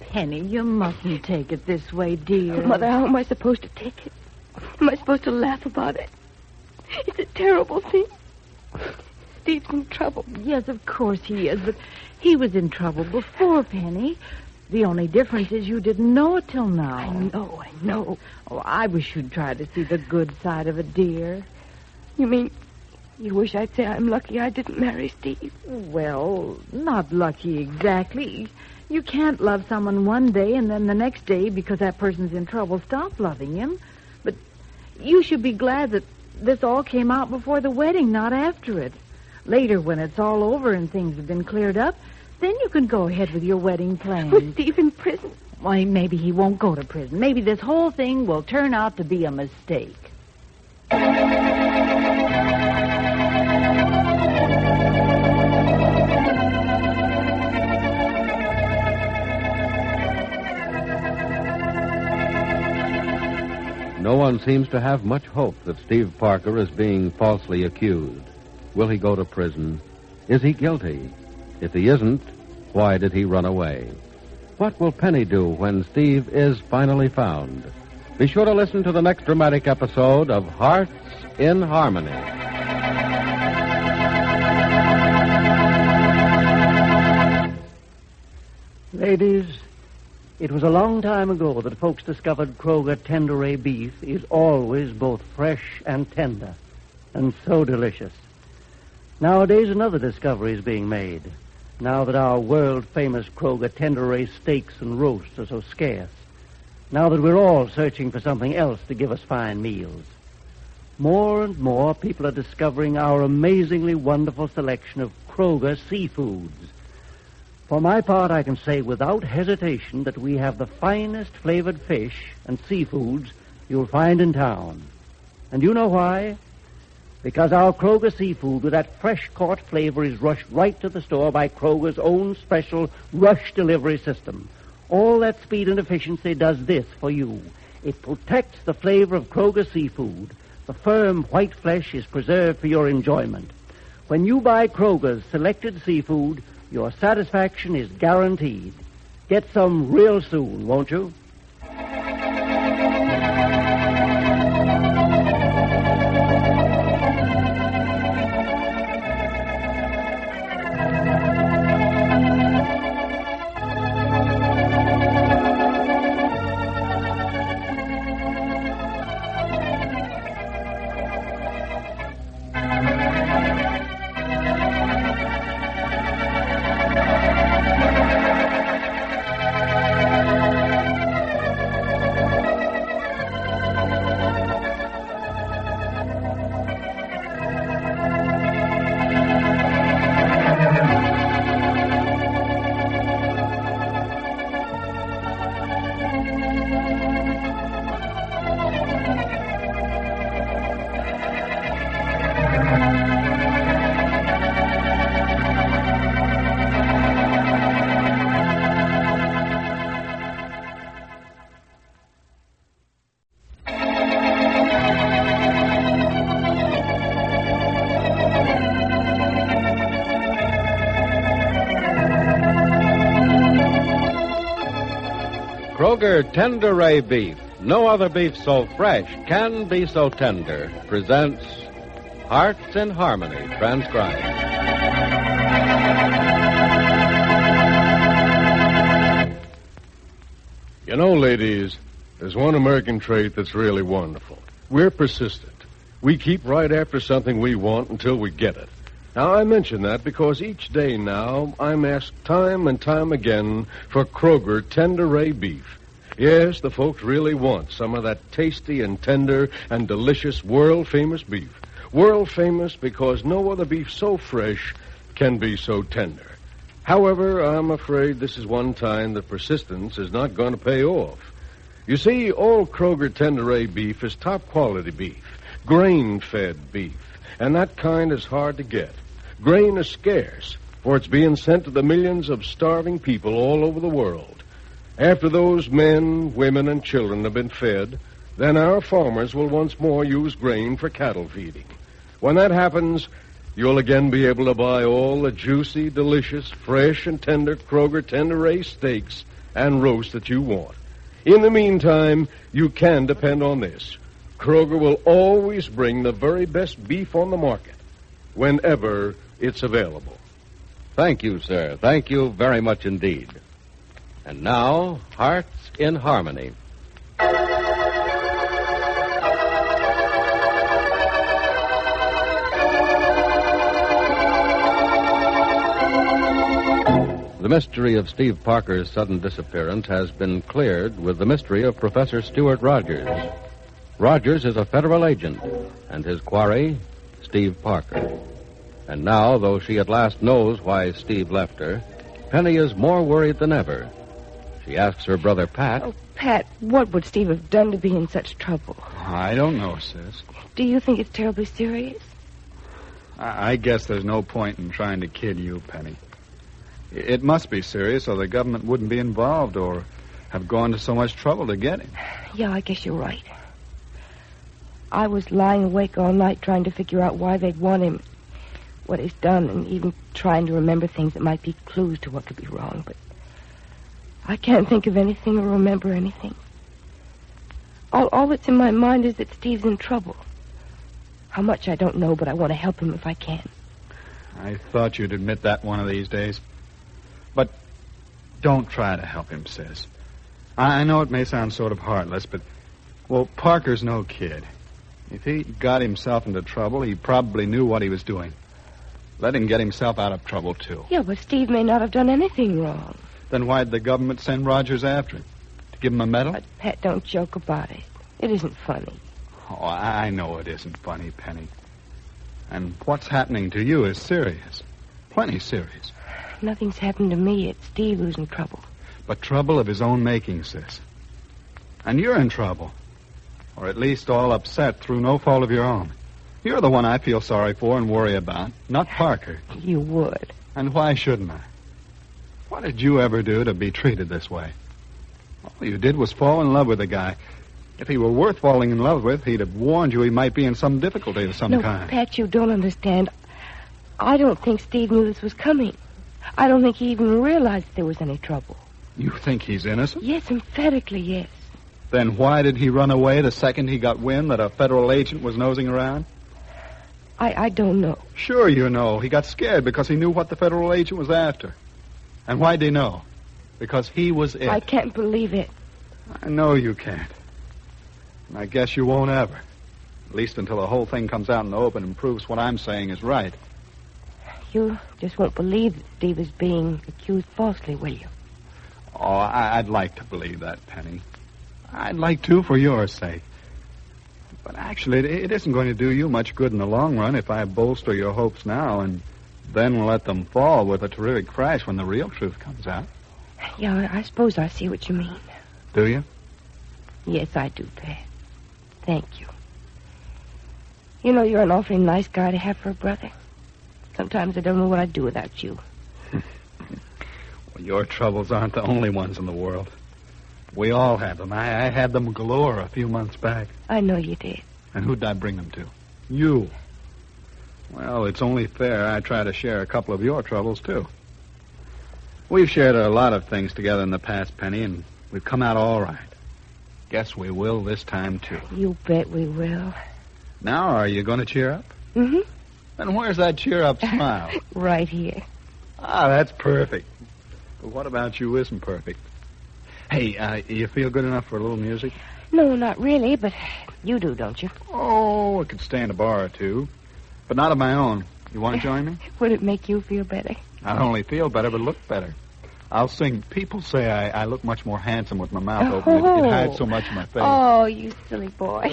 Penny, you mustn't take it this way, dear. Oh, Mother, how am I supposed to take it? Am I supposed to laugh about it? It's a terrible thing. Steve's in trouble. Yes, of course he is, but he was in trouble before, Penny. The only difference is you didn't know it till now. I know. Oh, I wish you'd try to see the good side of it, dear. You mean you wish I'd say I'm lucky I didn't marry Steve? Well, not lucky exactly. You can't love someone one day and then the next day, because that person's in trouble, stop loving him. But you should be glad that this all came out before the wedding, not after it. Later, when it's all over and things have been cleared up, then you can go ahead with your wedding plans. With Steve in prison? Why, maybe he won't go to prison. Maybe this whole thing will turn out to be a mistake. No one seems to have much hope that Steve Parker is being falsely accused. Will he go to prison? Is he guilty? If he isn't, why did he run away? What will Penny do when Steve is finally found? Be sure to listen to the next dramatic episode of Hearts in Harmony. Ladies, it was a long time ago that folks discovered Kroger Tenderay beef is always both fresh and tender, and so delicious. Nowadays, another discovery is being made, now that our world-famous Kroger Tenderay steaks and roasts are so scarce, now that we're all searching for something else to give us fine meals. More and more people are discovering our amazingly wonderful selection of Kroger seafoods. For my part, I can say without hesitation that we have the finest flavored fish and seafoods you'll find in town. And you know why? Because our Kroger seafood with that fresh-caught flavor is rushed right to the store by Kroger's own special rush delivery system. All that speed and efficiency does this for you. It protects the flavor of Kroger seafood. The firm white flesh is preserved for your enjoyment. When you buy Kroger's selected seafood, your satisfaction is guaranteed. Get some real soon, won't you? Kroger Tenderay Beef, no other beef so fresh can be so tender, presents Hearts in Harmony, transcribed. You know, ladies, there's one American trait that's really wonderful. We're persistent. We keep right after something we want until we get it. Now, I mention that because each day now I'm asked time and time again for Kroger Tenderay beef. Yes, the folks really want some of that tasty and tender and delicious world-famous beef. World-famous because no other beef so fresh can be so tender. However, I'm afraid this is one time that persistence is not going to pay off. You see, all Kroger Tenderay beef is top-quality beef, grain-fed beef, and that kind is hard to get. Grain is scarce, for it's being sent to the millions of starving people all over the world. After those men, women, and children have been fed, then our farmers will once more use grain for cattle feeding. When that happens, you'll again be able to buy all the juicy, delicious, fresh, and tender Kroger Tenderay steaks and roasts that you want. In the meantime, you can depend on this. Kroger will always bring the very best beef on the market, whenever it's available. Thank you, sir. Thank you very much indeed. And now, Hearts in Harmony. The mystery of Steve Parker's sudden disappearance has been cleared with the mystery of Professor Stuart Rogers. Rogers is a federal agent, and his quarry, Steve Parker. And now, though she at last knows why Steve left her, Penny is more worried than ever. She asks her brother Pat. Oh, Pat, what would Steve have done to be in such trouble? I don't know, sis. Do you think it's terribly serious? I guess there's no point in trying to kid you, Penny. It must be serious, or the government wouldn't be involved or have gone to so much trouble to get him. Yeah, I guess you're right. I was lying awake all night trying to figure out why they'd want him, what he's done, and even trying to remember things that might be clues to what could be wrong, but I can't think of anything or remember anything. All that's in my mind is that Steve's in trouble. How much I don't know, but I want to help him if I can. I thought you'd admit that one of these days. But don't try to help him, sis. I know it may sound sort of heartless, but, well, Parker's no kid. If he got himself into trouble, he probably knew what he was doing. Let him get himself out of trouble, too. Yeah, but Steve may not have done anything wrong. Then why'd the government send Rogers after him? To give him a medal? But, Pat, don't joke about it. It isn't funny. Oh, I know it isn't funny, Penny. And what's happening to you is serious. Plenty serious. Nothing's happened to me. It's Steve who's in trouble. But trouble of his own making, sis. And you're in trouble. Or at least all upset through no fault of your own. You're the one I feel sorry for and worry about, not Parker. You would. And why shouldn't I? What did you ever do to be treated this way? All you did was fall in love with a guy. If he were worth falling in love with, he'd have warned you he might be in some difficulty of some kind. No, Pat, you don't understand. I don't think Steve knew this was coming. I don't think he even realized there was any trouble. You think he's innocent? Yes, emphatically, yes. Then why did he run away the second he got wind that a federal agent was nosing around? I don't know. Sure you know. He got scared because he knew what the federal agent was after. And why'd he know? Because he was it. I can't believe it. I know you can't. And I guess you won't ever. At least until the whole thing comes out in the open and proves what I'm saying is right. You just won't believe that Steve is being accused falsely, will you? Oh, I'd like to believe that, Penny. I'd like to for your sake. But actually, it isn't going to do you much good in the long run if I bolster your hopes now and then let them fall with a terrific crash when the real truth comes out. Yeah, I suppose I see what you mean. Do you? Yes, I do, Pat. Thank you. You know, you're an awfully nice guy to have for a brother. Sometimes I don't know what I'd do without you. Well, your troubles aren't the only ones in the world. We all have them. I had them galore a few months back. I know you did. And who'd I bring them to? You. Well, it's only fair I try to share a couple of your troubles, too. We've shared a lot of things together in the past, Penny, and we've come out all right. Guess we will this time, too. You bet we will. Now, are you going to cheer up? Mm-hmm. Then where's that cheer-up smile? Right here. Ah, that's perfect. But what about you isn't perfect? Hey, you feel good enough for a little music? No, not really, but you do, don't you? Oh, I could stand a bar or two. But not of my own. You want to join me? Would it make you feel better? Not only feel better, but look better. I'll sing. People say I look much more handsome with my mouth open. It hides so much of my face. Oh, you silly boy.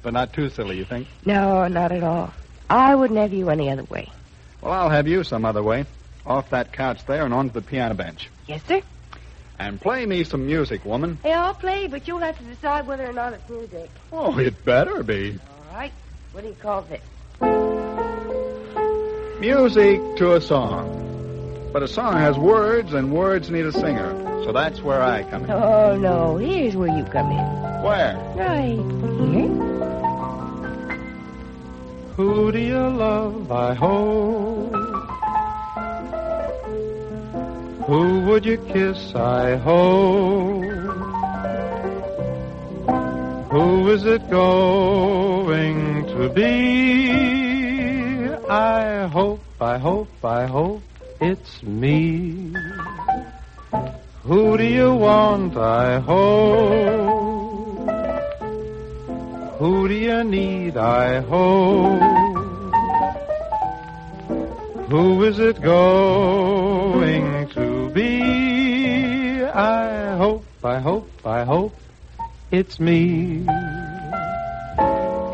But not too silly, you think? No, not at all. I wouldn't have you any other way. Well, I'll have you some other way. Off that couch there and onto the piano bench. Yes, sir? And play me some music, woman. Hey, I'll play, but you'll have to decide whether or not it's music. Oh, it better be. All right. What do you call this? Music to a song. But a song has words, and words need a singer. So that's where I come in. Oh, no. Here's where you come in. Where? Right here. Who do you love, I hope? Who would you kiss, I hope? Who is it going to be? I hope it's me. Who do you want, I hope? Who do you need, I hope? Who is it going to be? I hope it's me.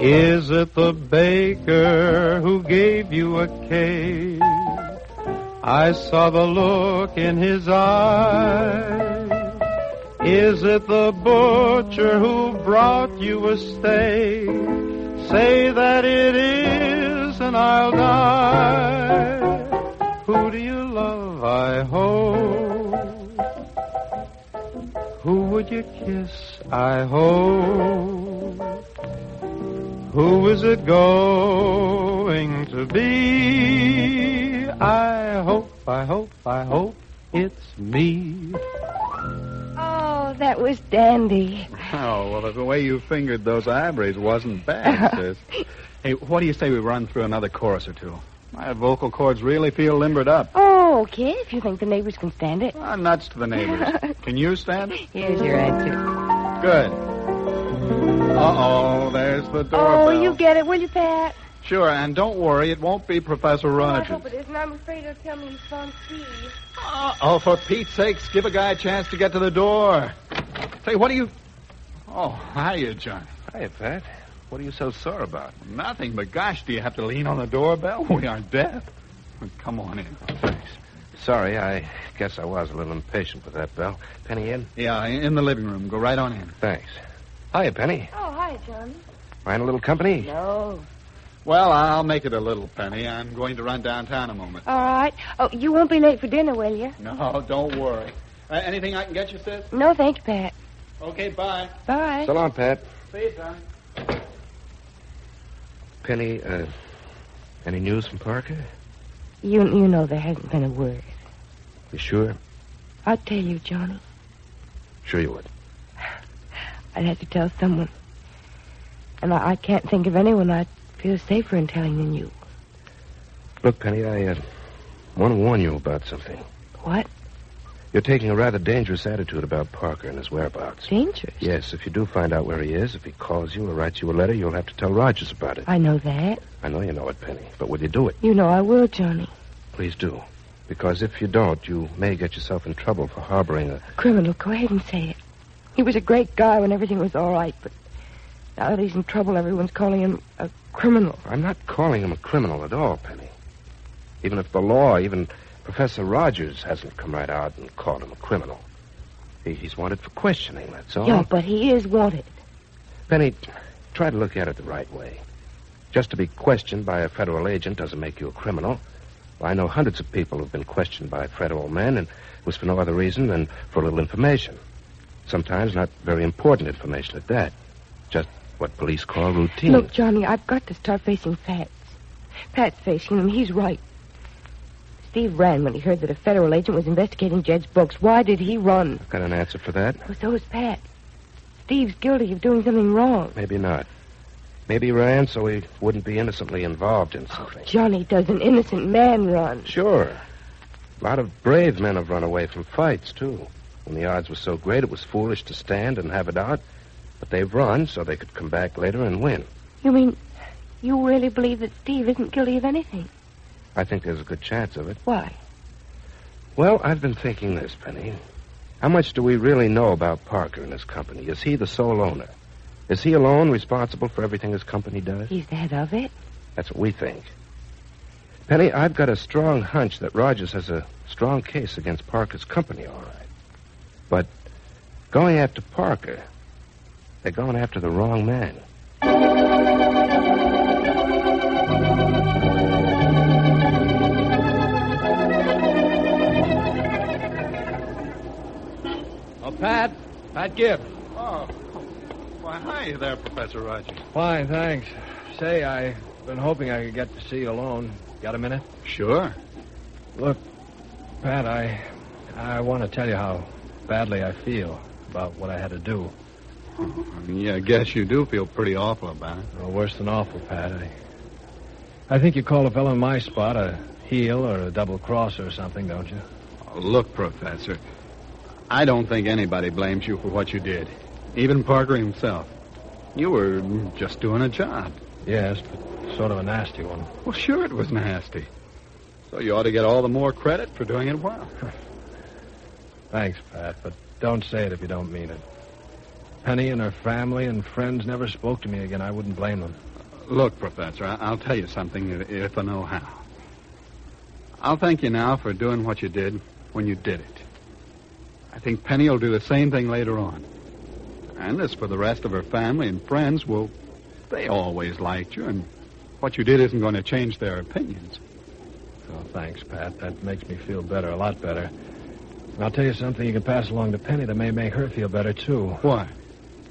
Is it the baker who gave you a cake? I saw the look in his eye. Is it the butcher who brought you a steak? Say that it is and I'll die. Who do you love, I hope? Who would you kiss, I hope? Who is it going to be? I hope it's me. Oh, that was dandy. Oh, well, the way you fingered those ivories wasn't bad, sis. Hey, what do you say we run through another chorus or two? My vocal cords really feel limbered up. Oh, okay, if you think the neighbors can stand it. Nuts to the neighbors. Can you stand it? Here's your answer. Good. Uh-oh, there's the doorbell. Oh, you get it, will you, Pat? Sure, and don't worry, it won't be Professor Rogers. I hope it isn't. I'm afraid he'll tell me he's found Steve. Oh, for Pete's sakes, give a guy a chance to get to the door. Say, what do you... Oh, hiya, Johnny. Hiya, Pat. What are you so sore about? Nothing, but gosh, do you have to lean on the doorbell? We aren't deaf. Come on in. Thanks. Sorry, I guess I was a little impatient with that bell. Penny in? Yeah, in the living room. Go right on in. Thanks. Hiya, Penny. Oh, hi, John. Mind a little company? No. Well, I'll make it a little, Penny. I'm going to run downtown a moment. All right. Oh, you won't be late for dinner, will you? No, don't worry. Anything I can get you, sis? No, thanks, Pat. Okay, bye. Bye. So long, Pat. See you, Johnny. Penny, any news from Parker? You know there hasn't been a word. You sure? I'll tell you, Johnny. Sure you would. I'd have to tell someone. And I can't think of anyone I'd feel safer in telling than you. Look, Penny, I want to warn you about something. What? You're taking a rather dangerous attitude about Parker and his whereabouts. Dangerous? Yes, if you do find out where he is, if he calls you or writes you a letter, you'll have to tell Rogers about it. I know that. I know you know it, Penny, but will you do it? You know I will, Johnny. Please do. Because if you don't, you may get yourself in trouble for harboring a... Criminal, go ahead and say it. He was a great guy when everything was all right, but now that he's in trouble, everyone's calling him a criminal. I'm not calling him a criminal at all, Penny. Even if the law, even Professor Rogers hasn't come right out and called him a criminal. He's wanted for questioning, that's all. Yeah, but he is wanted. Penny, try to look at it the right way. Just to be questioned by a federal agent doesn't make you a criminal. Well, I know hundreds of people who've been questioned by federal men, and it was for no other reason than for a little information. Sometimes not very important information at that. Just what police call routine. Look, Johnny, I've got to start facing facts. Pat's facing them. He's right. Steve ran when he heard that a federal agent was investigating Jed's books. Why did he run? I've got an answer for that. Well, so is Pat. Steve's guilty of doing something wrong. Maybe not. Maybe he ran so he wouldn't be innocently involved in something. Oh, Johnny, does an innocent man run? Sure. A lot of brave men have run away from fights, too. When the odds were so great, it was foolish to stand and have it out. But they've run so they could come back later and win. You mean you really believe that Steve isn't guilty of anything? I think there's a good chance of it. Why? Well, I've been thinking this, Penny. How much do we really know about Parker and his company? Is he the sole owner? Is he alone responsible for everything his company does? He's the head of it? That's what we think. Penny, I've got a strong hunch that Rogers has a strong case against Parker's company, all right. But going after Parker, they're going after the wrong man. Oh, Pat Gibb. Oh, why, hi there, Professor Rogers. Fine, thanks. Say, I've been hoping I could get to see you alone. Got a minute? Sure. Look, Pat, I want to tell you how badly I feel about what I had to do. Yeah, I guess you do feel pretty awful about it. Well, worse than awful, Pat. I think you call a fellow in my spot a heel or a double-crosser or something, don't you? Oh, look, Professor, I don't think anybody blames you for what you did. Even Parker himself. You were just doing a job. Yes, but sort of a nasty one. Well, sure it was nasty. So you ought to get all the more credit for doing it well. Thanks, Pat, but don't say it if you don't mean it. Penny and her family and friends never spoke to me again. I wouldn't blame them. Look, Professor, I'll tell you something if I know how. I'll thank you now for doing what you did when you did it. I think Penny will do the same thing later on. And as for the rest of her family and friends, well, they always liked you, and what you did isn't going to change their opinions. Oh, thanks, Pat. That makes me feel better, a lot better. And I'll tell you something you can pass along to Penny that may make her feel better, too. What?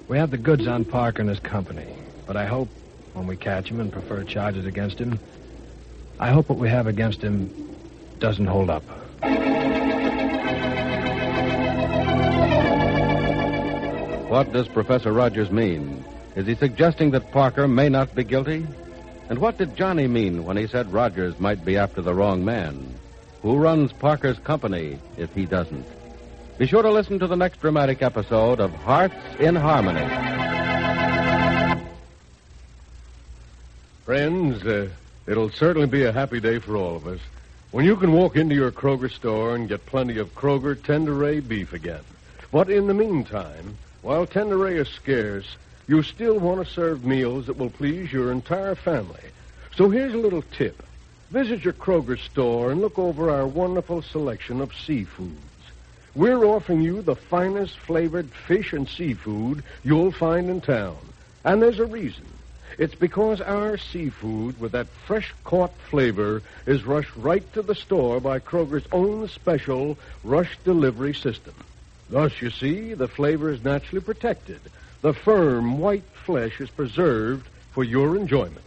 We have the goods on Parker and his company. But I hope, when we catch him and prefer charges against him, I hope what we have against him doesn't hold up. What does Professor Rogers mean? Is he suggesting that Parker may not be guilty? And what did Johnny mean when he said Rogers might be after the wrong man? Who runs Parker's company if he doesn't? Be sure to listen to the next dramatic episode of Hearts in Harmony. Friends, it'll certainly be a happy day for all of us when you can walk into your Kroger store and get plenty of Kroger Tenderay beef again. But in the meantime, while Tenderay is scarce, you still want to serve meals that will please your entire family. So here's a little tip. Visit your Kroger store and look over our wonderful selection of seafoods. We're offering you the finest flavored fish and seafood you'll find in town. And there's a reason. It's because our seafood with that fresh-caught flavor is rushed right to the store by Kroger's own special rush delivery system. Thus, you see, the flavor is naturally protected. The firm, white flesh is preserved for your enjoyment.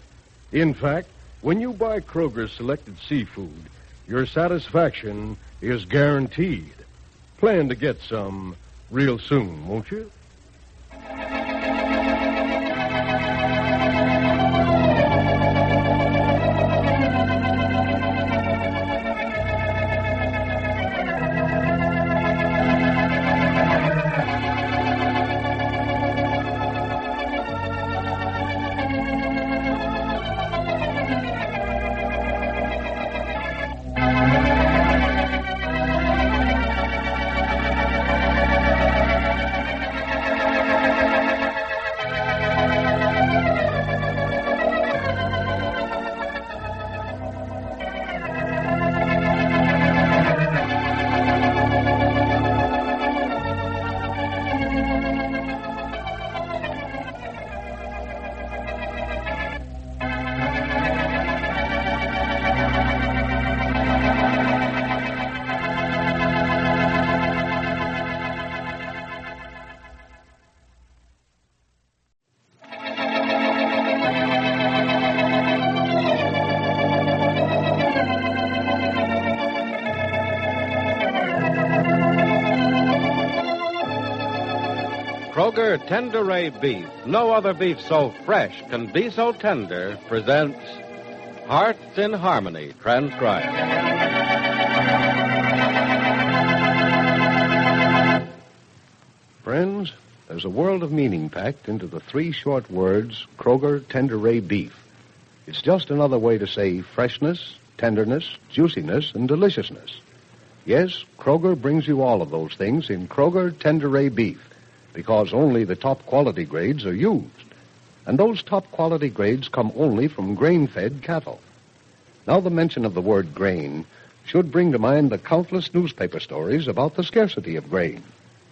In fact, when you buy Kroger's selected seafood, your satisfaction is guaranteed. Plan to get some real soon, won't you? Kroger Tenderay Beef, no other beef so fresh can be so tender, presents Hearts in Harmony, transcribed. Friends, there's a world of meaning packed into the three short words, Kroger Tenderay Beef. It's just another way to say freshness, tenderness, juiciness, and deliciousness. Yes, Kroger brings you all of those things in Kroger Tenderay Beef, because only the top quality grades are used. And those top quality grades come only from grain-fed cattle. Now, the mention of the word grain should bring to mind the countless newspaper stories about the scarcity of grain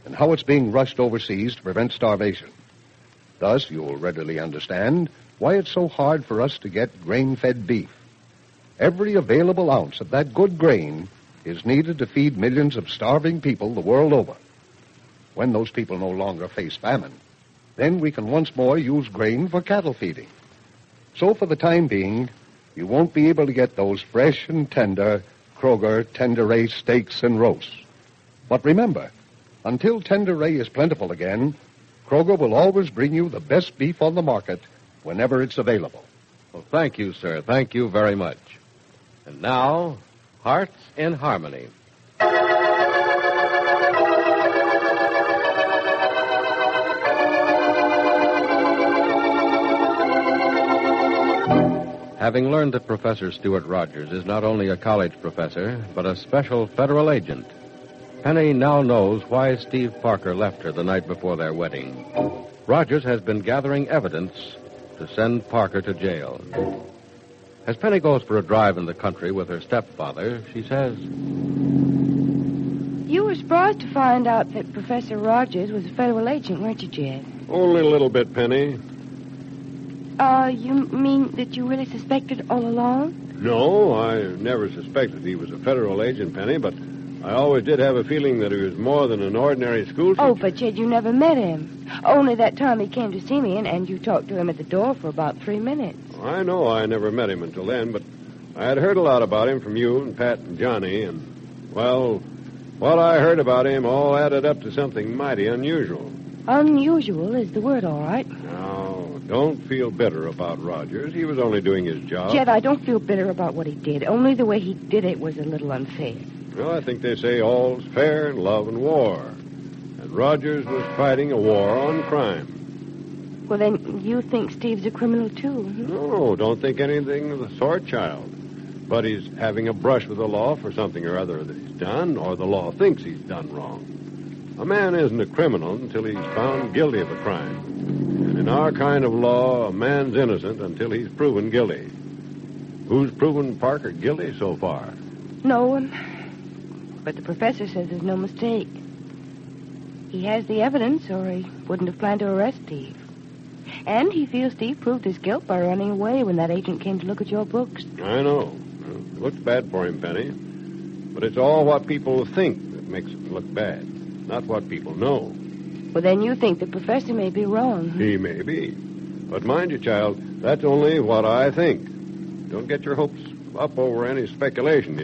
and how it's being rushed overseas to prevent starvation. Thus, you'll readily understand why it's so hard for us to get grain-fed beef. Every available ounce of that good grain is needed to feed millions of starving people the world over. When those people no longer face famine, then we can once more use grain for cattle feeding. So for the time being, you won't be able to get those fresh and tender Kroger Tenderay steaks and roasts. But remember, until Tenderay is plentiful again, Kroger will always bring you the best beef on the market whenever it's available. Well, thank you, sir. Thank you very much. And now, Hearts in Harmony. Having learned that Professor Stuart Rogers is not only a college professor, but a special federal agent, Penny now knows why Steve Parker left her the night before their wedding. Rogers has been gathering evidence to send Parker to jail. As Penny goes for a drive in the country with her stepfather, she says, You were surprised to find out that Professor Rogers was a federal agent, weren't you, Jed? Only a little bit, Penny. You mean that you really suspected all along? No, I never suspected he was a federal agent, Penny, but I always did have a feeling that he was more than an ordinary school teacher. Oh, but Jed, you never met him. Only that time he came to see me, and you talked to him at the door for about 3 minutes. I know I never met him until then, but I had heard a lot about him from you and Pat and Johnny, and, well, what I heard about him all added up to something mighty unusual. Unusual is the word, all right. Now, don't feel bitter about Rogers. He was only doing his job. Jed, I don't feel bitter about what he did. Only the way he did it was a little unfair. Well, I think they say all's fair in love and war. And Rogers was fighting a war on crime. Well, then you think Steve's a criminal, too? No, don't think anything of the sort, child. But he's having a brush with the law for something or other that he's done, or the law thinks he's done wrong. A man isn't a criminal until he's found guilty of a crime. And in our kind of law, a man's innocent until he's proven guilty. Who's proven Parker guilty so far? No one. But the professor says there's no mistake. He has the evidence, or he wouldn't have planned to arrest Steve. And he feels Steve proved his guilt by running away when that agent came to look at your books. I know. It looks bad for him, Penny. But it's all what people think that makes it look bad, not what people know. Well, then you think the professor may be wrong. He may be. But mind you, child, that's only what I think. Don't get your hopes up over any speculation.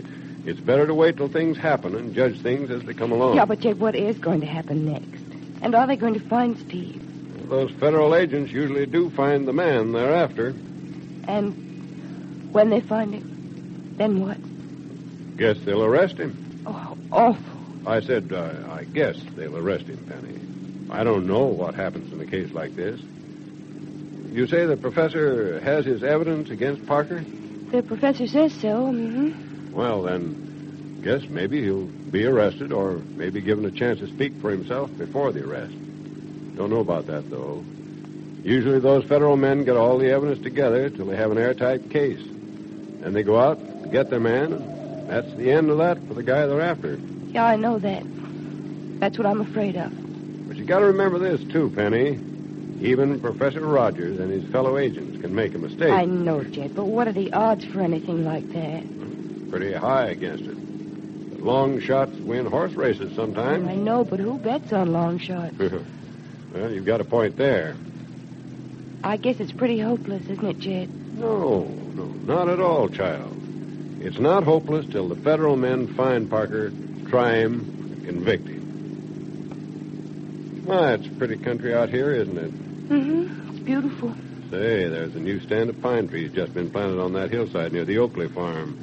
It's better to wait till things happen and judge things as they come along. Yeah, but Jed, what is going to happen next? And are they going to find Steve? Those federal agents usually do find the man they're after. And when they find him, then what? Guess they'll arrest him. Oh, awful. I said, I guess they'll arrest him, Penny. I don't know what happens in a case like this. You say the professor has his evidence against Parker? The professor says so, Well, then, guess maybe he'll be arrested or maybe given a chance to speak for himself before the arrest. Don't know about that, though. Usually those federal men get all the evidence together till they have an airtight case. And they go out and get their man, and that's the end of that for the guy they're after. Yeah, I know that. That's what I'm afraid of. But you got to remember this, too, Penny. Even Professor Rogers and his fellow agents can make a mistake. I know, Jed, but what are the odds for anything like that? Pretty high against it. But long shots win horse races sometimes. I know, but who bets on long shots? Well, you've got a point there. I guess it's pretty hopeless, isn't it, Jed? No, not at all, child. It's not hopeless till the federal men find Parker, try him, and convict him. Why, it's a pretty country out here, isn't it? It's beautiful. Say, there's a new stand of pine trees just been planted on that hillside near the Oakley farm.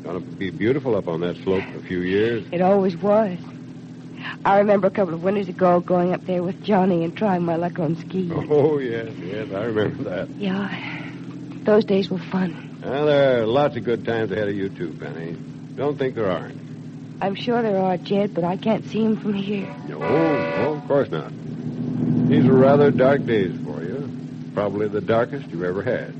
Gonna be beautiful up on that slope in a few years. It always was. I remember a couple of winters ago going up there with Johnny and trying my luck on skis. Oh, yes, I remember that. Yeah, those days were fun. Well, there are lots of good times ahead of you, too, Penny. Don't think there aren't. I'm sure there are, Jed, but I can't see him from here. No, of course not. These are rather dark days for you. Probably the darkest you ever had.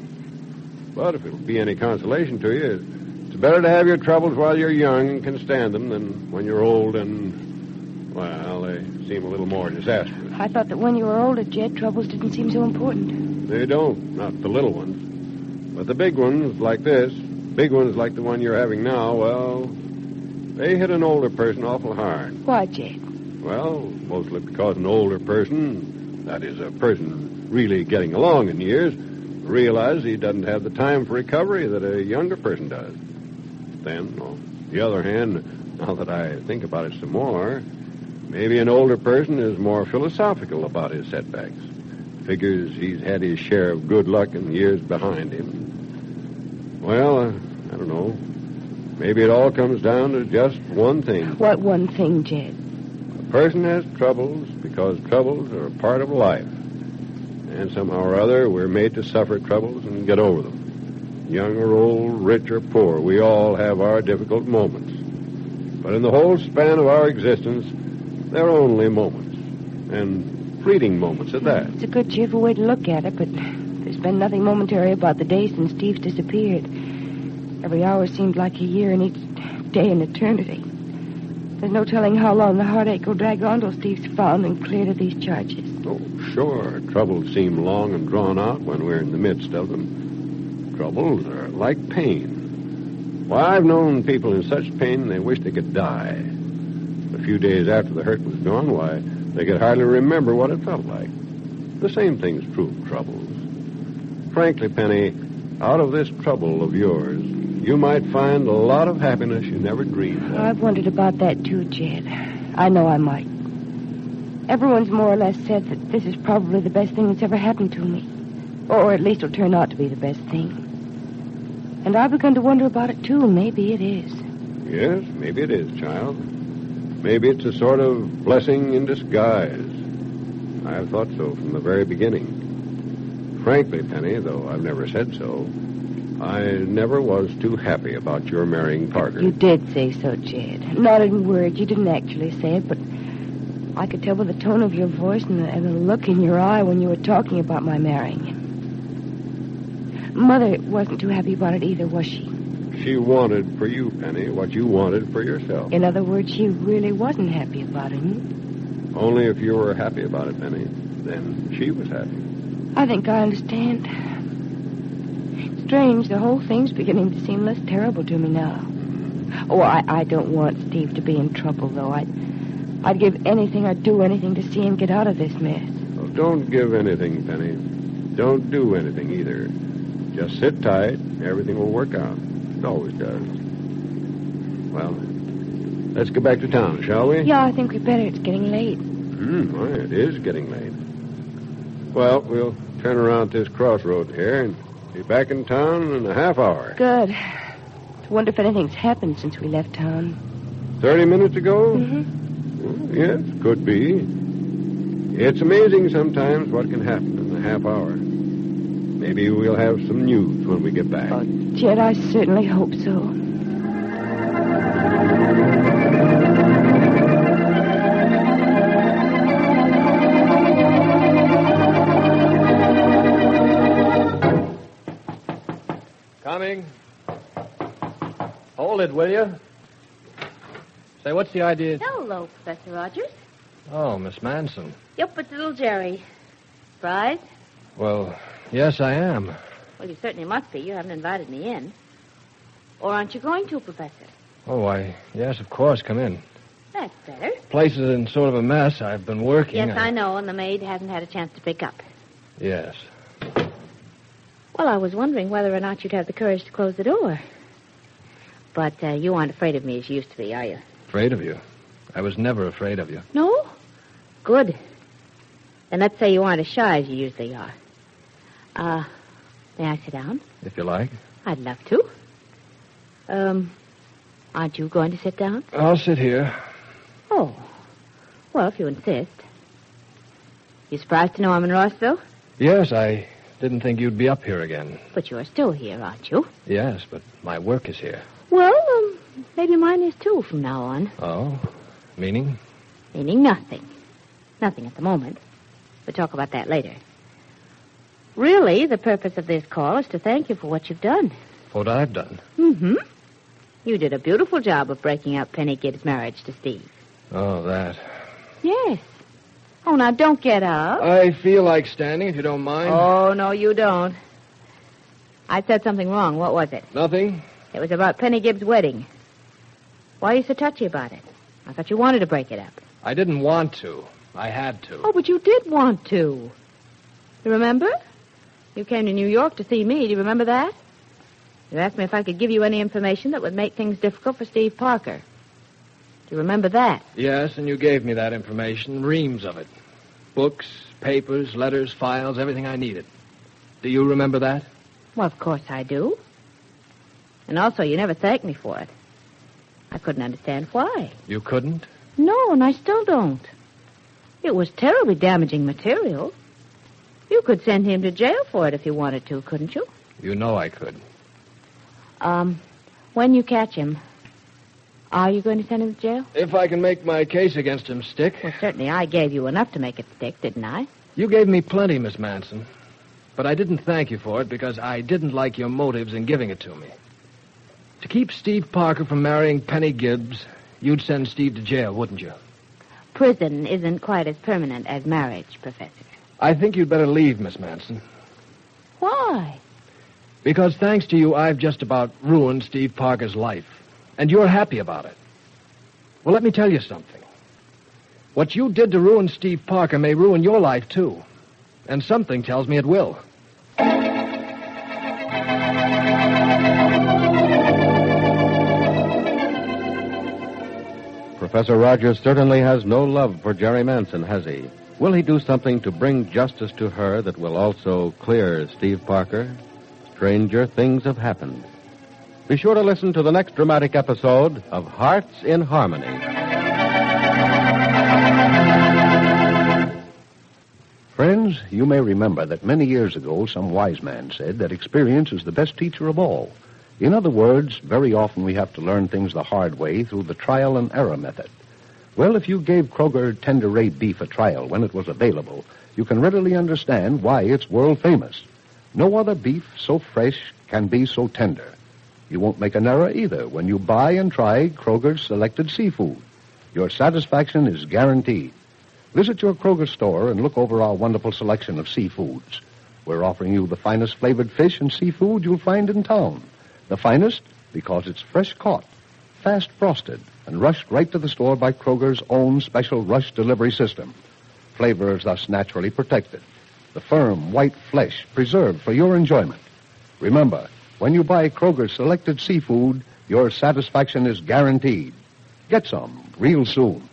But if it'll be any consolation to you, it's better to have your troubles while you're young and can stand them than when you're old and, well, they seem a little more disastrous. I thought that when you were older, Jed, troubles didn't seem so important. They don't, not the little ones. But the big ones like this, big ones like the one you're having now, well, they hit an older person awful hard. Why, Jed? Well, mostly because an older person, that is, a person really getting along in years, realizes he doesn't have the time for recovery that a younger person does. Then, on the other hand, now that I think about it some more, maybe an older person is more philosophical about his setbacks. Figures he's had his share of good luck in the years behind him. Well, I don't know. Maybe it all comes down to just one thing. What one thing, Jed? A person has troubles because troubles are a part of life. And somehow or other, we're made to suffer troubles and get over them. young or old, rich or poor, we all have our difficult moments. But in the whole span of our existence, they're only moments, and fleeting moments at that. It's a good, cheerful way to look at it, but there's been nothing momentary about the day since Steve's disappeared. Every hour seemed like a year, and each day an eternity. There's no telling how long the heartache will drag on till Steve's found and cleared of these charges. Oh, sure. Troubles seem long and drawn out when we're in the midst of them. Troubles are like pain. Why, I've known people in such pain they wish they could die. A few days after the hurt was gone, why, they could hardly remember what it felt like. The same thing's true of troubles. Frankly, Penny, out of this trouble of yours, you might find a lot of happiness you never dreamed of. I've wondered about that, too, Jed. I know I might. Everyone's more or less said that this is probably the best thing that's ever happened to me. Or at least it'll turn out to be the best thing. And I've begun to wonder about it, too. Maybe it is. Yes, maybe it is, child. Maybe it's a sort of blessing in disguise. I've thought so from the very beginning. Frankly, Penny, though I've never said so, I never was too happy about your marrying Parker. You did say so, Jed. Not in words. You didn't actually say it, but I could tell by the tone of your voice and the look in your eye when you were talking about my marrying him. Mother wasn't too happy about it either, was she? She wanted for you, Penny, what you wanted for yourself. In other words, she really wasn't happy about it. Only if you were happy about it, Penny, then she was happy. I think I understand. Strange, the whole thing's beginning to seem less terrible to me now. Oh, I don't want Steve to be in trouble, though. I'd give anything, I'd do anything to see him get out of this mess. Well, don't give anything, Penny. Don't do anything either. Just sit tight. Everything will work out. It always does. Well, let's go back to town, shall we? Yeah, I think we better. It's getting late. Well, it is getting late. Well, we'll turn around this crossroad here and be back in town in a half hour. Good. I wonder if anything's happened since we left town. 30 minutes ago? Mm-hmm. Yes, could be. It's amazing sometimes what can happen in a half hour. Maybe we'll have some news when we get back. Oh, Jed, I certainly hope so. Coming. Hold it, will you? Say, what's the idea? Hello, Professor Rogers. Oh, Miss Manson. Yep, it's little Jerry. Surprised? Well, yes, I am. Well, you certainly must be. You haven't invited me in. Or aren't you going to, Professor? Oh, yes, of course. Come in. That's better. Place is in sort of a mess. I've been working. Yes, I know, and the maid hasn't had a chance to pick up. Yes. Well, I was wondering whether or not you'd have the courage to close the door. But you aren't afraid of me as you used to be, are you? Afraid of you? I was never afraid of you. No? Good. Then let's say you aren't as shy as you usually are. May I sit down? If you like. I'd love to. Aren't you going to sit down? I'll sit here. Oh. Well, if you insist. You surprised to know I'm in Rossville? Yes, I didn't think you'd be up here again. But you're still here, aren't you? Yes, but my work is here. Well, maybe mine is too from now on. Oh? Meaning? Meaning nothing. Nothing at the moment. We'll talk about that later. Really, the purpose of this call is to thank you for what you've done. What I've done? Mm-hmm. You did a beautiful job of breaking up Penny Gibbs' marriage to Steve. Oh, that. Yes. Oh, now, don't get up. I feel like standing, if you don't mind. Oh, no, you don't. I said something wrong. What was it? Nothing. It was about Penny Gibbs' wedding. Why are you so touchy about it? I thought you wanted to break it up. I didn't want to. I had to. Oh, but you did want to. You remember? You came to New York to see me. Do you remember that? You asked me if I could give you any information that would make things difficult for Steve Parker. Do you remember that? Yes, and you gave me that information, reams of it. Books, papers, letters, files, everything I needed. Do you remember that? Well, of course I do. And also, you never thanked me for it. I couldn't understand why. You couldn't? No, and I still don't. It was terribly damaging material. You could send him to jail for it if you wanted to, couldn't you? You know I could. When you catch him, are you going to send him to jail? If I can make my case against him stick. Well, certainly I gave you enough to make it stick, didn't I? You gave me plenty, Miss Manson. But I didn't thank you for it because I didn't like your motives in giving it to me. To keep Steve Parker from marrying Penny Gibbs, you'd send Steve to jail, wouldn't you? Prison isn't quite as permanent as marriage, Professor. I think you'd better leave, Miss Manson. Why? Because thanks to you, I've just about ruined Steve Parker's life. And you're happy about it. Well, let me tell you something. What you did to ruin Steve Parker may ruin your life, too. And something tells me it will. Professor Rogers certainly has no love for Jerry Manson, has he? Will he do something to bring justice to her that will also clear Steve Parker? Stranger things have happened. Be sure to listen to the next dramatic episode of Hearts in Harmony. Friends, you may remember that many years ago some wise man said that experience is the best teacher of all. In other words, very often we have to learn things the hard way through the trial and error method. Well, if you gave Kroger Tender Ray beef a trial when it was available, you can readily understand why it's world famous. No other beef so fresh can be so tender. You won't make an error either when you buy and try Kroger's selected seafood. Your satisfaction is guaranteed. Visit your Kroger store and look over our wonderful selection of seafoods. We're offering you the finest flavored fish and seafood you'll find in town. The finest because it's fresh caught, fast frosted, and rushed right to the store by Kroger's own special rush delivery system. Flavor is thus naturally protected. The firm, white flesh preserved for your enjoyment. Remember, when you buy Kroger's selected seafood, your satisfaction is guaranteed. Get some real soon.